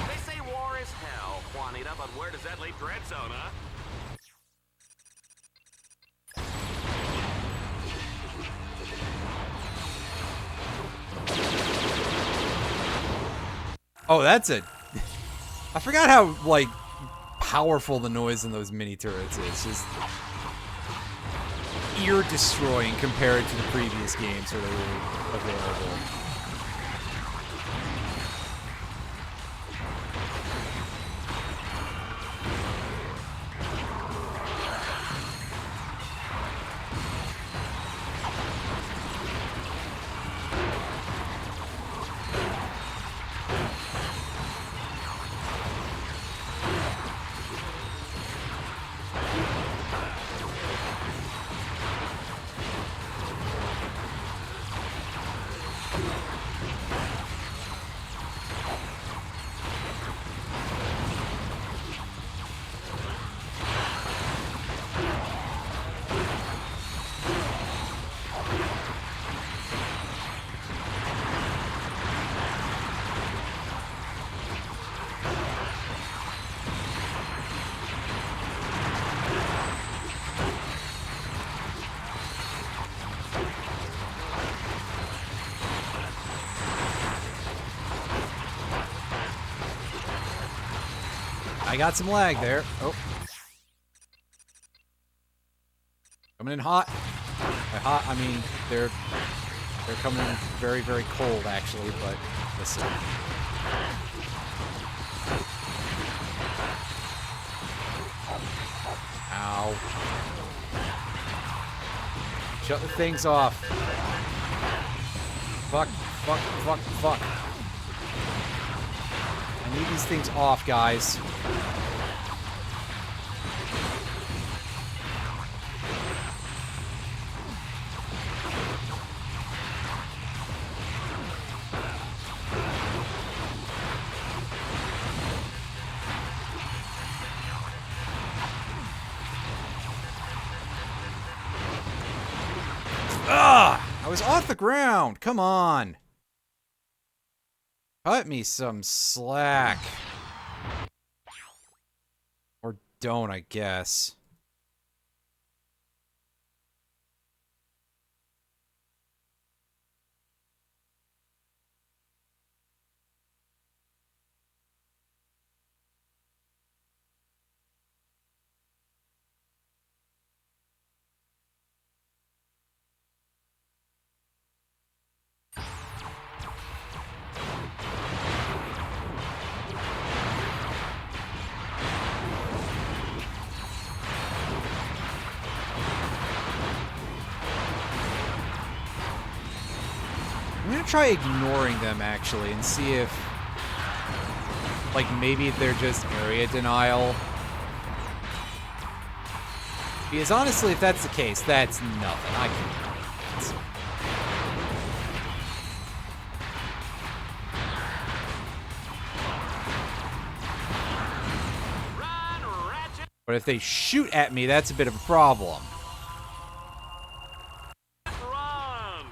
They say war is hell, Juanita, but where does that leave Dreadzone, huh? Oh, that's a... I forgot how, like, powerful the noise in those mini turrets is. Just ear-destroying compared to the previous games that are available. I got some lag there. Oh. Coming in hot. By hot, I mean they're coming in very, very cold actually, but listen. Ow. Shut the things off. Fuck, fuck, fuck, fuck. I need these things off, guys. I was off the ground. Come on. Cut me some slack. Or don't, I guess. I'm gonna try ignoring them actually and see if, like, maybe they're just area denial. Because honestly, if that's the case, that's nothing. I can. Run, Ratchet! But if they shoot at me, that's a bit of a problem. Run!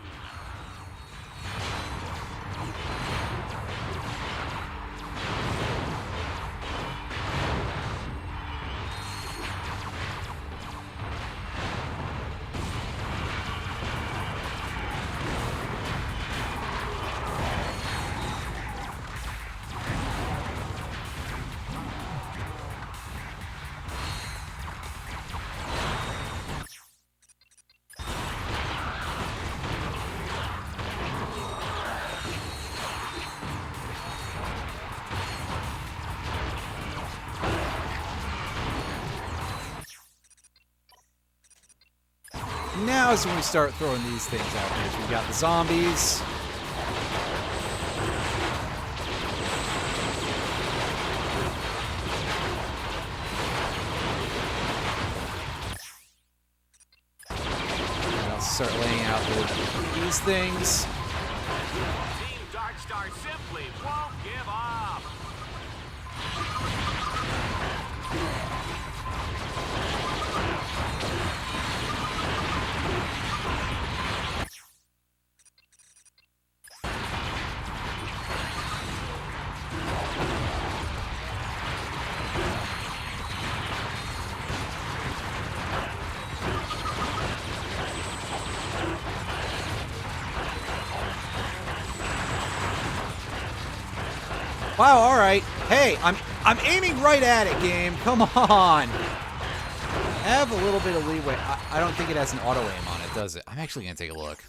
Now is when we start throwing these things out here. We've got the zombies. And I'll start laying out these things. Team Darkstar simply won't give up. Wow, all right. Hey, I'm aiming right at it, game. Come on. Have a little bit of leeway. I don't think it has an auto aim on it, does it? I'm actually going to take a look.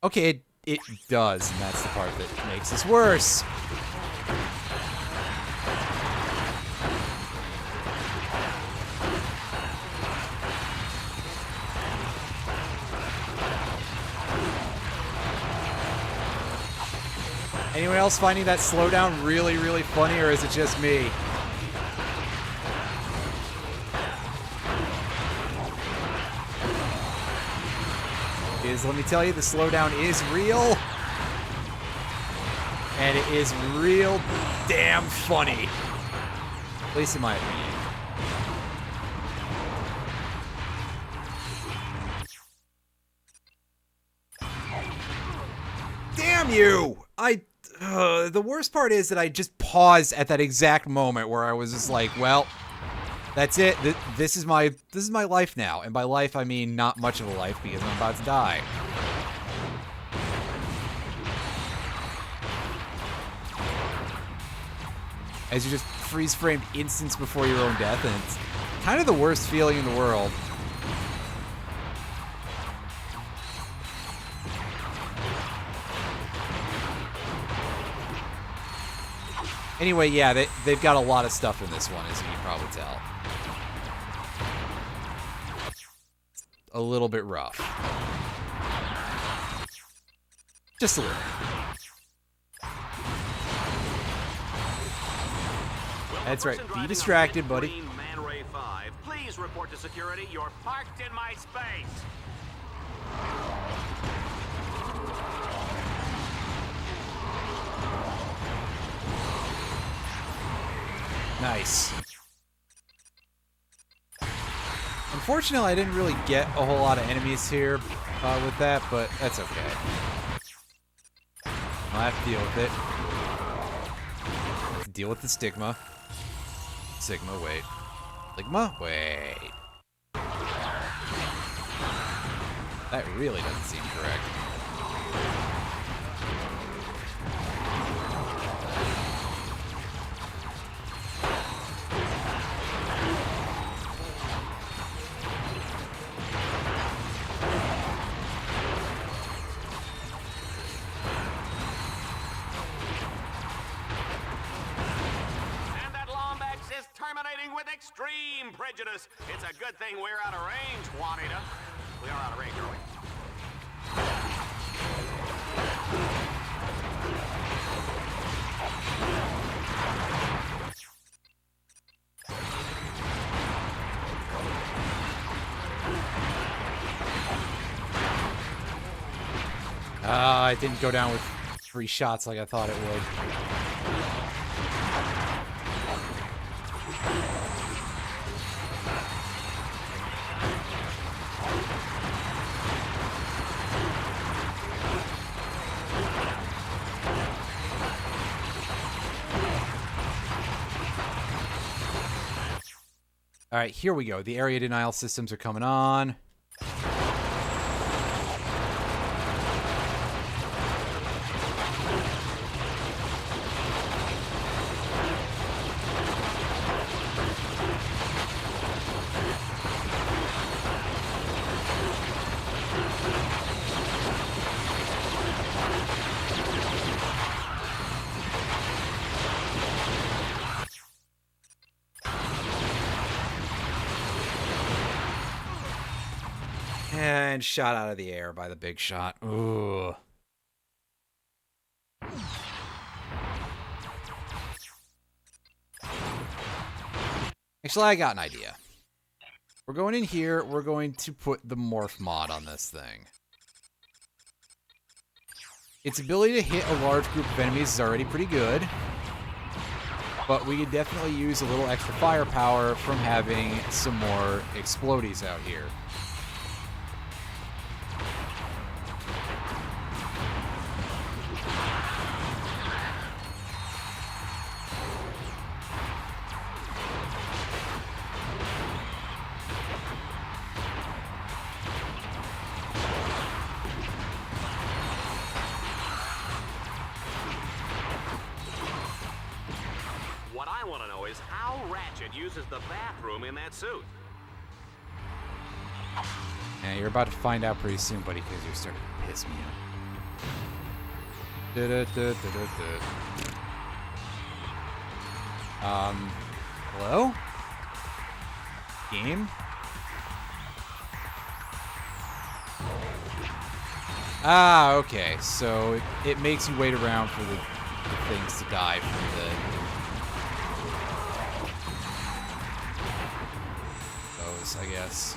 Okay, it does, and that's the part that makes this worse. Anyone else finding that slowdown really, really funny, or is it just me? Let me tell you, the slowdown is real. And it is real damn funny. At least in my opinion. Damn you! The worst part is that I just paused at that exact moment where I was just like, well, that's it. This is my life now. And by life, I mean not much of a life because I'm about to die. As you just freeze-framed instance before your own death, and it's kind of the worst feeling in the world. Anyway, yeah, they've got a lot of stuff in this one, as you can probably tell. A little bit rough. Just a little. That's right. Be distracted, buddy. Man Ray 5, please report to security. You're parked in my space. Nice. Unfortunately, I didn't really get a whole lot of enemies here with that, but that's okay. I'll have to deal with it. Have to deal with the stigma. Sigma, wait. Sigma, wait. That really doesn't seem correct. With extreme prejudice. It's a good thing we're out of range, Juanita. We are out of range, are we? It didn't go down with 3 shots like I thought it would. All right, here we go. The area denial systems are coming on. And shot out of the air by the big shot. Ooh. Actually, I got an idea. We're going in here. We're going to put the morph mod on this thing. Its ability to hit a large group of enemies is already pretty good. But we could definitely use a little extra firepower from having some more explodies out here. What I want to know is how Ratchet uses the bathroom in that suit. Yeah, you're about to find out pretty soon, buddy, because you're starting to piss me off. Hello? Game? Ah, okay. So it makes you wait around for the things to die from those, I guess.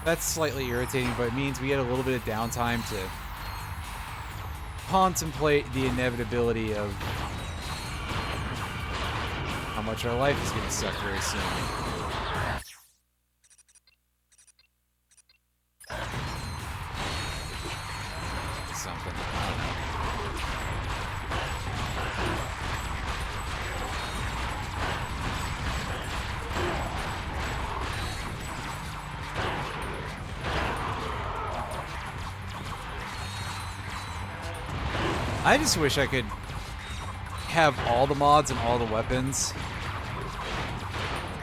That's slightly irritating, but it means we get a little bit of downtime to contemplate the inevitability of how much our life is going to suck very soon. Something. I don't know. I just wish I could have all the mods and all the weapons.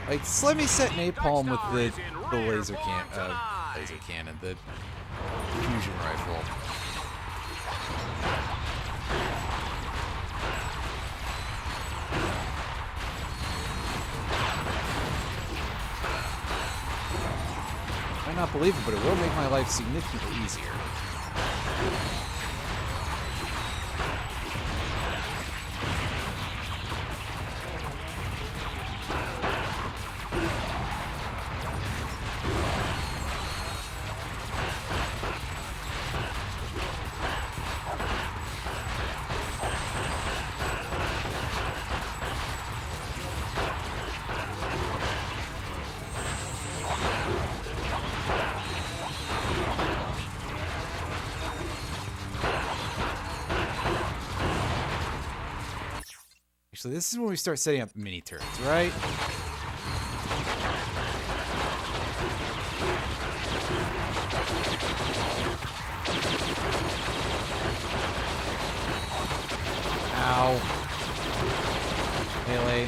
Like, just let me set napalm with the laser cannon, the fusion rifle. I might not believe it, but it will make my life significantly easier. So this is when we start setting up mini turrets, right? Ow. Melee.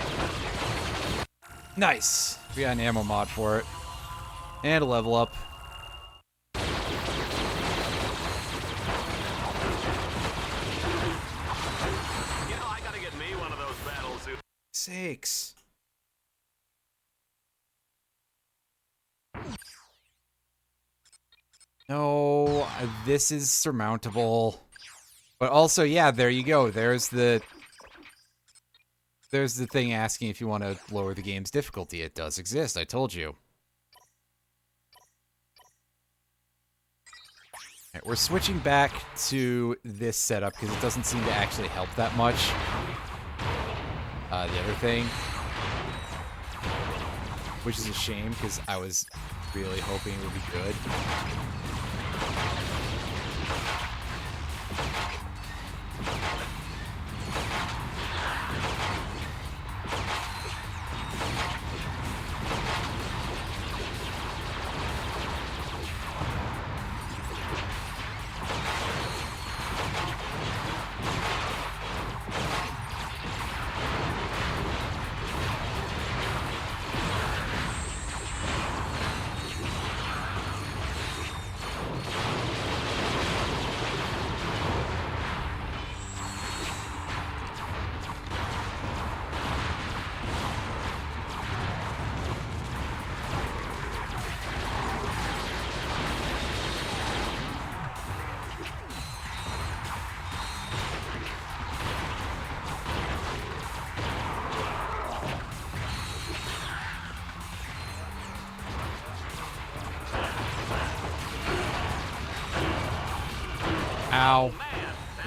Nice. We got an ammo mod for it. And a level up. Sakes. No, this is surmountable. But also, yeah, there you go. There's the thing asking if you want to lower the game's difficulty. It does exist, I told you. Alright, we're switching back to this setup because it doesn't seem to actually help that much. The other thing, which is a shame because I was really hoping it would be good.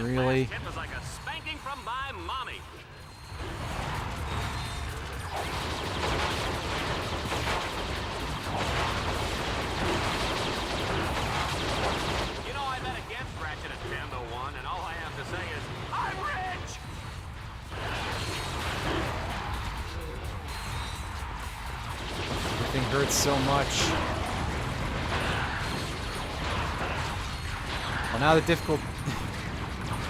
Really? It was like a spanking from my mommy. You know, I bet against Ratchet at 10-1, and all I have to say is, I'm rich! Everything hurts so much. Well, now the difficult...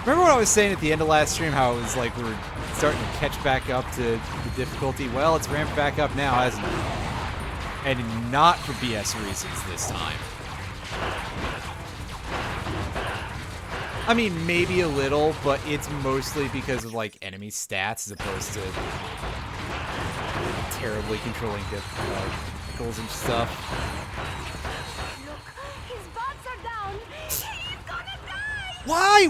Remember what I was saying at the end of last stream, how it was like we were starting to catch back up to the difficulty? Well, it's ramped back up now, hasn't it? And not for BS reasons this time. I mean, maybe a little, but it's mostly because of, like, enemy stats as opposed to terribly controlling vehicles and stuff. Look, his bots are down. He's gonna die. Why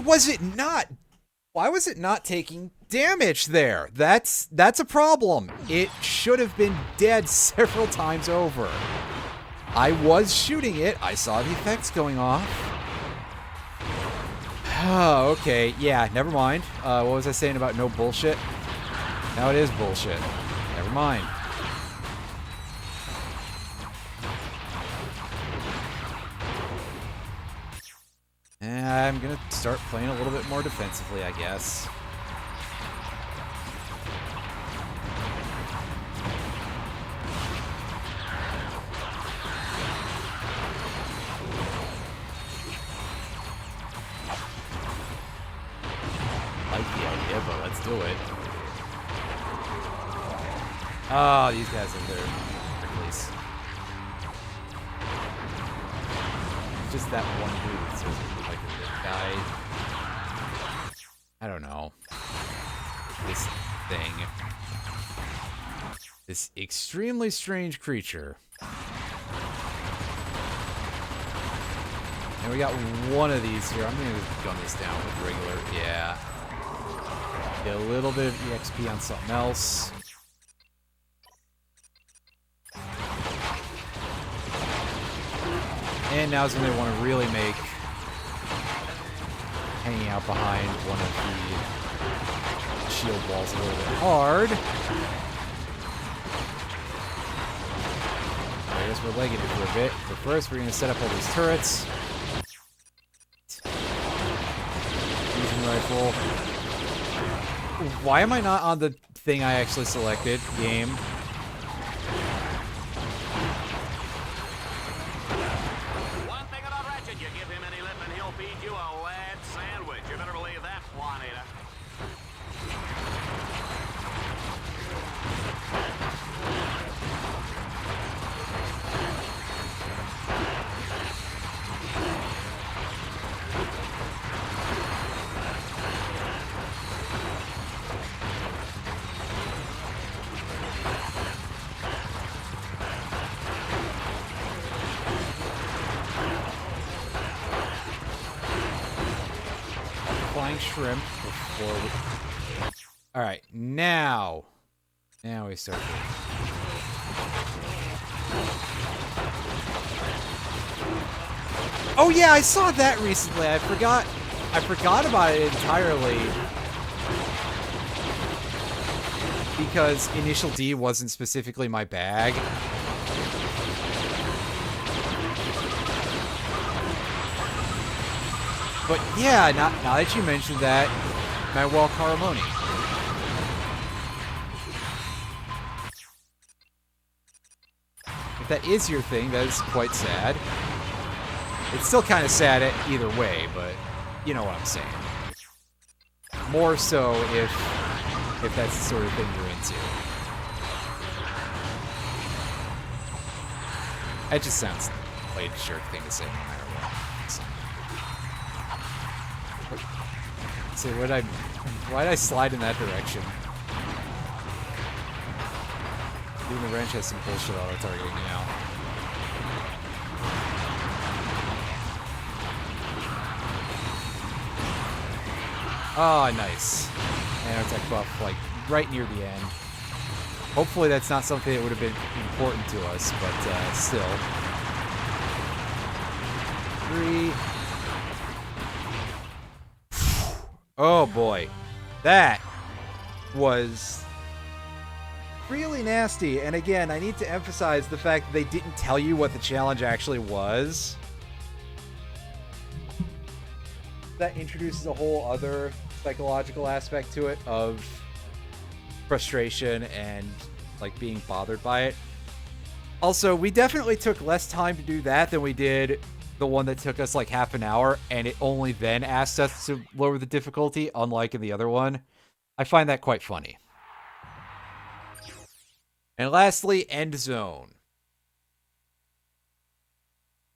was it not taking damage there? That's a problem. It should have been dead several times over. I was shooting it. I saw the effects going off. Oh, okay. Yeah, never mind. What was I saying about no bullshit? Now it is bullshit. Never mind. And I'm gonna start playing a little bit more defensively, I guess. Like the idea, but let's do it. Oh, these guys are there. Please. Just that one dude, so it's like a guy. I don't know. This thing. This extremely strange creature. And we got one of these here. I'm gonna gun this down with regular. Yeah. Get a little bit of EXP on something else. And now's when they want to really make hanging out behind one of the shield walls a little bit hard. I guess we're legging it for a bit. But first, we're going to set up all these turrets. Fusion rifle. Why am I not on the thing I actually selected? Game. One thing about Ratchet, you give him any lip and he'll feed you a lead sandwich. You better believe that, Juanita. Flying shrimp before we... Alright, now we start doing it. Oh yeah, I saw that recently. I forgot about it entirely. Because Initial D wasn't specifically my bag. But yeah, now that you mentioned that, Manuel Caramoni. If that is your thing, that is quite sad. It's still kind of sad either way, but you know what I'm saying. More so if that's the sort of thing you're into. That just sounds like a jerk thing to say no matter what. So why'd I slide in that direction? Even the wrench has some bullshit auto-targeting now. Oh, nice. Nanotech buff, like, right near the end. Hopefully that's not something that would have been important to us, but still. 3. Oh boy. That was really nasty. And again, I need to emphasize the fact that they didn't tell you what the challenge actually was. That introduces a whole other psychological aspect to it of frustration and like being bothered by it. Also, we definitely took less time to do that than we did the one that took us like half an hour, and it only then asked us to lower the difficulty, unlike in the other one. I find that quite funny. And lastly, Endzone.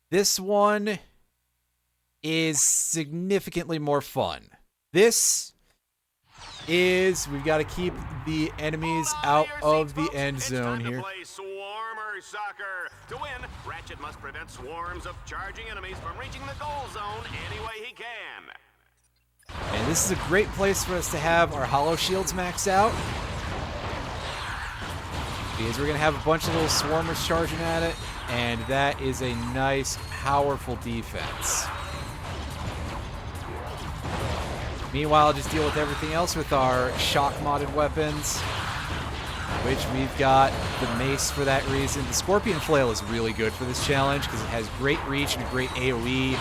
This one is significantly more fun. This is, we've got to keep the enemies out of the end zone here. Swarmer soccer. To win, Ratchet must prevent swarms of charging enemies from reaching the goal zone any way he can. And this is a great place for us to have our hollow shields maxed out, because we're going to have a bunch of little swarmers charging at it, and that is a nice, powerful defense. Meanwhile, I'll just deal with everything else with our shock-modded weapons, which we've got the mace for that reason. The Scorpion Flail is really good for this challenge because it has great reach and a great AoE,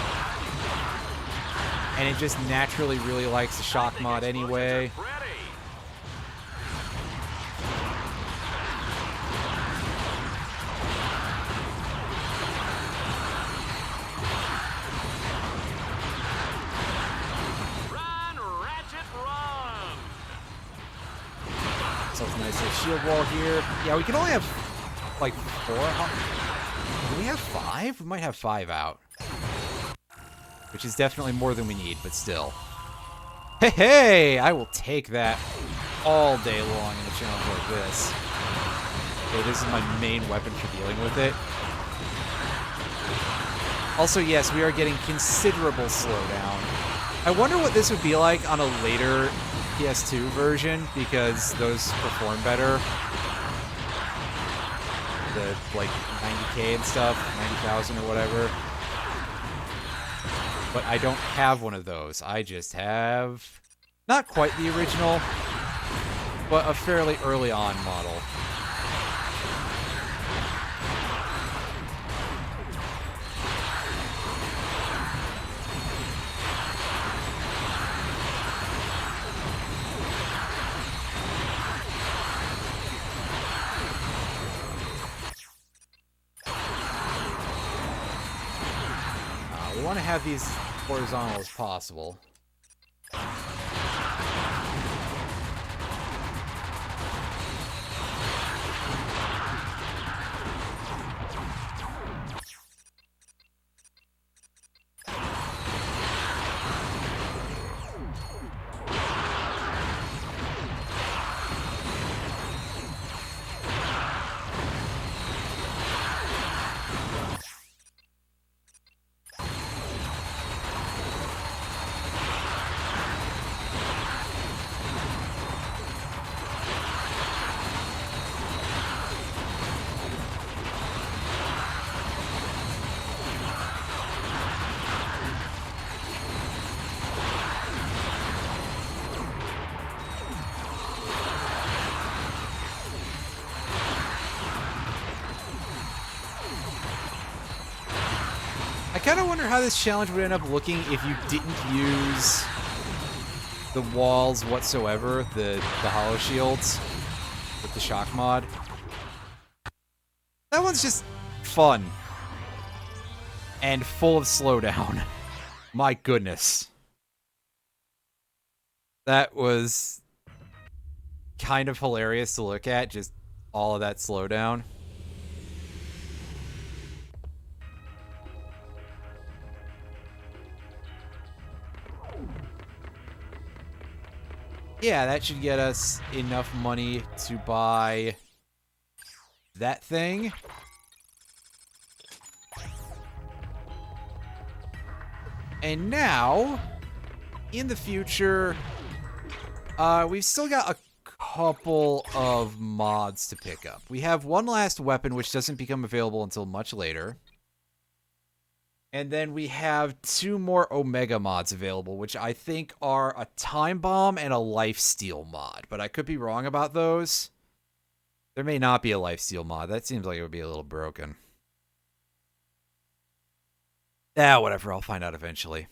and it just naturally really likes the shock mod anyway. So it's a nice little shield wall here. Yeah, we can only have like 4. Do we have 5? We might have 5 out. Which is definitely more than we need, but still. Hey, hey! I will take that all day long in a challenge like this. Okay, this is my main weapon for dealing with it. Also, yes, we are getting considerable slowdown. I wonder what this would be like on a later PS2 version, because those perform better. The, like, 90K and stuff, 90,000 or whatever. But I don't have one of those. I just have, not quite the original, but a fairly early on model. We want to have these horizontal as possible. I kind of wonder how this challenge would end up looking if you didn't use the walls whatsoever, the hollow shields with the shock mod. That one's just fun and full of slowdown. My goodness. That was kind of hilarious to look at, just all of that slowdown. Yeah, that should get us enough money to buy that thing. And now, in the future, we've still got a couple of mods to pick up. We have one last weapon, which doesn't become available until much later. And then we have 2 more Omega mods available, which I think are a Time Bomb and a Lifesteal mod. But I could be wrong about those. There may not be a Lifesteal mod. That seems like it would be a little broken. Whatever. I'll find out eventually.